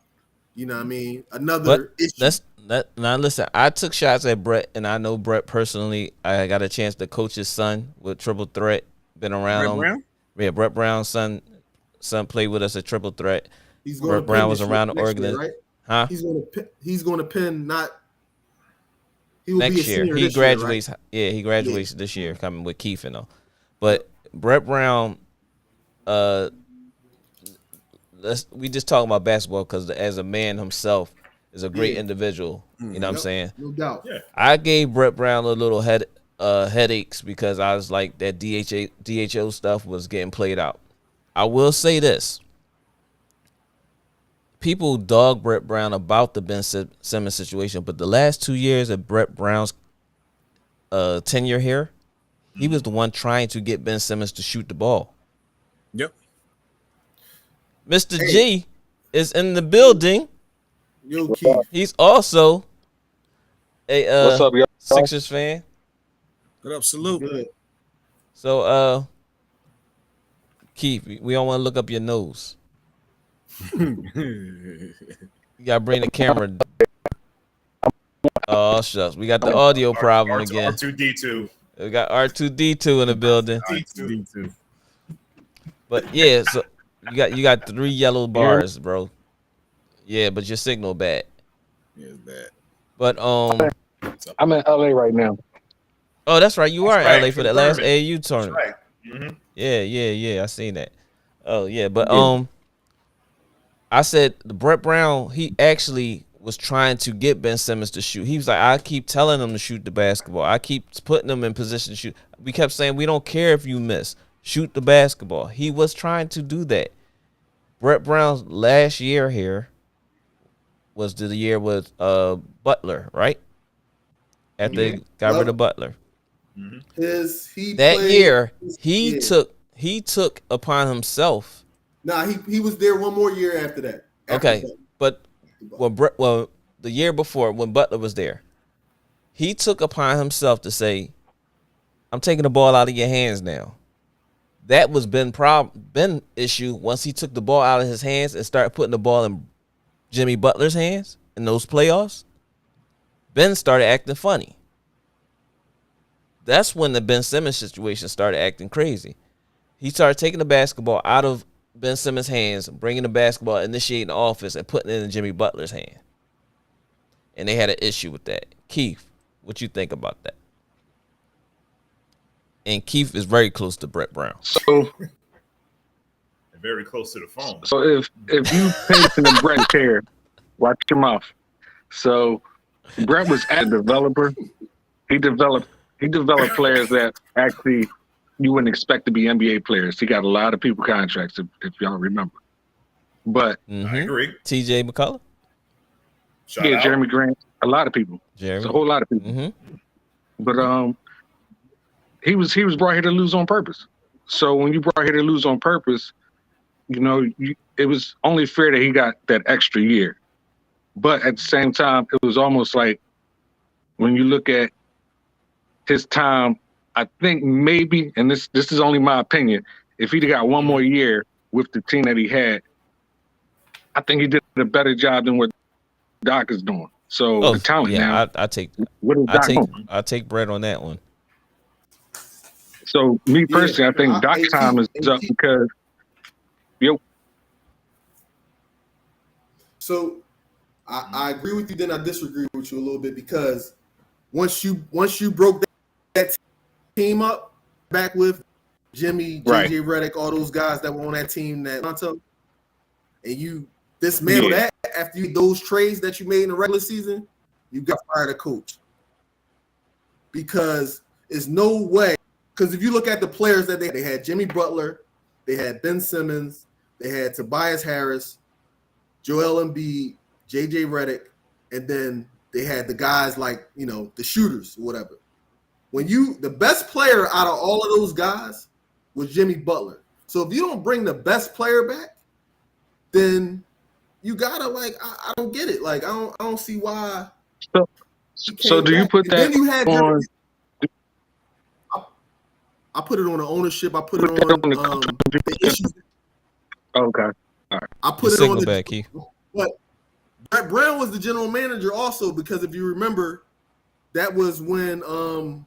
You know what I mean? Another issue. Now listen, I took shots at Brett, and I know Brett personally. I got a chance to coach his son with Triple Threat. Been around him. Brown? Yeah, Brett Brown's son played with us at Triple Threat. Brett Brown was around the organization, right? Huh? He's going to pin not. He will next be a year. He graduates. Year, right? Yeah, he graduates this year, coming with Keith and all. But Brett Brown, we just talking about basketball because as a man himself is a great individual. You know what I'm saying? No doubt. Yeah. I gave Brett Brown a little headaches because I was like that DHO stuff was getting played out. I will say this. People dog Brett Brown about the Ben Simmons situation, but the last 2 years of Brett Brown's tenure here, he was the one trying to get Ben Simmons to shoot the ball. Yep. Mr. G is in the building. Yo, Keith. He's also a What's up, y'all? Sixers fan. What up, salute. Good. So, Keith, we don't want to look up your nose. You gotta bring the camera. Oh shucks, we got the audio problem again. R2D2. We got R2D2 in the building. R2D2. But yeah, so you got 3 yellow bars, bro. Yeah, but your signal bad. Yeah, it's bad. But I'm in LA right now. Oh, that's right. You are in LA for the last Confirmed. AAU tournament. Right. Mm-hmm. Yeah. I seen that. Oh yeah, but I said Brett Brown. He actually was trying to get Ben Simmons to shoot. He was like, I keep telling him to shoot the basketball. I keep putting him in position to shoot. We kept saying we don't care if you miss. Shoot the basketball. He was trying to do that. Brett Brown's last year here was the year with Butler, right? After they got rid of Butler. He took upon himself. Nah, he was there one more year after that. Okay, but the year before when Butler was there, he took upon himself to say, "I'm taking the ball out of your hands now." That was Ben issue once he took the ball out of his hands and started putting the ball in Jimmy Butler's hands in those playoffs. Ben started acting funny. That's when the Ben Simmons situation started acting crazy. He started taking the basketball out of Ben Simmons' hands, bringing the basketball, initiating the offense, and putting it in Jimmy Butler's hand. And they had an issue with that. Keith, what you think about that? And Keith is very close to Brett Brown. So very close to the phone. So if you paste in the Brett chair, watch your mouth. So Brett was a developer. He developed players that actually you wouldn't expect to be NBA players. He got a lot of people contracts, if y'all remember. But I agree. TJ McCullough? Shout out. Jeremy Grant, a lot of people. It's a whole lot of people. Mm-hmm. But he was brought here to lose on purpose. So when you brought here to lose on purpose, it was only fair that he got that extra year. But at the same time, it was almost like when you look at his time, I think maybe, and this is only my opinion, if he'd got one more year with the team that he had, I think he did a better job than what Doc is doing. So the talent now. I take Brett on that one. So me personally, I think Doc's time is up because So I agree with you, then I disagree with you a little bit because once you broke that team up back with Jimmy, JJ Redick, all those guys that were on that team, that Toronto, and you dismantled that after those trades that you made in the regular season, you got fired a coach. Because there's no way, because if you look at the players that they had Jimmy Butler, they had Ben Simmons, they had Tobias Harris, Joel Embiid, JJ Redick, and then they had the guys like, the shooters or whatever. The best player out of all of those guys was Jimmy Butler. So if you don't bring the best player back, then you gotta I don't get it. I don't see why. So do you put that then you had on? I put it on the ownership. I put it on the issues. Okay. All right. I put it on the back, Keith. But Brett Brown was the general manager also because if you remember, that was when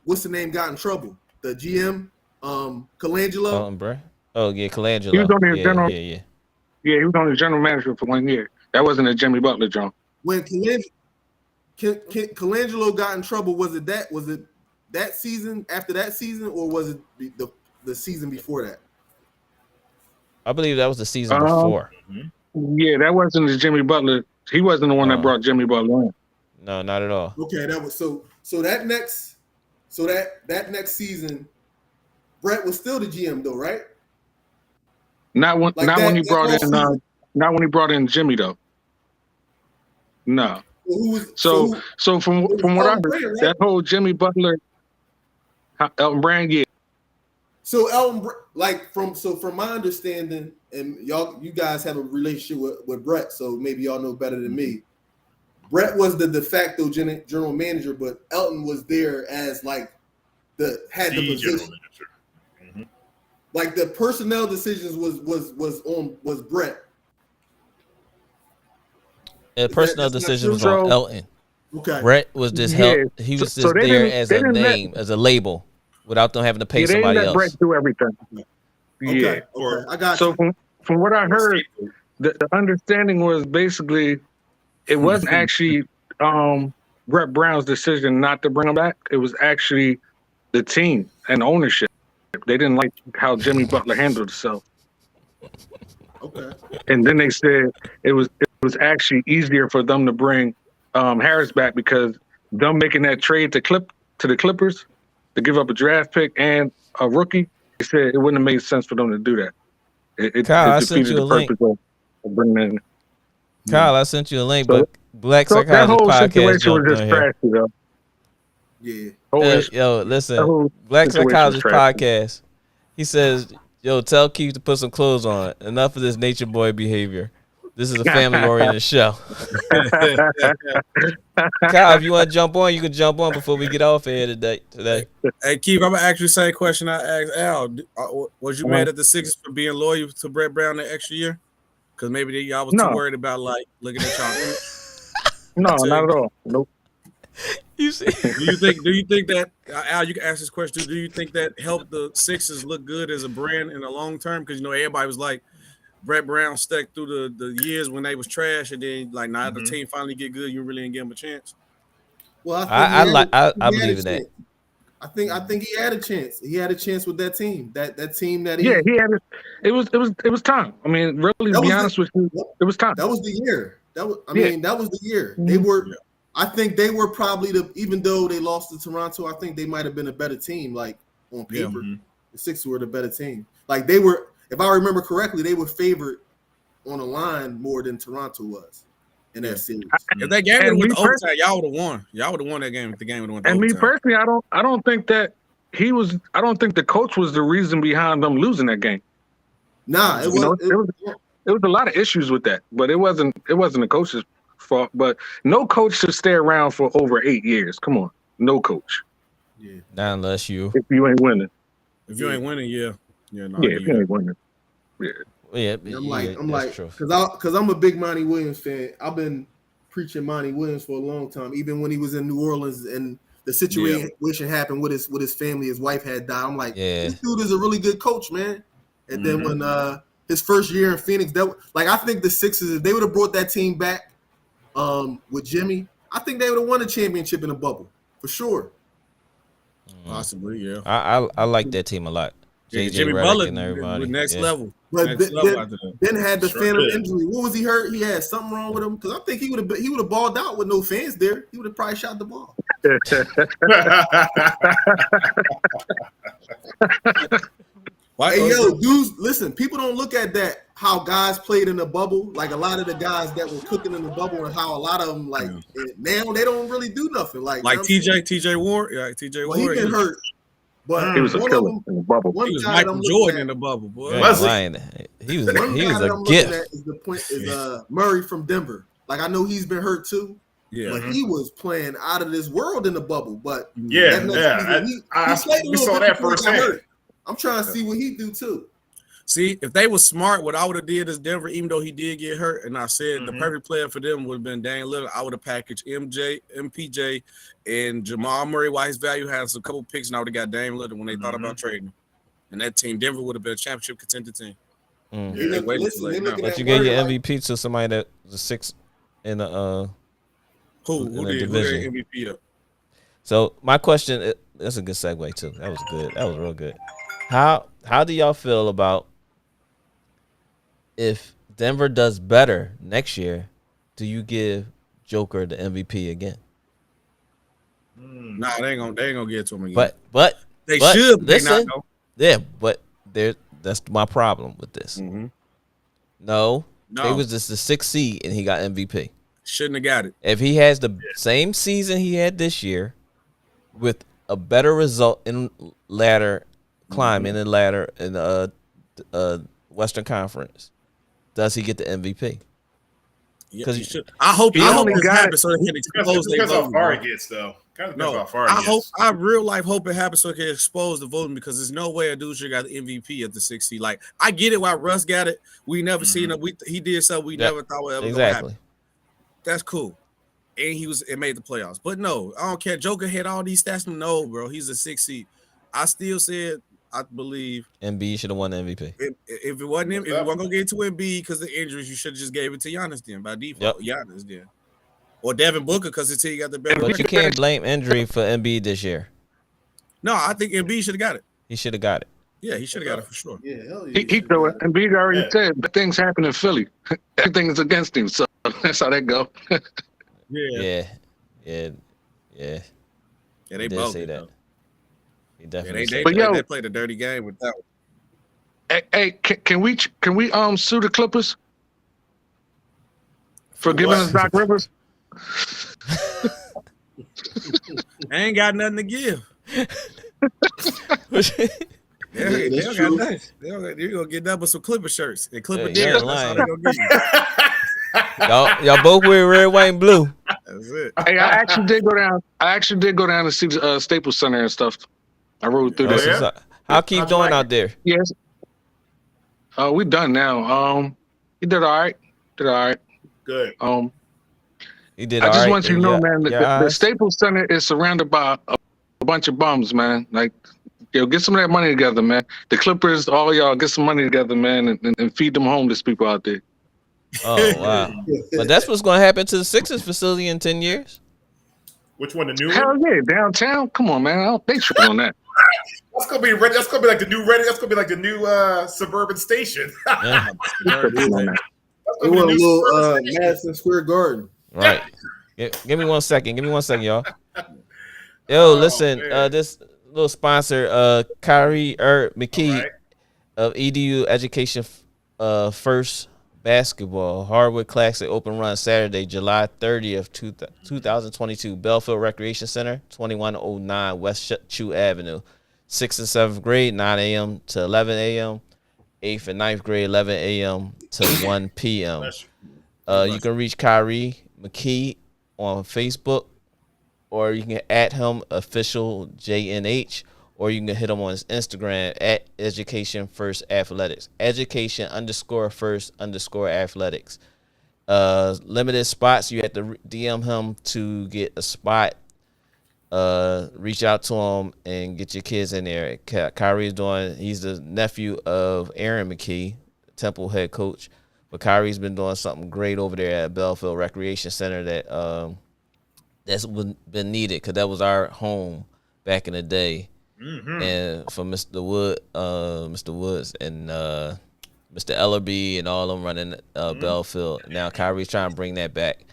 what's the name got in trouble? The GM, Colangelo. Oh yeah, Colangelo. He was on his general. Yeah, he was on his general manager for 1 year. That wasn't a Jimmy Butler job. When Colangelo got in trouble, was it that season, after that season, or was it the season before that? I believe that was the season before. Yeah, that wasn't the Jimmy Butler. He wasn't the one that brought Jimmy Butler in. No, not at all. Okay, that was so that next season, Brett was still the GM though, right? Not when he brought in Jimmy though. No. So from what I heard, right? That whole Jimmy Butler, Elton Brand, yeah. So from my understanding, and you guys have a relationship with Brett, so maybe y'all know better than me. Brett was the de facto general manager, but Elton was there as the position. Mm-hmm. Like the personnel decisions was Brett. The personnel decision was on Elton. Okay. Brett was just he was there as a name, as a label, without them having to pay somebody else. Brett do everything. Yeah. Okay. I got you. So from what I heard, the understanding was basically it wasn't actually Brett Brown's decision not to bring him back. It was actually the team and ownership. They didn't like how Jimmy Butler handled himself. Okay. And then they said it was actually easier for them to bring Harris back because them making that trade to the Clippers to give up a draft pick and a rookie. They said it wouldn't have made sense for them to do that. It defeated the purpose of bringing in. Kyle, I sent you a link, but Black Psychologist Podcast jumped on here. Though. Yeah. Yo, listen, Black Psychologist Podcast. He says, yo, tell Keith to put some clothes on. Enough of this nature boy behavior. This is a family-oriented show. Kyle, if you want to jump on, you can jump on before we get off air today. Hey, Keith, I'm going to ask you the same question I asked Al. Was you mad at the Sixers for being loyal to Brett Brown the extra year? Because maybe y'all was too worried about, like, looking at y'all. No, not at all. Nope. You see? Do you think that Al? You can ask this question. Do you think that helped the Sixers look good as a brand in the long term? Because everybody was like, Brett Brown stuck through the years when they was trash, and then like now the team finally get good, you really didn't give him a chance. Well, I believe in that. I think he had a chance. He had a chance with that team. That team that he had. It was time. I mean, really, to be honest with you, it was time. That was the year. That was the year. They were. I think they were probably even though they lost to Toronto, I think they might have been a better team. Like on paper, the Sixers were the better team. Like they were, if I remember correctly, they were favored on a line more than Toronto was in that series. If that game went overtime, y'all would have won. Y'all would have won that game if the game would have went overtime. And me personally, I don't think that he was. I don't think the coach was the reason behind them losing that game. Nah, it was a lot of issues with that, but it wasn't the coach's fault. But no coach should stay around for over 8 years. Come on, no coach. Yeah, not unless you. If you ain't winning. If you ain't winning, if you ain't winning. Yeah. I'm like, because I'm a big Monty Williams fan. I've been preaching Monty Williams for a long time, even when he was in New Orleans and the situation happened with his family. His wife had died. I'm like, this dude is a really good coach, man. And then when his first year in Phoenix, I think the Sixers, if they would have brought that team back with Jimmy, I think they would have won a championship in a bubble for sure. Possibly, yeah. I like that team a lot. JJ Jimmy Butler and everybody. Next level. But then had the phantom injury. What was he hurt? He had something wrong with him because I think he would have balled out with no fans there. He would have probably shot the ball. Hey, yo, dudes, listen. People don't look at that how guys played in the bubble. Like a lot of the guys that were cooking in the bubble, and how a lot of them now they don't really do nothing. Like TJ Ward, TJ Ward. He been hurt. But he was a killer in the bubble. He was Michael Jordan in the bubble, boy. He was a gift. Is Murray from Denver. Like I know he's been hurt too. Yeah, but he was playing out of this world in the bubble. But we saw that firsthand. I'm trying to see what he do too. See, if they were smart, what I would have did is Denver, even though he did get hurt, and I said the perfect player for them would have been Damian Lillard. I would have packaged MPJ, and Jamal Murray, while his value has a couple picks, and I would have got Damian Lillard when they thought about trading him. And that team, Denver, would have been a championship contender team. But you gave your MVP to somebody that was a 6 in the who did MVP up? So my question, that's a good segue too. That was good. That was real good. How do y'all feel about if Denver does better next year? Do you give Joker the MVP again? Nah, they ain't gonna get it to him again. But they should. Listen, but that's my problem with this. No, it was just the 6th seed and he got MVP. Shouldn't have got it. If he has the same season he had this year, with a better result in ladder climb in the ladder in the Western Conference, does he get the MVP? Because he should. I hope this happens so he can expose because how far it gets, though. I real life hope it happens so it can expose the voting because there's no way a dude should got the MVP at the 6th seed. Like I get it why Russ got it. We never seen him. He did something we never thought would ever happen. That's cool. And it made the playoffs. But no, I don't care. Joker had all these stats. No, bro. He's a 6th seed. I still said I believe Embiid should have won the MVP. If it wasn't him, if you weren't gonna get it to Embiid because of injuries, you should have just gave it to Giannis then by default. Yep. Giannis then, or Devin Booker because until he got the better. But you can't blame injury for Embiid this year. No, I think Embiid should have got it. He should have got it. Yeah, he should have got it for sure. Yeah, hell yeah. He threw it. Embiid already said, but things happen in Philly. Everything is against him, so that's how that go. Yeah. They He did both say did, that. though. He definitely said But that. yo- They played a dirty game with that one. Hey, can we sue the Clippers for giving us Doc Rivers? I ain't got nothing to give. They don't got nothing. You're gonna get that with some Clipper shirts and Clipper Yeah, deals. you're That's all lying. they gonna give you. Y'all both wear red, white, and blue. That's it. Hey, I actually did go down to see the Staples Center and stuff. I rode through That's there. what's up. How keep How'd you doing like out there? Yes. We done now. He did all right. Good. He did. I just all right. want you to know, man, the eyes? Staples Center is surrounded by a bunch of bums, man. Like, get some of that money together, man. The Clippers, all y'all, get some money together, man, and feed them homeless people out there. Oh wow! But that's what's going to happen to the Sixers facility in 10 years. Which one? The new Hell one? yeah, downtown. Come on, man. I don't think tripping on that. That's gonna be ready. That's gonna be like the new Reddit. That's gonna be like the new suburban station. Yeah. Tripping on that. They want a little Madison Square Garden. Right. Give me 1 second. Give me 1 second, y'all. Yo, listen. man. This little sponsor, Kyrie McKee Right. of EDU Education First Basketball Hardwood Classic Open Run Saturday, July 30th, 2022. Belfield Recreation Center, 2109 West Chew Avenue. 6th and 7th grade, 9 a.m. to 11 a.m. 8th and 9th grade, 11 a.m. to 1 p.m. You can reach Kyrie McKee on Facebook, or you can at him official JNH, or you can hit him on his Instagram at Education First Athletics. Education_first_athletics. Limited spots. You have to DM him to get a spot. Reach out to him and get your kids in there. Kyrie's he's the nephew of Aaron McKee, Temple head coach. But Kyrie's been doing something great over there at Belfield Recreation Center that's been needed, because that was our home back in the day. Mm-hmm. And for Mr. Woods and Mr. Ellerby and all them running Belfield. Now Kyrie's trying to bring that back,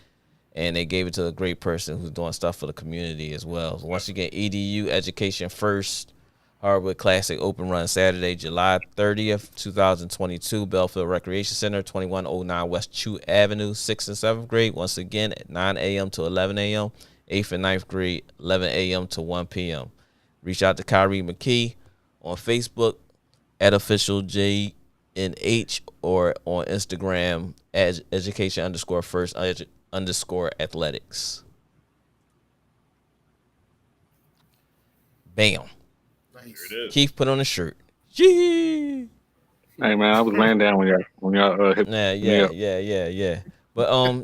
and they gave it to a great person who's doing stuff for the community as well. So once again, EDU Education First Hardwood Classic Open Run Saturday, July 30th, 2022, Belfield Recreation Center, 2109 West Chew Avenue, 6th and 7th grade. Once again, at 9 a.m. to 11 a.m., 8th and 9th grade, 11 a.m. to 1 p.m. Reach out to Kyrie McKee on Facebook at official JNH, or on Instagram at education_first_athletics. Bam. Keith put on a shirt. Gee. Hey man, I was laying down when y'all hit. Yeah. But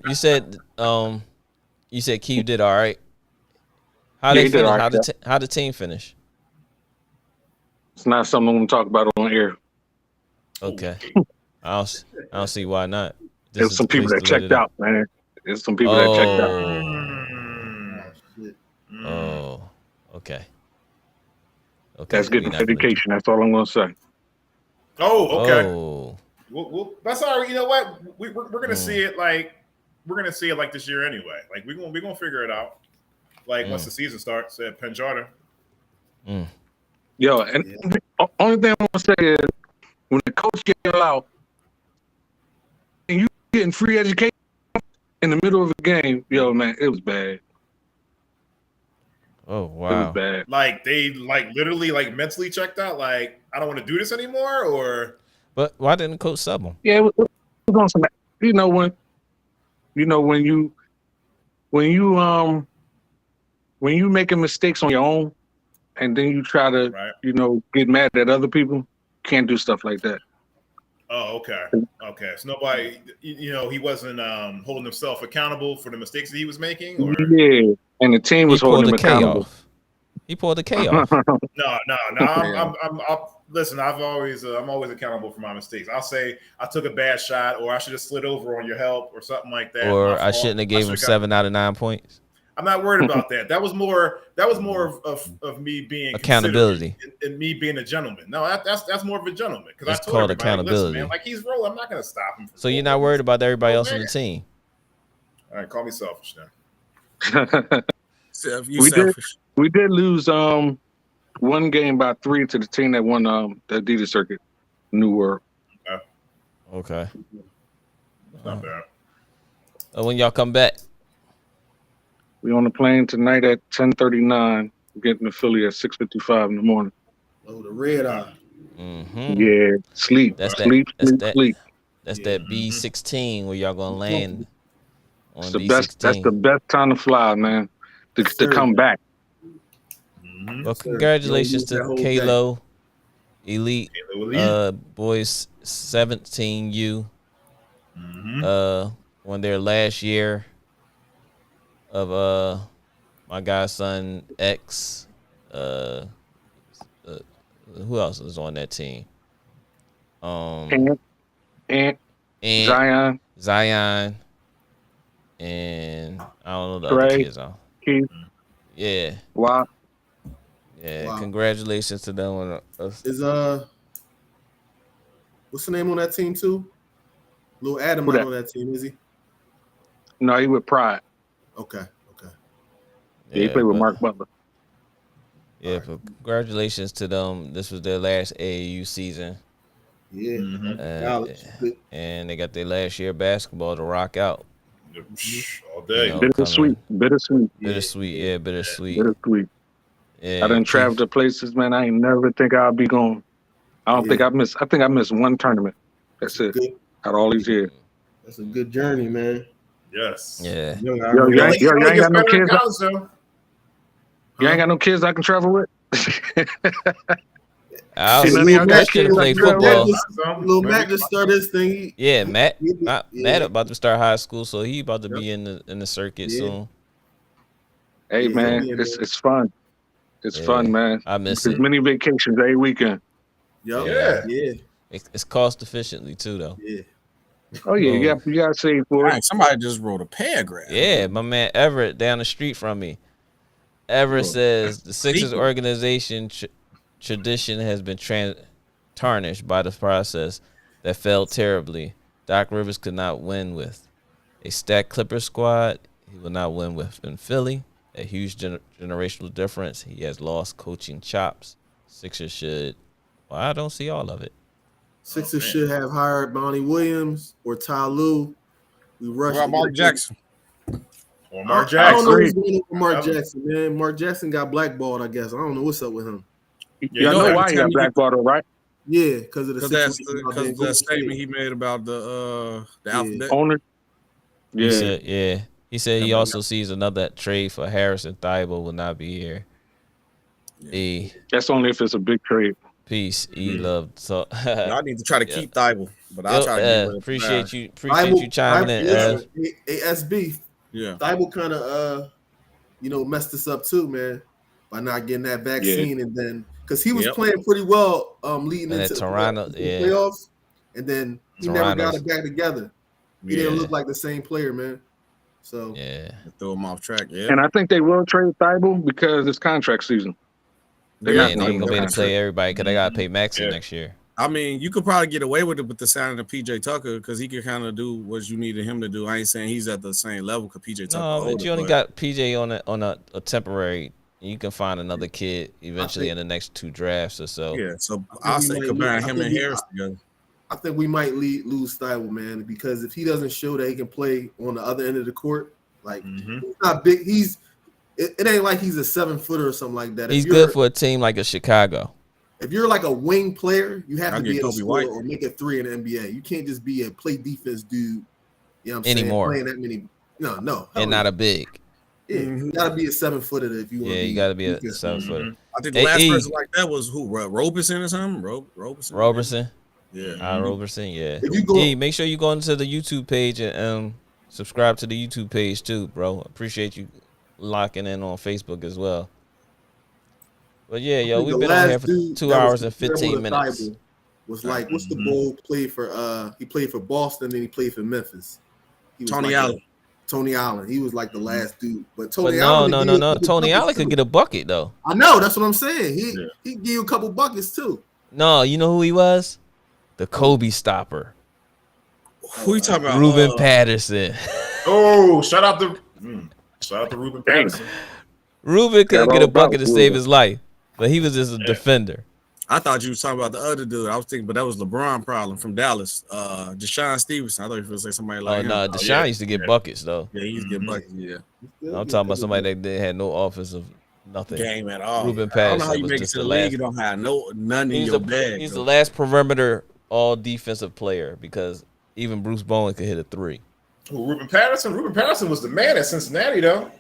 you said Keith did all right. How Yeah, they he did finish? all right, How the team finish? It's not something I'm gonna talk about on air. Okay. I don't see why not. There's some people that checked out, man. There's some people that checked out. Oh, okay. That's good education. That's all I'm gonna say. Oh, okay. Oh. Well, that's all right. You know what? We're gonna see it like this year anyway. Like we're gonna figure it out. Like once the season starts at Penn Charter. Yo, and the only thing I want to say is, when the coach get out and you getting free education in the middle of a game, yo, man, it was bad. Oh It wow. was bad. Like they literally mentally checked out. Like I don't want to do this anymore. Or But why didn't the coach sub him? Yeah, it was on some. When you making mistakes on your own, and then you try to, get mad at other people, can't do stuff like that. Oh, okay. So nobody, he wasn't holding himself accountable for the mistakes that he was making. Or Yeah, and the team was He pulled holding him the K accountable. off. He pulled the K off. No. Listen, I'm always accountable for my mistakes. I'll say I took a bad shot, or I should have slid over on your help, or something like that. Or I shouldn't have gave him 7 out of 9 points. I'm not worried about that. That was more of me being accountability and me being a gentleman. No, that's more of a gentleman because I told called accountability. Man, like he's rolling, I'm not going to stop him. So you're not worried about everybody else on the team. All right, call me selfish now. We did lose one game by 3 to the team that won the Adidas circuit, New World. Okay. Not bad. When y'all come back? We on the plane tonight at 10:39. We're getting to Philly at 6:55 in the morning. Oh, the red eye. Mm-hmm. Yeah, sleep. That's sleep. That's that B-16 where y'all gonna land on B-16. That's the best time to fly, man. To come back. Mm-hmm. Well, congratulations to Kalo Elite, boys 17U. Mm-hmm. On their last year of my godson X. Who else is on that team? And Zion, and I don't know the Trey, other kids. Keith. Yeah. Wow. Yeah. Wow. Congratulations to them. Is what's the name on that team too? Lil Adam not on that team, is he? No, he with Pride. Okay. Yeah, he played with Mark Butler. Yeah, but congratulations to them. This was their last AAU season. Yeah. Mm-hmm. And they got their last year of basketball to rock out. All day. Bittersweet. Yeah, bittersweet. Yeah. I done traveled to places, man. I ain't never think I'll be going. I think I missed one tournament. That's it. Out of all these years. That's a good journey, man. Yes. Yeah. You ain't got no kids. You ain't got no kids I can travel with. That kid play football. Lil Matt just started his thing. Matt about to start high school, so he about to be in the circuit soon. Hey man, it's fun. It's fun, man. I miss it. Many vacations every weekend. Yeah. It's cost efficiently too, though. Yeah. Oh yeah, you gotta save for it. Somebody just wrote a paragraph. Yeah, my man Everett down the street from me. Everett says the Sixers organization tradition has been tarnished by the process that failed terribly. Doc Rivers could not win with a stacked Clippers squad. He will not win with in Philly. A huge generational difference. He has lost coaching chops. Sixers should. Well, I don't see all of it. Sixers should have hired Bonnie Williams or Ty Lue. We rushed Mark Jackson. Or Mark Jackson. I don't know what's going on with Mark Jackson, man. Mark Jackson got blackballed, I guess. I don't know what's up with him. You know why he got blackballed, right? Yeah, because of the statement he made about the alphabet owner. Yeah. He said he also sees another trade for Harrison. Thibault will not be here. That's only if it's a big trade. Peace. Love. So I need to try to keep Thibault, but I'll try to appreciate you chiming in. ASB. Yeah. Thibault kind of messed us up too, man, by not getting that vaccine and then because he was playing pretty well leading into Toronto the playoffs, and then he never got it back together. He didn't look like the same player, man. So throw him off track. Yeah, and I think they will trade Thibault because it's contract season. They're not going to be able to play everybody because they got to pay Maxey next year. I mean, you could probably get away with it with the signing of PJ Tucker because he could kind of do what you needed him to do. I ain't saying he's at the same level because PJ Tucker. No, but you only got PJ on a temporary. You can find another kid eventually in the next 2 drafts or so. Yeah, so I'll say combine him and Harris together. I think we might lose Thibault, man, because if he doesn't show that he can play on the other end of the court, like he's not big. It ain't like he's a 7-footer or something like that. He's good for a team like a Chicago. If you're like a wing player, you have to be a scorer White or make a 3 in the NBA. You can't just be a play defense dude. You know what I'm anymore. saying? Playing that many. No. And not a big. Yeah, you gotta be a 7-footer if you want. Yeah, you gotta be a 7-footer. I think the last person like that was who? Roberson or something? Roberson. Yeah. Roberson. Yeah. If you go, make sure you go into the YouTube page and subscribe to the YouTube page too, bro. Appreciate you locking in on Facebook as well. But yeah, yo, we've been on here for 2 hours and 15 minutes. Was like, what's the bull played for? He played for Boston, then he played for Memphis. Tony Allen. Tony Allen. He was like the last dude. But Allen. No. Tony Allen could get a bucket though. I know. That's what I'm saying. He gave you a couple buckets too. No, you know who he was? The Kobe stopper. Who you talking about? Ruben Patterson. Oh, shout out to Ruben Patterson. Ruben could get a bucket to save his life, but he was just a defender. I thought you was talking about the other dude. I was thinking, but that was LeBron problem from Dallas. Deshaun Stevenson. I thought you were going to say somebody like him. No, Deshaun used to get buckets, though. Yeah, he used to get buckets, yeah. I'm talking about somebody that had no offensive nothing. Game at all. Ruben Patterson. I don't know how you make it to the league. You don't have none in your bag. He's the last perimeter all-defensive player because even Bruce Bowen could hit a three. Ruben Patterson? Ruben Patterson was the man at Cincinnati, though.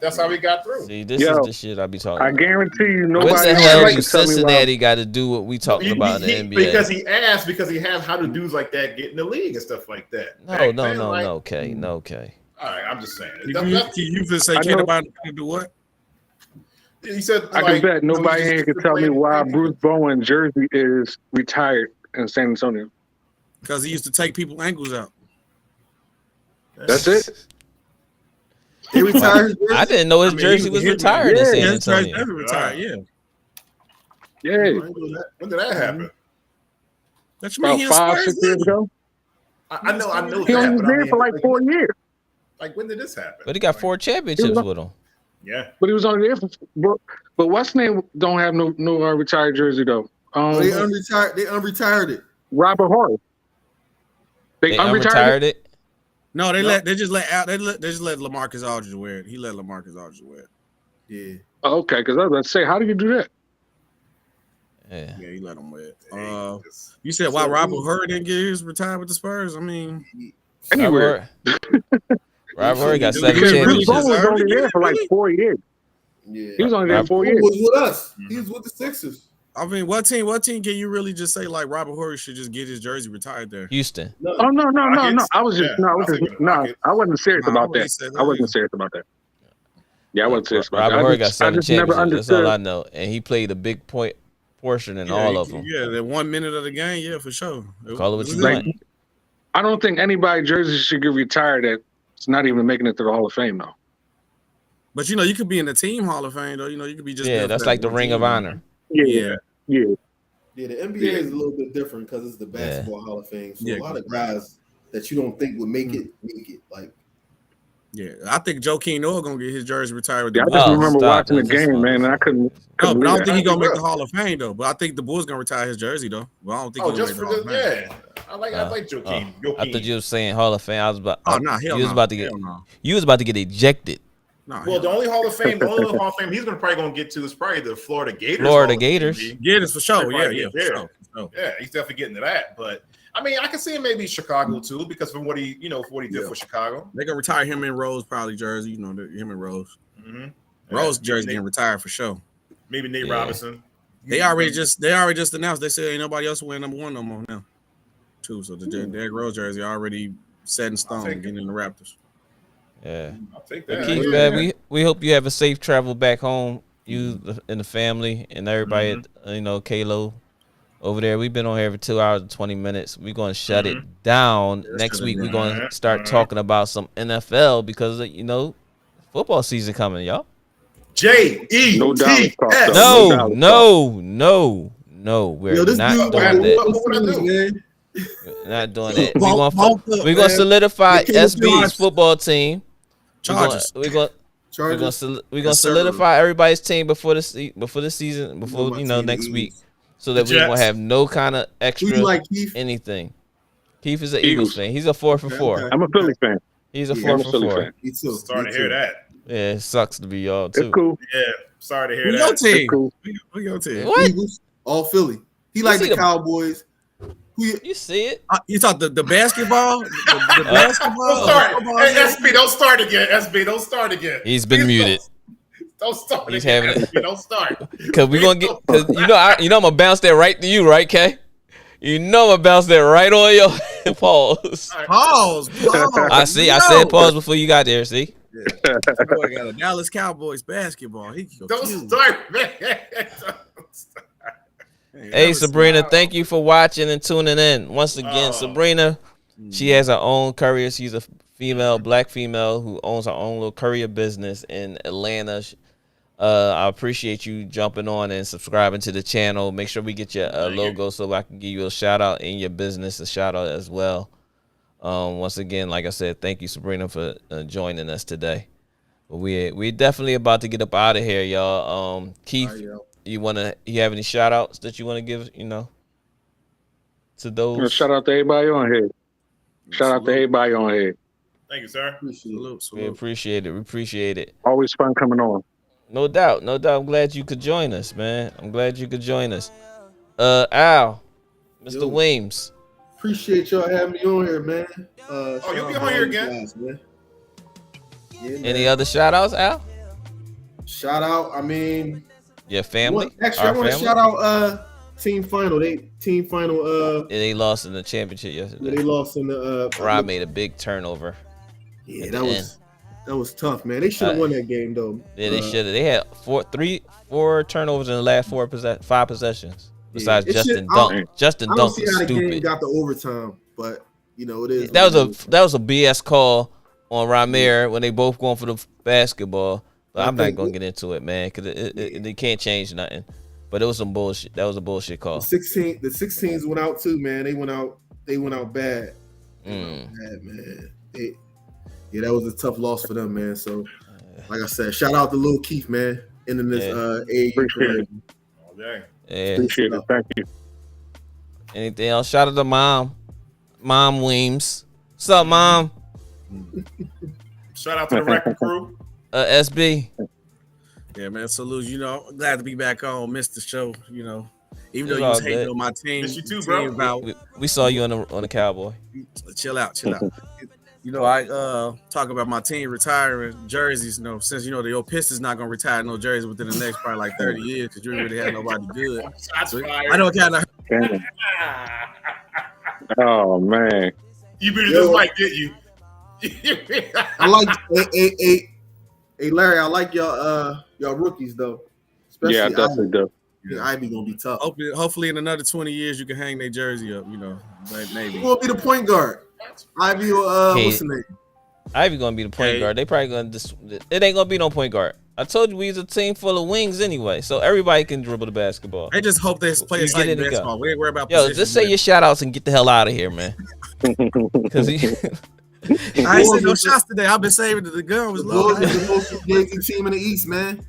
That's how we got through. See, this is the shit I be talking about. I guarantee you, nobody. What the hell do Cincinnati got to do what we talking about in the NBA? Because he has how do dudes like that get in the league and stuff like that. No, okay. All right, I'm just saying. You just say can't nobody do what? He said, I can bet nobody here can tell me why Bruce Bowen jersey is retired in San Antonio. Because he used to take people's ankles out. That's it. He retired. I didn't know his jersey was retired in San Antonio. His retired, yeah. When did that happen? That's about 5-6 years ago. I know. He only was there for like 4 years. Like, when did this happen? But he got 4 championships with him. Yeah, but he was only there for. But what's name don't have no retired jersey though. They unretired it. Robert Horry. They unretired it. No, they just let LaMarcus Aldridge wear it. He let LaMarcus Aldridge wear it. Yeah. Oh, okay, because I was about to say, how do you do that? Yeah, he let him wear it. You said why Robert Horry didn't get his retired with the Spurs? I mean, anywhere. Robert Horry got 7 championships. Bruce Bowen was only there for like 4 years. Yeah, he was only there 4 years. He was with us. He was with the Sixers. I mean, what team can you really just say like Robert Horry should just get his jersey retired there? Houston. No. I wasn't serious about that. I wasn't serious about that. Yeah, I wasn't serious about that. Robert Horry got 7 championships. That's all I know, and he played a big portion in all of them. Yeah, that 1 minute of the game, yeah, for sure. Call it what you want. I don't think anybody jersey should get retired that's not even making it to the Hall of Fame though. But you could be in the team Hall of Fame though. You could be just that's like the Ring of Honor. Yeah. The NBA is a little bit different because it's the basketball Hall of Fame. So a lot of guys that you don't think would make it. Like, I think Joakim Noah gonna get his jersey retired. With I just remember watching the game, man. And I couldn't. No, but I don't think he's gonna make the Hall of Fame though. But I think the Bulls gonna retire his jersey though. But I don't think. Just for this, yeah. I like Joakim. I thought you were saying Hall of Fame. I was about. You was about to get ejected. The only Hall of Fame he's probably gonna get to is probably the Florida Gators. Gators for sure. Yeah, he's definitely getting to that. But I mean, I can see him maybe Chicago too, because from what he did for Chicago. They're gonna retire him and Rose probably jersey. Him and Rose. Mm-hmm. Rose jersey getting retired for sure. Maybe Nate Robinson. They already just announced. They said ain't nobody else wearing number 1 no more now. Too. So the Derrick Rose jersey already set in stone getting in the Raptors. Yeah, I'll take that. Keith, man, we hope you have a safe travel back home, you and the family and everybody. Kalo over there. We've been on here for 2 hours and 20 minutes. We're going to shut it down. Next week we're going to start talking about some NFL because football season coming, y'all. JETS. No. We're not doing that. We're not doing that. We're gonna solidify SB's football team. We're gonna solidify everybody's team before the season, next week, so that we won't have no kind of extra anything. Keith is an Eagles fan. He's a 4 for 4. I'm a Philly fan. He's a 4 for 4. Starting to hear that. Yeah, it sucks to be y'all too. It's cool. Yeah, sorry to hear that. Your team. Cool. Your team. What? Eagles, all Philly. He like the Cowboys. You see it? You thought the basketball? The basketball? Don't start again. SB, don't start again. He's been muted. Don't start. He's having it. Don't start. Because we're gonna get. Cause I'm gonna bounce that right to you, right, Kay? I'm gonna bounce that right on your pause. Pause. I said pause before you got there. See, That boy got a Dallas Cowboys basketball. He don't start, man. Hey, Sabrina, thank you for watching and tuning in. Once again, Sabrina, she has her own courier. She's a female, black female who owns her own little courier business in Atlanta. I appreciate you jumping on and subscribing to the channel. Make sure we get your logo so I can give you a shout out in your business, a shout out as well. Once again, like I said, thank you, Sabrina, for joining us today. But we definitely about to get up out of here, y'all. Keith, you have any shout outs that you want to give, to those? Shout out to everybody on here. Shout out to everybody on here. Thank you, sir. We appreciate it. We appreciate it. Always fun coming on. No doubt. No doubt. I'm glad you could join us, man. I'm glad you could join us. Al, Mr. Weems. Appreciate y'all having me on here, man. You'll be on here again. Man. Yeah, Any other shout outs, Al? Shout out, Your family? Actually, I want to shout out Team Final. They lost in the championship yesterday. They lost in the Rob made a big turnover. Yeah, that was tough, man. They should have won that game though. Yeah, they should have. They had four turnovers in the last 5 possessions. Besides Justin Dunk. Justin Dunk was stupid. The game got the overtime, but it is. That was a BS call on Ramir when they both going for the basketball. But I'm not gonna get into it, man, because they can't change nothing. But it was some bullshit. That was a bullshit call. The 16s went out too, man. They went out bad. Bad, man. That was a tough loss for them, man. So, like I said, shout out to Lil Keith, man, ending this Appreciate it. Appreciate it. Thank you. Anything else? Shout out to Mom Weems. What's up, Mom? Shout out to the record crew. SB. Yeah, man. Salute. Glad to be back on. Missed the show. Even though you was hating on my team. Miss you too, bro. We saw you on the Cowboy. Chill out. I talk about my team retiring jerseys. Since the old Pistons not gonna retire no jerseys within the next probably like 30 years because you really have nobody good. So I know kind of. Oh man, you beat this mic, didn't you? I like hey Larry. I like y'all rookies though. Especially I definitely do. Ivy gonna be tough. Hopefully, in another 20 years, you can hang their jersey up. Maybe. Who will be the point guard? Ivy or what's the name? Ivy gonna be the point guard. They probably gonna it ain't gonna be no point guard. I told you we was a team full of wings anyway, so everybody can dribble the basketball. I just hope they play a basketball. We ain't worried about just say your shout outs and get the hell out of here, man. Because I ain't seen no shots today. I've been saving the gun was low. The most engaging team in the East, man.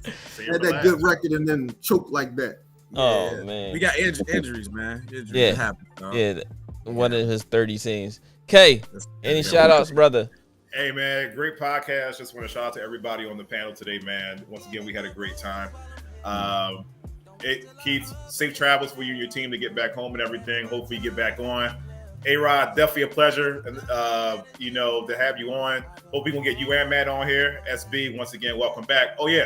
Had that good record and then choked like that. Oh man, we got injuries, man. Injuries happen. One of his 30 teams. K, any shout outs, brother? Hey man, great podcast. Just want to shout out to everybody on the panel today, man. Once again, we had a great time. Keith, safe travels for you and your team to get back home and everything. Hopefully you get back on. A-Rod, definitely a pleasure, to have you on. Hope we can get you and Matt on here. SB, once again, welcome back. Oh yeah,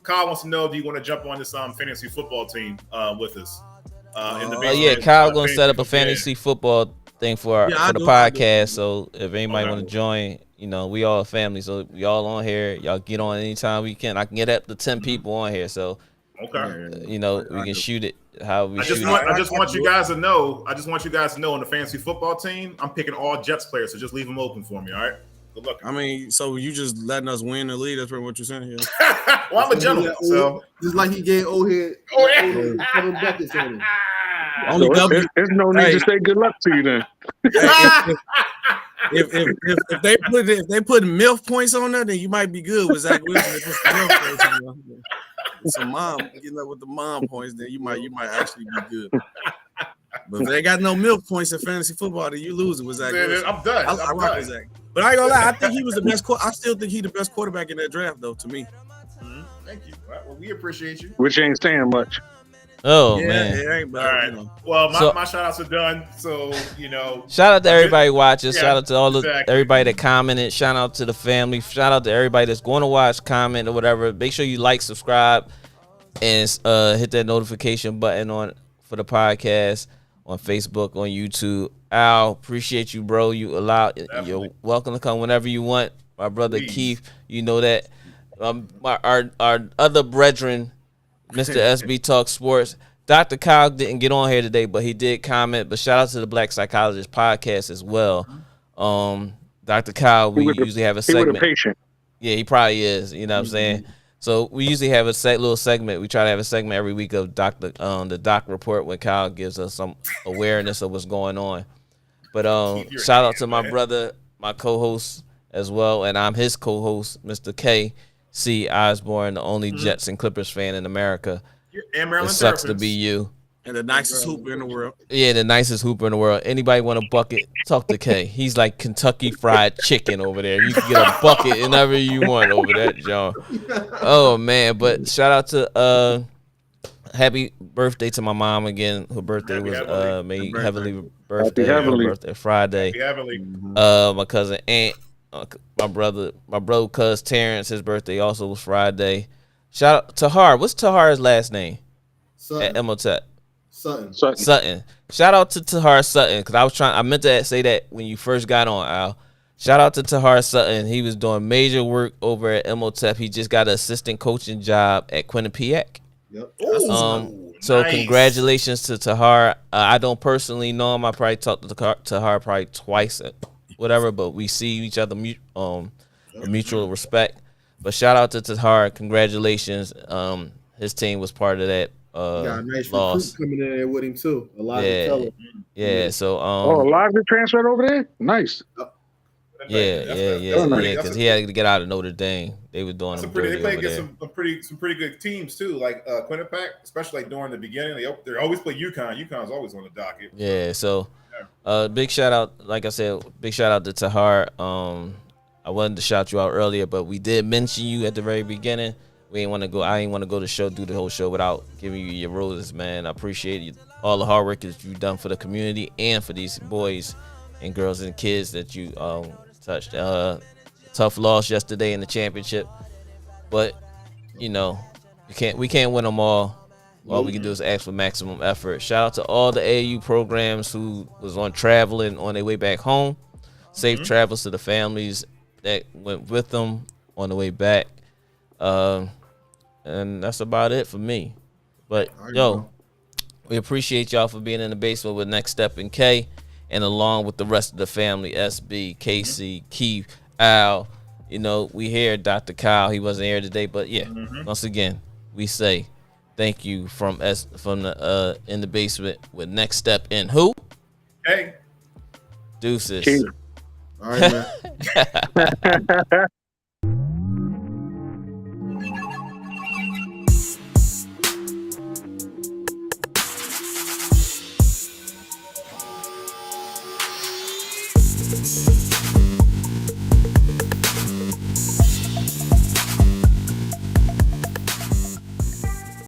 Kyle wants to know, do you want to jump on this fantasy football team with us? Kyle gonna set up a fantasy football thing for the podcast. So if anybody want to join, we all a family, so we all on here. Y'all get on anytime we can. I can get up to 10 people on here, so we can shoot it how we shoot it. I just want you guys to know. On the fantasy football team, I'm picking all Jets players, so just leave them open for me. All right. Good luck. So you just letting us win the league? That's pretty what you're saying here. Well, I'm a gentleman, so just like he gave O'Head. Buckets on him. There's no need to say good luck to you then. If they put MILF points on there, then you might be good with Zach Wilson. If it's the MILF points, some mom getting up with the mom points, then you might actually be good. But if they got no MILF points in fantasy football, then you lose it with Zach Wilson. I'm done. I rock with Zach. But I ain't gonna lie, I think he was the best. I still think he's the best quarterback in that draft, though. To me. Thank you. All right, well, we appreciate you. Which ain't saying much. Oh man! It ain't bad, all right. Well, my shout outs are done. So shout out to everybody watching. Shout out to everybody that commented. Shout out to the family. Shout out to everybody that's going to watch, comment, or whatever. Make sure you like, subscribe, and hit that notification button for the podcast on Facebook, on YouTube. Al, appreciate you, bro. You're welcome to come whenever you want. my brother Keith. You know that. Our other brethren, Mr. SB Talk Sports. Dr. Kyle didn't get on here today, but he did comment. But shout out to the Black Psychologist podcast as well. Dr. Kyle, we usually have a segment. He was a patient. Yeah, he probably is. You know what I'm saying? So we usually have a little segment. We try to have a segment every week of the Doc Report when Kyle gives us some awareness of what's going on. But shout out to my brother, my co-host as well, and I'm his co-host, Mr. K.C. Osborne, the only Jets and Clippers fan in America. It sucks to be you. And the nicest hooper in the world. Yeah, the nicest hooper in the world. Anybody want a bucket? Talk to K. He's like Kentucky Fried Chicken over there. You can get a bucket whenever you want over there, John. Oh man, but shout out to happy birthday to my mom again. Her birthday was made heavily birthday. Birthday Friday. My cousin Aunt, my brother cuz Terrence, his birthday also was Friday. Shout out to Tahar. What's Tahar's last name? Sutton. At Emotep. Sutton. Shout out to Tahar Sutton, because I meant to say that when you first got on, Al. Shout out to Tahar Sutton. He was doing major work over at Emotep. He just got an assistant coaching job at Quinnipiac. Yep. So congratulations to Tahar. I don't personally know him. I probably talked to Tahar probably twice, whatever. But we see each other mutual respect. But shout out to Tahar. Congratulations. His team was part of that. Got a nice loss. recruit coming in there with him too. Elijah Teller. Yeah. So Elijah transferred over there. Nice. Yeah. Because he had to get out of Notre Dame. They were doing them dirty. They play against some pretty good teams too, like Quinnipiac, especially like during the beginning. They always play UConn. UConn's always on the docket. Yeah. So, big shout out. Like I said, big shout out to Tahar. I wanted to shout you out earlier, but we did mention you at the very beginning. I ain't want to go do the whole show without giving you your roses, man. I appreciate you, all the hard work that you've done for the community and for these boys and girls and kids that you touched. Tough loss yesterday in the championship, but we can't win them all. All we can do is ask for maximum effort. Shout out to all the AAU programs who was on their way back home. Safe travels to the families that went with them on the way back. And that's about it for me. But we appreciate y'all for being in the basement with Next Step and K, and along with the rest of the family, SB, KC, Keith, Al. We hear Dr. Kyle. He wasn't here today, but once again, we say thank you from the in the basement with Next Step and who? Hey. Deuces. All right, man.